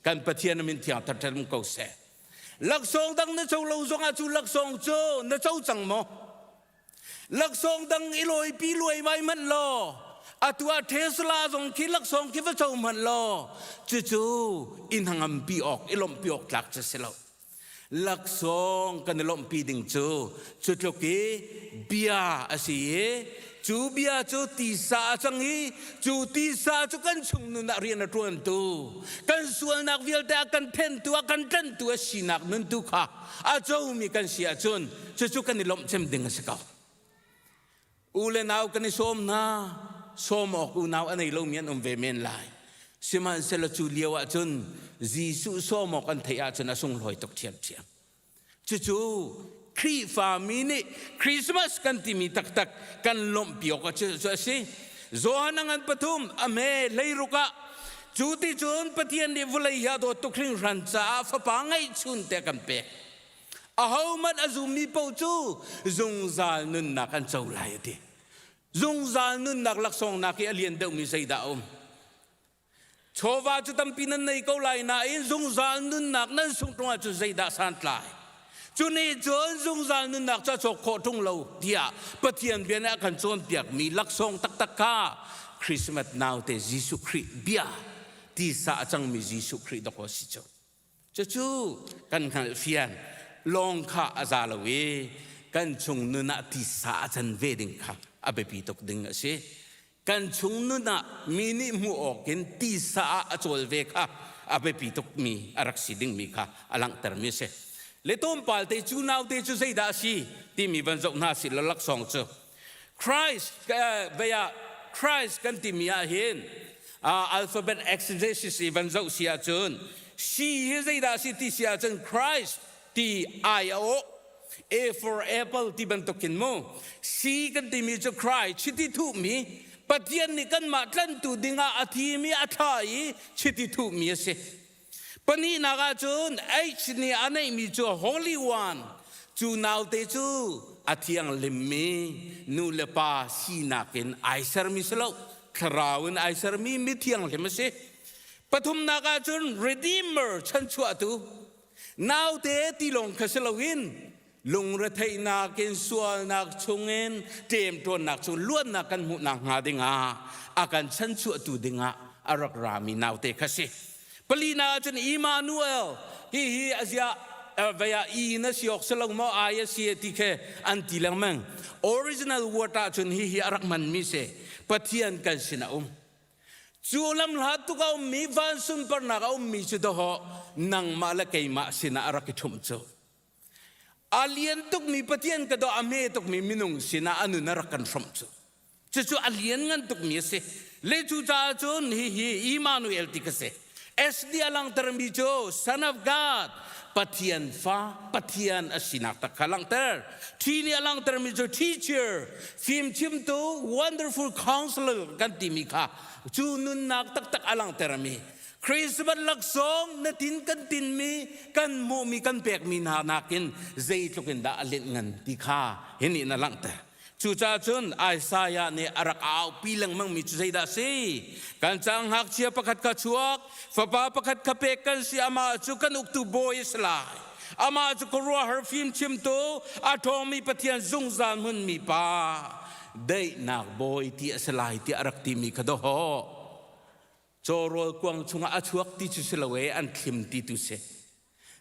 กันปะเทียนมินเทียงทัดทัดมุกเสลักสองดังนั้นเจ้าเราจงอาจูลักสองโจนั้นเจ้าจังโมลักสองดังอีลอยปีลอยไว้มันลออาตัวเทสลาจงคิดลักสองคิดว่าเจ้ามันลอจู่ๆอินหังอัมปีออกอีลมปีออกหลักจะเสลาลักสองกันลมปีดิ่งจู่จู่ๆกีเบียอาศัยจู่เบียจู่ตีสาจังฮีจู่ตีสาจู่กันชุงนุนนักเรียนนักเรียนตัวกันส่วนนักวิลแต่กันเทนตัวกันเทนตัวสีนักนุนตุค่ะอาเจ้ามีกันเสียจนจู่ๆกันลมเต็มดิ่งสักอูเลนเอากันในส้มนะส้มออกอูนาวอันไหนเราเมียนเวเมนไลสิมันเสลจูเลียวจนจีสุส้มออกกันเทียจนอาส่งลอยตกเทียมจู่คริฟามินิคริสต์มาสกันที่มีตักกันลมปีออกจู่สิโซฮันังปฐุมอเมเลยรุกะจู่ที่จนปฏิญาณวุเลยาโดตุคริงรันจ้าฟ้าปังไอชุนเตกันเปอาหูมันอาจุมีปูจูจงซาลนุนนักอันเจ้าลายดีจงซาลนุนนักลักษณะนักเอเลียนเดามีใจดาวชาวาจุดตั้มปีนั้นในเกาหลีน่ะเองจงซาลนุนนักนั้นส่งตรงจุดใจดาสันตลายจุดนี้จนจงซาลนุนนักจะจกโคตรงเราเดียปฏิญาณเบียนกันจนเปียกมีลักษณะตักก้าคริสต์มาสนาวเตจิสุคริเบียที่สาจังมีจิสุคริดอกสิโจจู่กันขันเฟียนลองข้าอาจารย์เวกันชงนุนาที่สาจันเวดิงข้าอาเบปีตกดึงเสกันชงนุนามินิมูออกกันที่สาอาจวลเวข้าอาเบปีตกมีอารักสิดิงมีข้าอลังเตอร์มิเสเลต้มปาลเตจูนาวเตจูเซดาสีที่มีบรรจุนาสิลลักสองเจ้าคริสต์เบียคริสต์กันที่มีอาเห็นอัลฟาเบตเอ็กซ์เซซิสบรรจุเสียจนสีเซดาสีที่เสียจนคริสต์ที่ไอโอ A for apple ที่บรรทุกินโม C กันที่มีจะคลายชิติทุมีปฏิญาณกันมากันตุดิงาอาทิมีอาทายชิติทุมีเสปนีนากาจุน H นี่อันไหนมีจะ Holy One จูนาวเตจูอาทิยังลิมมีนูเลปาสีนักเป็นไอซาร์มิสโลคราวน์ไอซาร์มีมิที่ยังลิมเสปฐุมนากาจุน Redeemer ฉันชัวตุนาวเตที่ลงคาสลาวินลงระเทนักเกินส่วนนักชงเงินเตรียมตัวนักชงล้วนนักกันหุนักหาดิงาอาการฉันชั่วตูดิงาอารักรามีนาวเตคาสิปลีนาจนอิมานูเอลฮีอาเซียเวียอีนัสยกสลงมออายเสียที่แค่อันที่ลังมังออริจินัลวอร์ตาจนฮีอารักมันมิเสปฏิญาณกันสินะจูลำลัดตุกเอามีวันสุนปรนักเอามีจุดห่อนังมาละเกยมาสินะอารักชุมโจอาเลียนตุกมีปฏิญาณกระโดดอเมตุกมีมินุงสินะอนุนรักกันชุมโจจู่อาเลียนงันตุกมีเสเลจูจ้าจนฮีอิมานูเอลติกเสSD alang termijo Son of God patian fa patian asinak takalang ter Tili alang termijo teacher Fim chimto wonderful counselor ganti mika Junun nak tak alang termi Christmas laksong natin kantin mi kan mo mi kan pek mi hanakin zaytukin da alin ngan tika hini na lang ter Cuca cun Isaiah ni arak au pilang mang mitu say dasi kancang hak siya pakat kacuak fapa pakat kapekan si ama cukan uktu boy selai ama cukurwa herfim cimto atomi patian zungzan mun mi pa day nak boy ti selai ti arak ti mi kadoho corol kuang cunga acuak ti cusilawe an kim ti tu se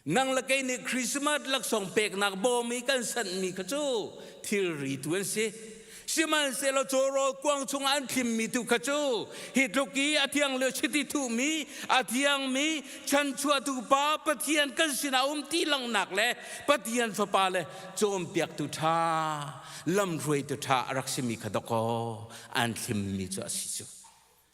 nang lagay ni Christmas laksong pek nak bomi kan san mi kacu tiri tuan si si man selo coro kuang chung an kim mi tu kacu hitluki atiang le chiti tu mi atiang mi chan chua tu pa patian kan sina tilang nak le patian fa pa le chom piak tu tha lam roi tu tha raksimi kadoko an kim mi chu asichu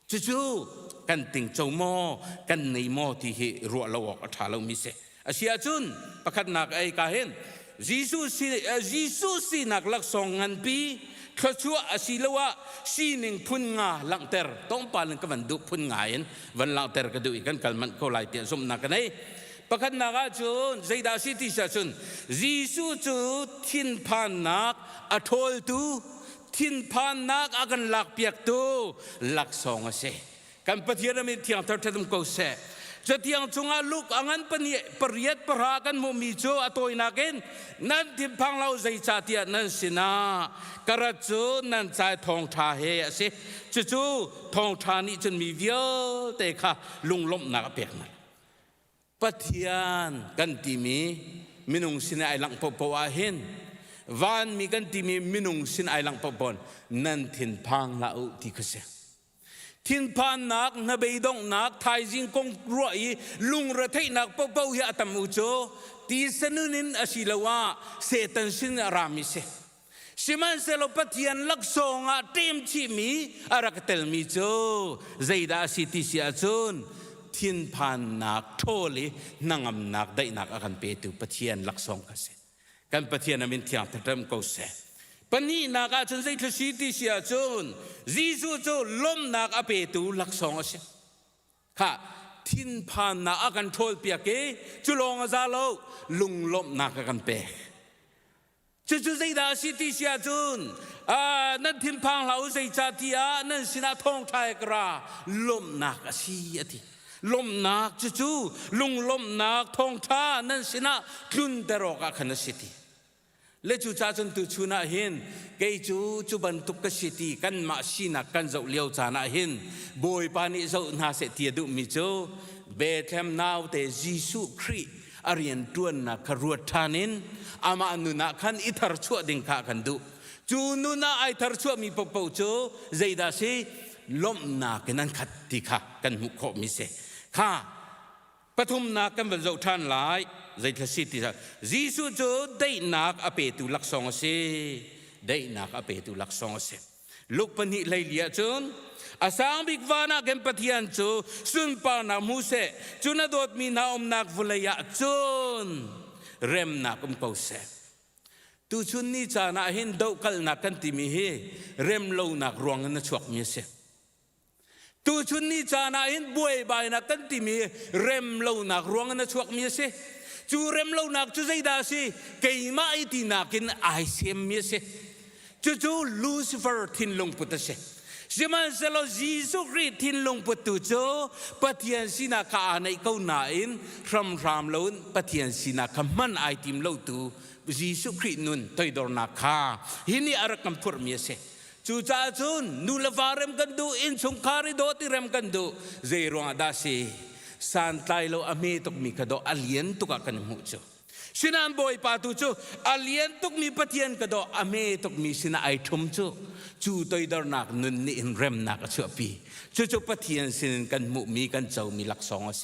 chu kan ting chomo kan nei mo ti hi ro lawok atha lo mi se Asia chun pakat nak ay kahin Jesus si nak laksong ngan pi ข้าชัวอาศิลวะสีหนึ่งพุ่นงาหลังเตอร์ต้องปาลังกันดูพุ่นงาเองวันหลังเตอร์ก็ดูอีกกันมันก็ไล่เตียนสมนักกันไอ้ประคันนักจูนใจดาสิติชาจุนยิสุจูทินพานนักอัทอลตูทินพานนักอากันหลักเปียกตูหลักสองเสกันปฏิระมิที่อังเทอร์เทมก็เสจะที่อังจงอาลูกอังันปนิปริยัดปรากันมุมิโจอตัวนักเองนั่นทิมพังเราใจชาตินั่นสินะกระจูนั่นใจทองชาเฮเสจู่ทองชานี่จนมีเวียแต่ค่ะลุงล้มนักเปียกมันปฏิญาณกันที่มีมินุงสินไอหลังปปวาเห็นวันมีกันที่มีมินุงสินไอหลังปปนนั่นทินพังละอุติกเสทินพันนักนเบยดงนักไทยจิงกงรวยลุงระเทนักปปวาตัมอุโจตีสนุนินอศิลวะเสตันสินรามิเสสิมันเซลปฏิญาณลักษณะเต็มที่มีอารักเตลมิโจใจดาสิติเสียจุนทินพานนักโทลีนังอำนักได้นักอาการเปตุปะเทียนลักษณะกันเสกันปะเทียนมินที่อังเทมก็เสปนีนักอาจารย์ใจทศีติเสียจนจีซูโจล้มนักอาเปตุลักษณะเสค่ะทินพานนักอาการโทลเปียกจุลองอาซาโลลุงล้มนักอาการเปจู่ใจดาสิติเสียจนนั่นทินพานเราใจจัตยานั่นสินาทองไทยกราล้มนักอาชียติลมนักจู่ลุงลมนักทองท่านั่นสินะคลุนเดรอกขันสิติเลจู่จ้าจนตุชุนาเห็นเกยจู่บันทุกสิติกันมาสินักกันเจ้าเลี้ยวจานาเห็นบอยปานิเจ้านาเสตียดุมิโจเบเทมนาวเตจิสุครีอารียนตวนนักครวดทานินอามานุนักขันอิทาร์ชัวดิงขากันดูจู่นุนักอิทาร์ชัวมีปปโจใจดาสิลมนักนั้นขัดติขากันมุขมิเสข้าปฐุมนักกันเป็นเจ้าท่านหลายใจทศิติจีสุโจได้นักอเปตุลักษณะเสได้นักอเปตุลักษณะเสลูกปนิเลยเลียจนอาสามบิกวานักเอ็มปฏิยันโจสุนปานามุเสจุนดอดมีนาอมนักฟุลยะจนเรมนักเกาเสตุชุนนี่จานาเห็นดาวกัลนักกันติมีเฮเรมโลนักรวงนักชวกมีเสตูชุนนี่จานาเห็นบวยใบนักกันที่มีเร็มเล่านักรวงนักชวกมีเสจูเร็มเล่านักจูใจดาสิเกี่ยมาไอตีนักินไอเซียมมีเสจูลูซิเฟอร์ทินลงพุทธเสสิมันเซโลจีสุคริทินลงพุทธโจปฏิญาณสินาคาในเก้าหนาอินรำรำล้นปฏิญาณสินาคามันไอติมเล่าตูจีสุครินุนตัวดอร์นาคาฮินี่อารักำพุรมีเสจู่จ้าจุนนูเลฟาเรมกันดูอินสงคาริโดติเรมกันดูเจรวงอาดาสีสันไตโลอเมตุกมีกระโดอเลียนตุกกันหูจูสินันบอยปาตุจูอเลียนตุกมีปฏิญาณกระโดอเมตุกมีสินาไอทุมจูจู่ตัวดอร์นักนุนนี่อินเรมนักชั่วปีจู่ปฏิญาณสินกันมุมีกันเจ้ามีหลักสองเส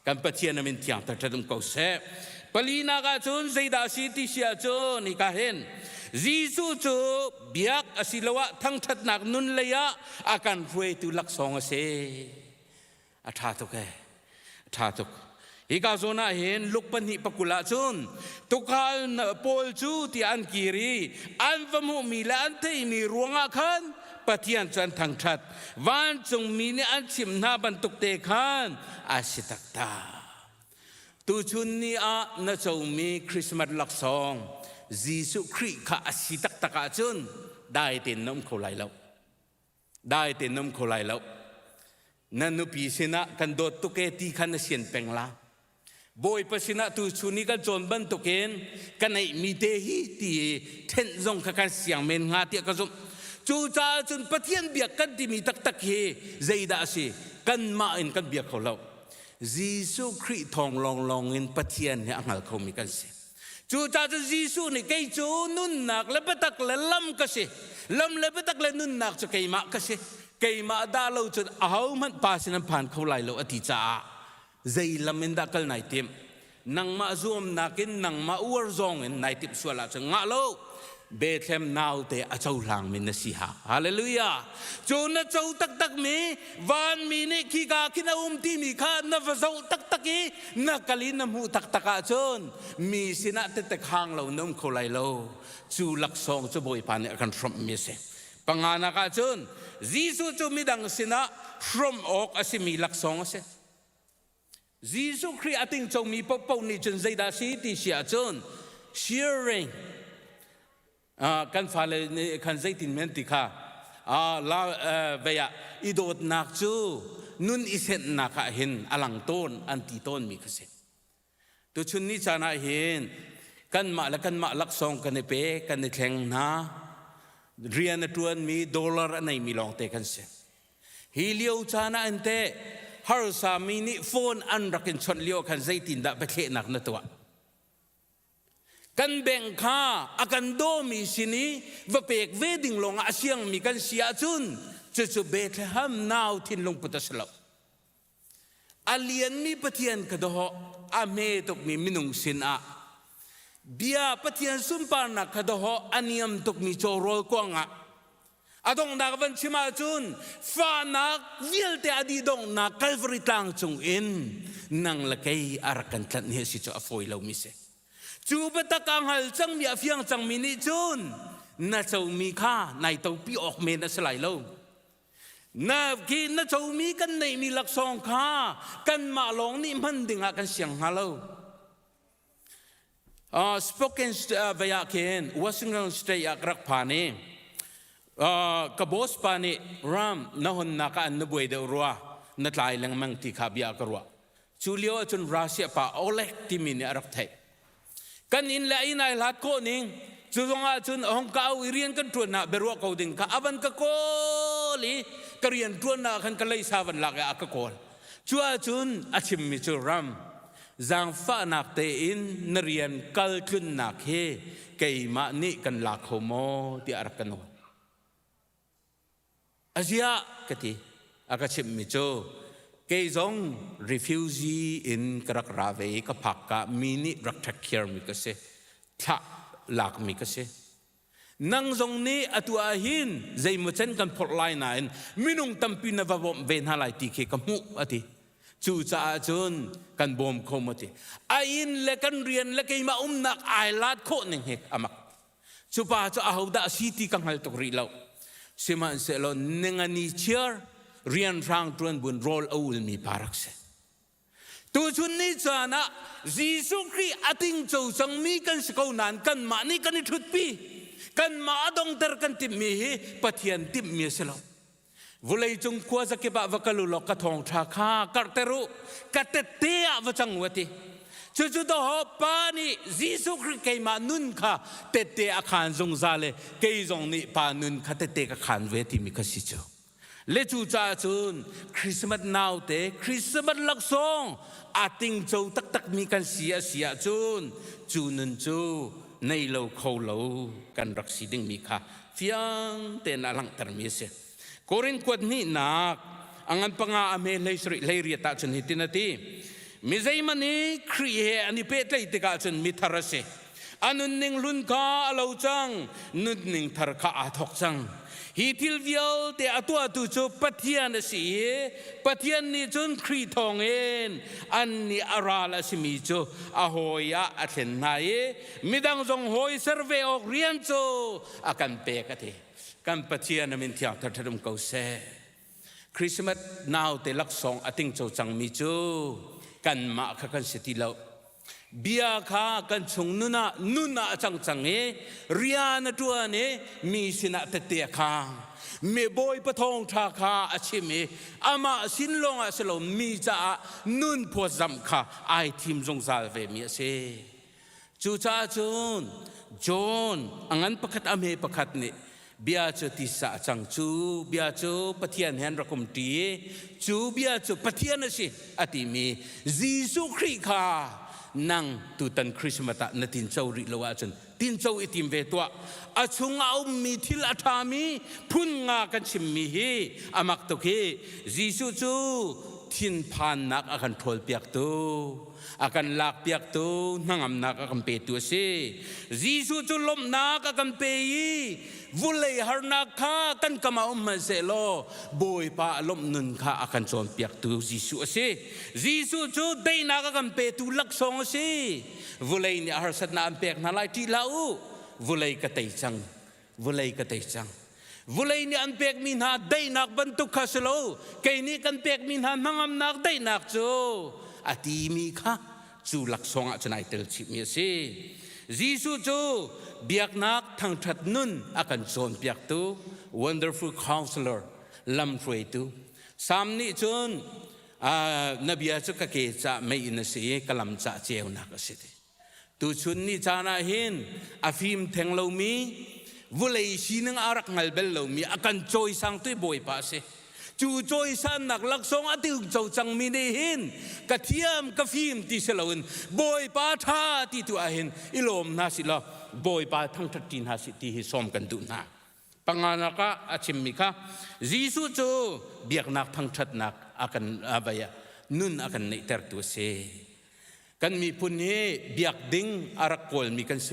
กันปฏิญาณมินที่อังตระดุมเขาเสปลีนักจุนใจดาสิติเสียจูนี่ก็เห็นจีซูจูเบียกอศิลวะทั้งทัดนักนุนเลยะอาการรวยตุลักสองเสอาทาตุกทาตุกอีกาโซนาเห็นลูกปนิปกุลาจุนตุกาลโพลจูที่อันกิรีอันฟมุมีและอันเทมีรวงอาคันปฏิญาณจันทั้งทัดวันจงมีเนี่ยอันชิมนาบันตุกเตคันอาศิตักตาตุชุนนี่อาณจงมีคริสต์มาสลักสองจีสุครีข้าสิตักตะกาจุนได้เต็นน้ำโคไลแล้วได้เต็นน้ำโคไลแล้วนั่นนุปีสินะกันโดดตุกเอตีขันเสียนเป็งลาบอยปัสสินะตุชุนีกันจนบันตุกเอนกันไอมีเตฮีตีเทนจงกันเสียงเมนงาเตียกันจุจูจ้าจุนปะเทียนเบียกกันที่มีตักตักเฮใจดาสิกันมาอินกันเบียกเขาแล้วจีสุครีทองลองอินปะเทียนเนี่ยอังเขามีกันเสียจู่จ้าจะจีสุนี่เกยจูนุนนักเลเปตักเลลำก็เสลำเลเปตักเลนุนนักจะเกยมาก็เสเกยมาดาเราจนเอามันปาสินันผ่านเขาไหลเราอธิจ้าใจลำมินดักลนายเต็มนังมาซูมนักินนังมาอวร์ซองนายติบสวลาจะงะโลเบเทมนาวเตอเจ้าหลังมินนสีหาฮาเลลูยาจูนเจ้าตักมีวันมีนี่ขีกาคินาที่มีข้านฟเจ้าตักนักลินน้ำหูตักจนมีสินะเตะข้างเราน้ำโคไลโลจูลักซองจะบอยปานอาการฟรมมีเส pangana ka chun Jisu chu midang sina from ok asimi laksong se Jisu Christ ating chong mi po ni chun zaida si ti sia chun sharing kan fale ni kan zaitin menti kha la veya idot nak chu nun isen naka hin alang ton anti ton mi kase tu chun ni chana hin kan ma laksong kan pe kan thleng na rian tuan mi dollar anai mi long te kan se hilio chana ante har sa mi ni phone an rakin chon lio kan zaitin da pe khe nak na to kan beng kha akan do mi sini va pek wedding long asyang mi kan sia chun chu Bethlehem now thin long putaslo alien mi pathian ka do ame tok mi minung sin a bia pathian sumpa na ka do aniam tok mi chorol ko nga adong na van chima chun fa na vil te adi dong na Calvary tang chung in nang lakai arakan tlan he si cho afoi lo mi se chu batakang hal chang mi afiang chang mi ni chun na chau mi kha nai to pi ok me na salai lo na ki na chau mi kan nei mi laksong kha kan ma long ni man dinga kan siang halo spoken via ken Washington State akrak pani kabos pani ram nahon naka an nubuay de urwa na tlai lang mang ti khabia karwa chulio chun Russia pa olek timini arak thai kan in la inai lat ko ning chunga chun hong ka irian kan tun na berwa ko ding ka aban ka ko li karian tun na kan kalai savan la ka ko chua chun achim mi chu ram zang fa nak te in narian kal chun nak he kei ma ni kan la khomo ti arak kan Asia kati akachim mi chu kei zong refugee in karak rave ka phakka mini rakthak kher mi ka se tha lak mi ka se nang zong ni atua hin zai muchen kan phorlai na in minung tampi na vabom ven halai ti ke kamu ati chu cha chun kan bom khomati ain le kan rian le kei ma nak ai lat kho ning hek amak chupa cha ahoda city kang hal tok ri lo siman se lo nengani chair rian rang tuan bun roll awul mi parak se tu chun ni chana Jisu Christ ating chou sang mi kan sikau nan kan ma ni kan thut pi kan ma dong ter kan tim mi hi pathian tim mi se lo vulai chung kwa za ke ba vakalu lo ka thong tha kha karteru katete a wachang wati chu do pa ni Jisu Christ ke ma nun kha tete a khan jong zale ke jong ni pa nun kha tete ka khan we ti mi ka si chu le chu cha chun Christmas now te Christmas lak song ating chou tak tak mi kan sia chun nun chu nei lo kho lo kan rak si ding mi kha fiang te na lang tar mi se korin kwat ni nak angan panga ame le sri le ri ta chun hitinati mi zai mani kriye ani pe tlai te ka chun mi tharase anun ning lun ka alo chang nun ning thar kha a thok chang hi til vial te atua tu chu pathian si pathian ni chun khri thong en an ni arala si mi chu a hoya a thlen nai midang jong hoi survey ok rian chu akan pe ka the kan pathian min thia thar thadum ko se Christmas now te lak song ating chu chang mi chu kan ma kha kan seti lo bia kha kan chung nuna chang chang e rian tua ne mi sina te te kha me boy pathong tha kha achime ama sin longa selo mi cha nun pho zam kha ai thim jong zal ve mi se chu cha chun John angan pakhat ame pakhat ne bia chu ti sa chang chu bia chu pathian han rakum ti chu bia chu pathian si ati mi Jisu Christ kha nang tu tan Christmas ta na tin chau ri lowa chun tin chau itim ve twa achunga mi thil athami phun nga kan chim mi hi amak to ke Jisu chu thin phan nak akan thol piak tu akan lak piak tu nangam nak akan pe tu se Jisu chu lom nak akan pe yi vulei har nak kha kan kama ma se lo boy pa lom nun kha akan chon piak tu Jisu se Jisu chu dei nak akan pe tu lak song se vulei ni har sat na am pek na lai ti lau vulei ka tei chang วุเลยนี่อันเป็กมินหาได้นักบรรทุกข้าสโลเกนี่กันเป็กมินหามังอำนักได้นักจูอาตีมีค่ะจูหลักสองจะไหนเตลชิมีสิจีสุจูเบียกนักทางทัดนุนอากันโซนเบียกตู wonderful counselor ลำรวยตูสามนี่จนนบีอาจุกเกจะไม่อินสิกลัมจะเจียวนักสิตูชุนนี่จานาหินอาฟิมเทงโลมีวุเลยชีนึงอารักงัลเบลโลมีอากันจอยสังตุยบอยป้าสิจูจอยสันนักลักษงอติวเจ้าจังมีเนหินกะเทียมกะฟิมติเสลวนบอยป้าท่าติตัวอาหินอิโลมนาสิละบอยป้าทั้งทัดตินหาสิติฮิสอมกันดูนาปังงานักอาชิมมิคะจีสุจูเบียกนักทั้งทัดนักอากันอาบายะนุนอากันในเตอร์ตัวเซกันมีปุ่นเฮเบียกดิ้งอารักโกลมีกันเซ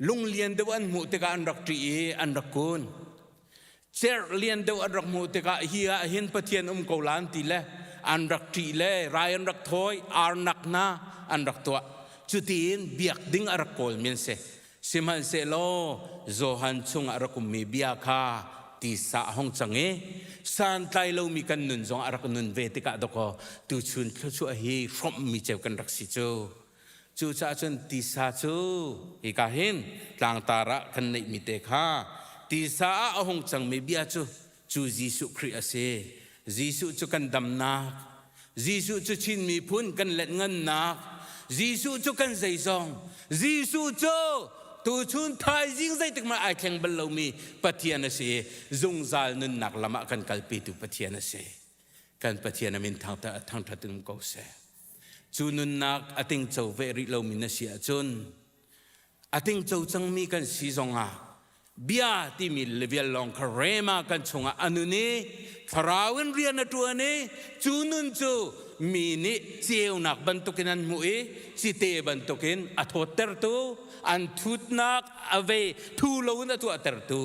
ลุงเลียนเดวันมุติกาอันรักตรีอันรักกุนเชอร์เลียนเดวันรักมุติกาเฮียหินปะเทียนโกลานติเลอันรักตรีเลรายอันรักทอยอาร์นักนาอันรักตัวจุดที่เบียกดิ้งอารักโกลมีเซสิมันเซโลโจฮันซุงอารักมีเบียคาที่สะห้องจังเอสันไตโลมีกันนุนจงอารักนุนเวติกาดอกตูชุนช่วยให้ฟรอมมีเจ้ากันรักสิจูจูจ่าจนที่สะจูอีกาเห็นต่างตาระกันในมิเตคาที่สะห้องจังมีเบียจูจีสุคริอาเซจีสุจูกันดำนักจีสุจูชินมีพุนกันเล็ดเงินนักจีสุจูกันใจซองจีสุจูตูชุนไทยยิ่งใจตึกมาไอแข่งบอลลูมีปะเทียนเสียจงจาลนุนนักละมากันกัลปีตุปะเทียนเสียกันปะเทียนมินทางทัดตุนกูเสจูนุนนักอติงเจ้าเวริโลมินเสียจุนอติงเจ้าจังมีกันสีจงอาเบียที่มีเลเวลลองคาเรมากันชงอานุนี้ฟราวินเรียนตัวนี้จูนุนจูมีนี่เจียวนักบรรทุกินันมุยสิเตบรรทุกินอัทวเตอร์ตูอันทุตนักอเวทูโลนตัวเตอร์ตู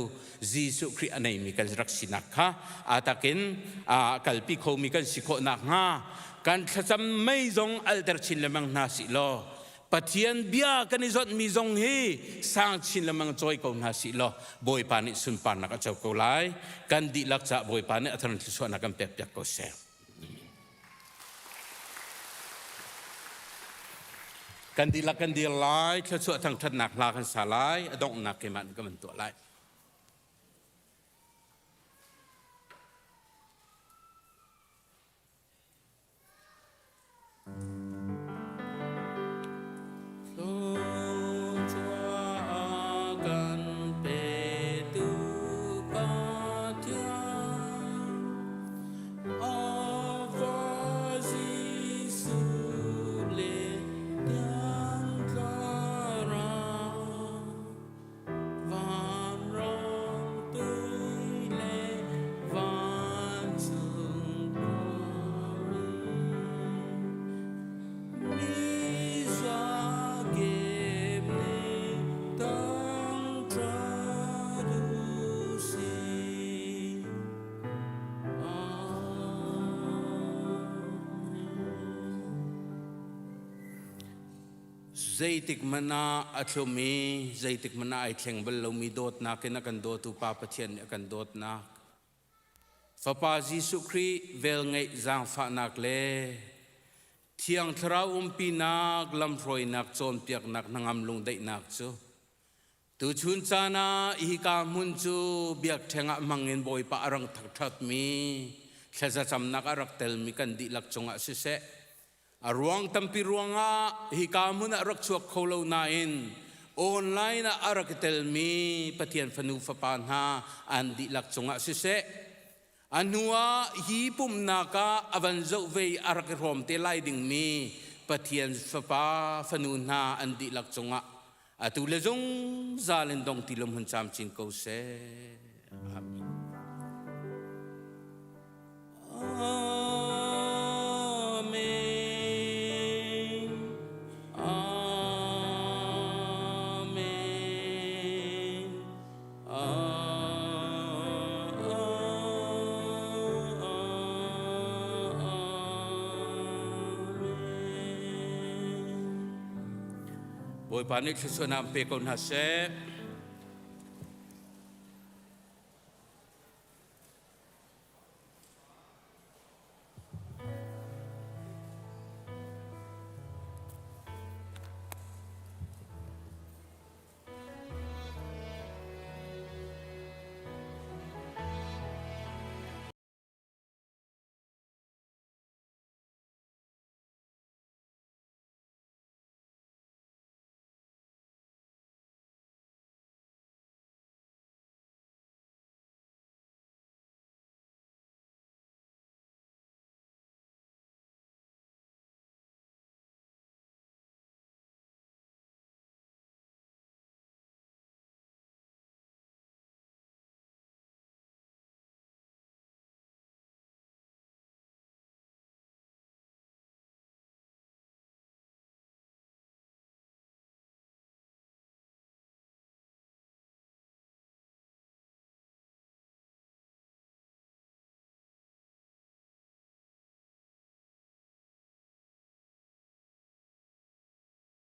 จีสุคริอันนี้มีกันรักสินักฮะอาตากินกัลปิโคมีกันสิโคนักฮะกันขจำไม่จงอัลเตอร์ชินเลมังนาสิโลปะเทียนเบียกันนิจดมีจงฮีสร้างชินเลมังจอยกนาสิโลบอยปานิสุนปานักเจ้าโกไลกันดีลักษะบอยปานิอัตรันทิสวนักกันเปียกโกเซกันดีลักกันดีไลเชื่อช่วยทางทัดหนักลากันสาไลอดองหนักเกมันก็มันตัวไลใจติกมนาอัชมีใจติกมนาไอแข่งบอลลูมีโดดนักนักันโดดตูปาปะเทียนกันโดดนักฟาปาจิสุครีเวลไงจางฟ้านักเล่เที่ยงทราปีนักลำรอยนักโจนเปียกนักนางอำลุงได้นักจูตูชุนจานาอีกามุนจูเบียกแทงะมังเงินบอยปะอรังทักทัดมีแค่จะจำนักอรักเตลมีกันดีลักจงะสิเสรวงตัมปีรวงฮิกามุนรักชวกโคโลนาอินออนไลน์อารักเตลมีปะเทียนฟนูฟปานฮาอันดิลักจงะสิเสอันหัวฮีปุ่มนาคาอวันโจเวอารักรอมเตลัยดิ่งมีปะเทียนฟปาฟนูนาอันดิลักจงะอตุเลจงซาเลนดงติลมหันจามจินโกเซอาเมนบอยปานิชสนามเปกอนฮาเซ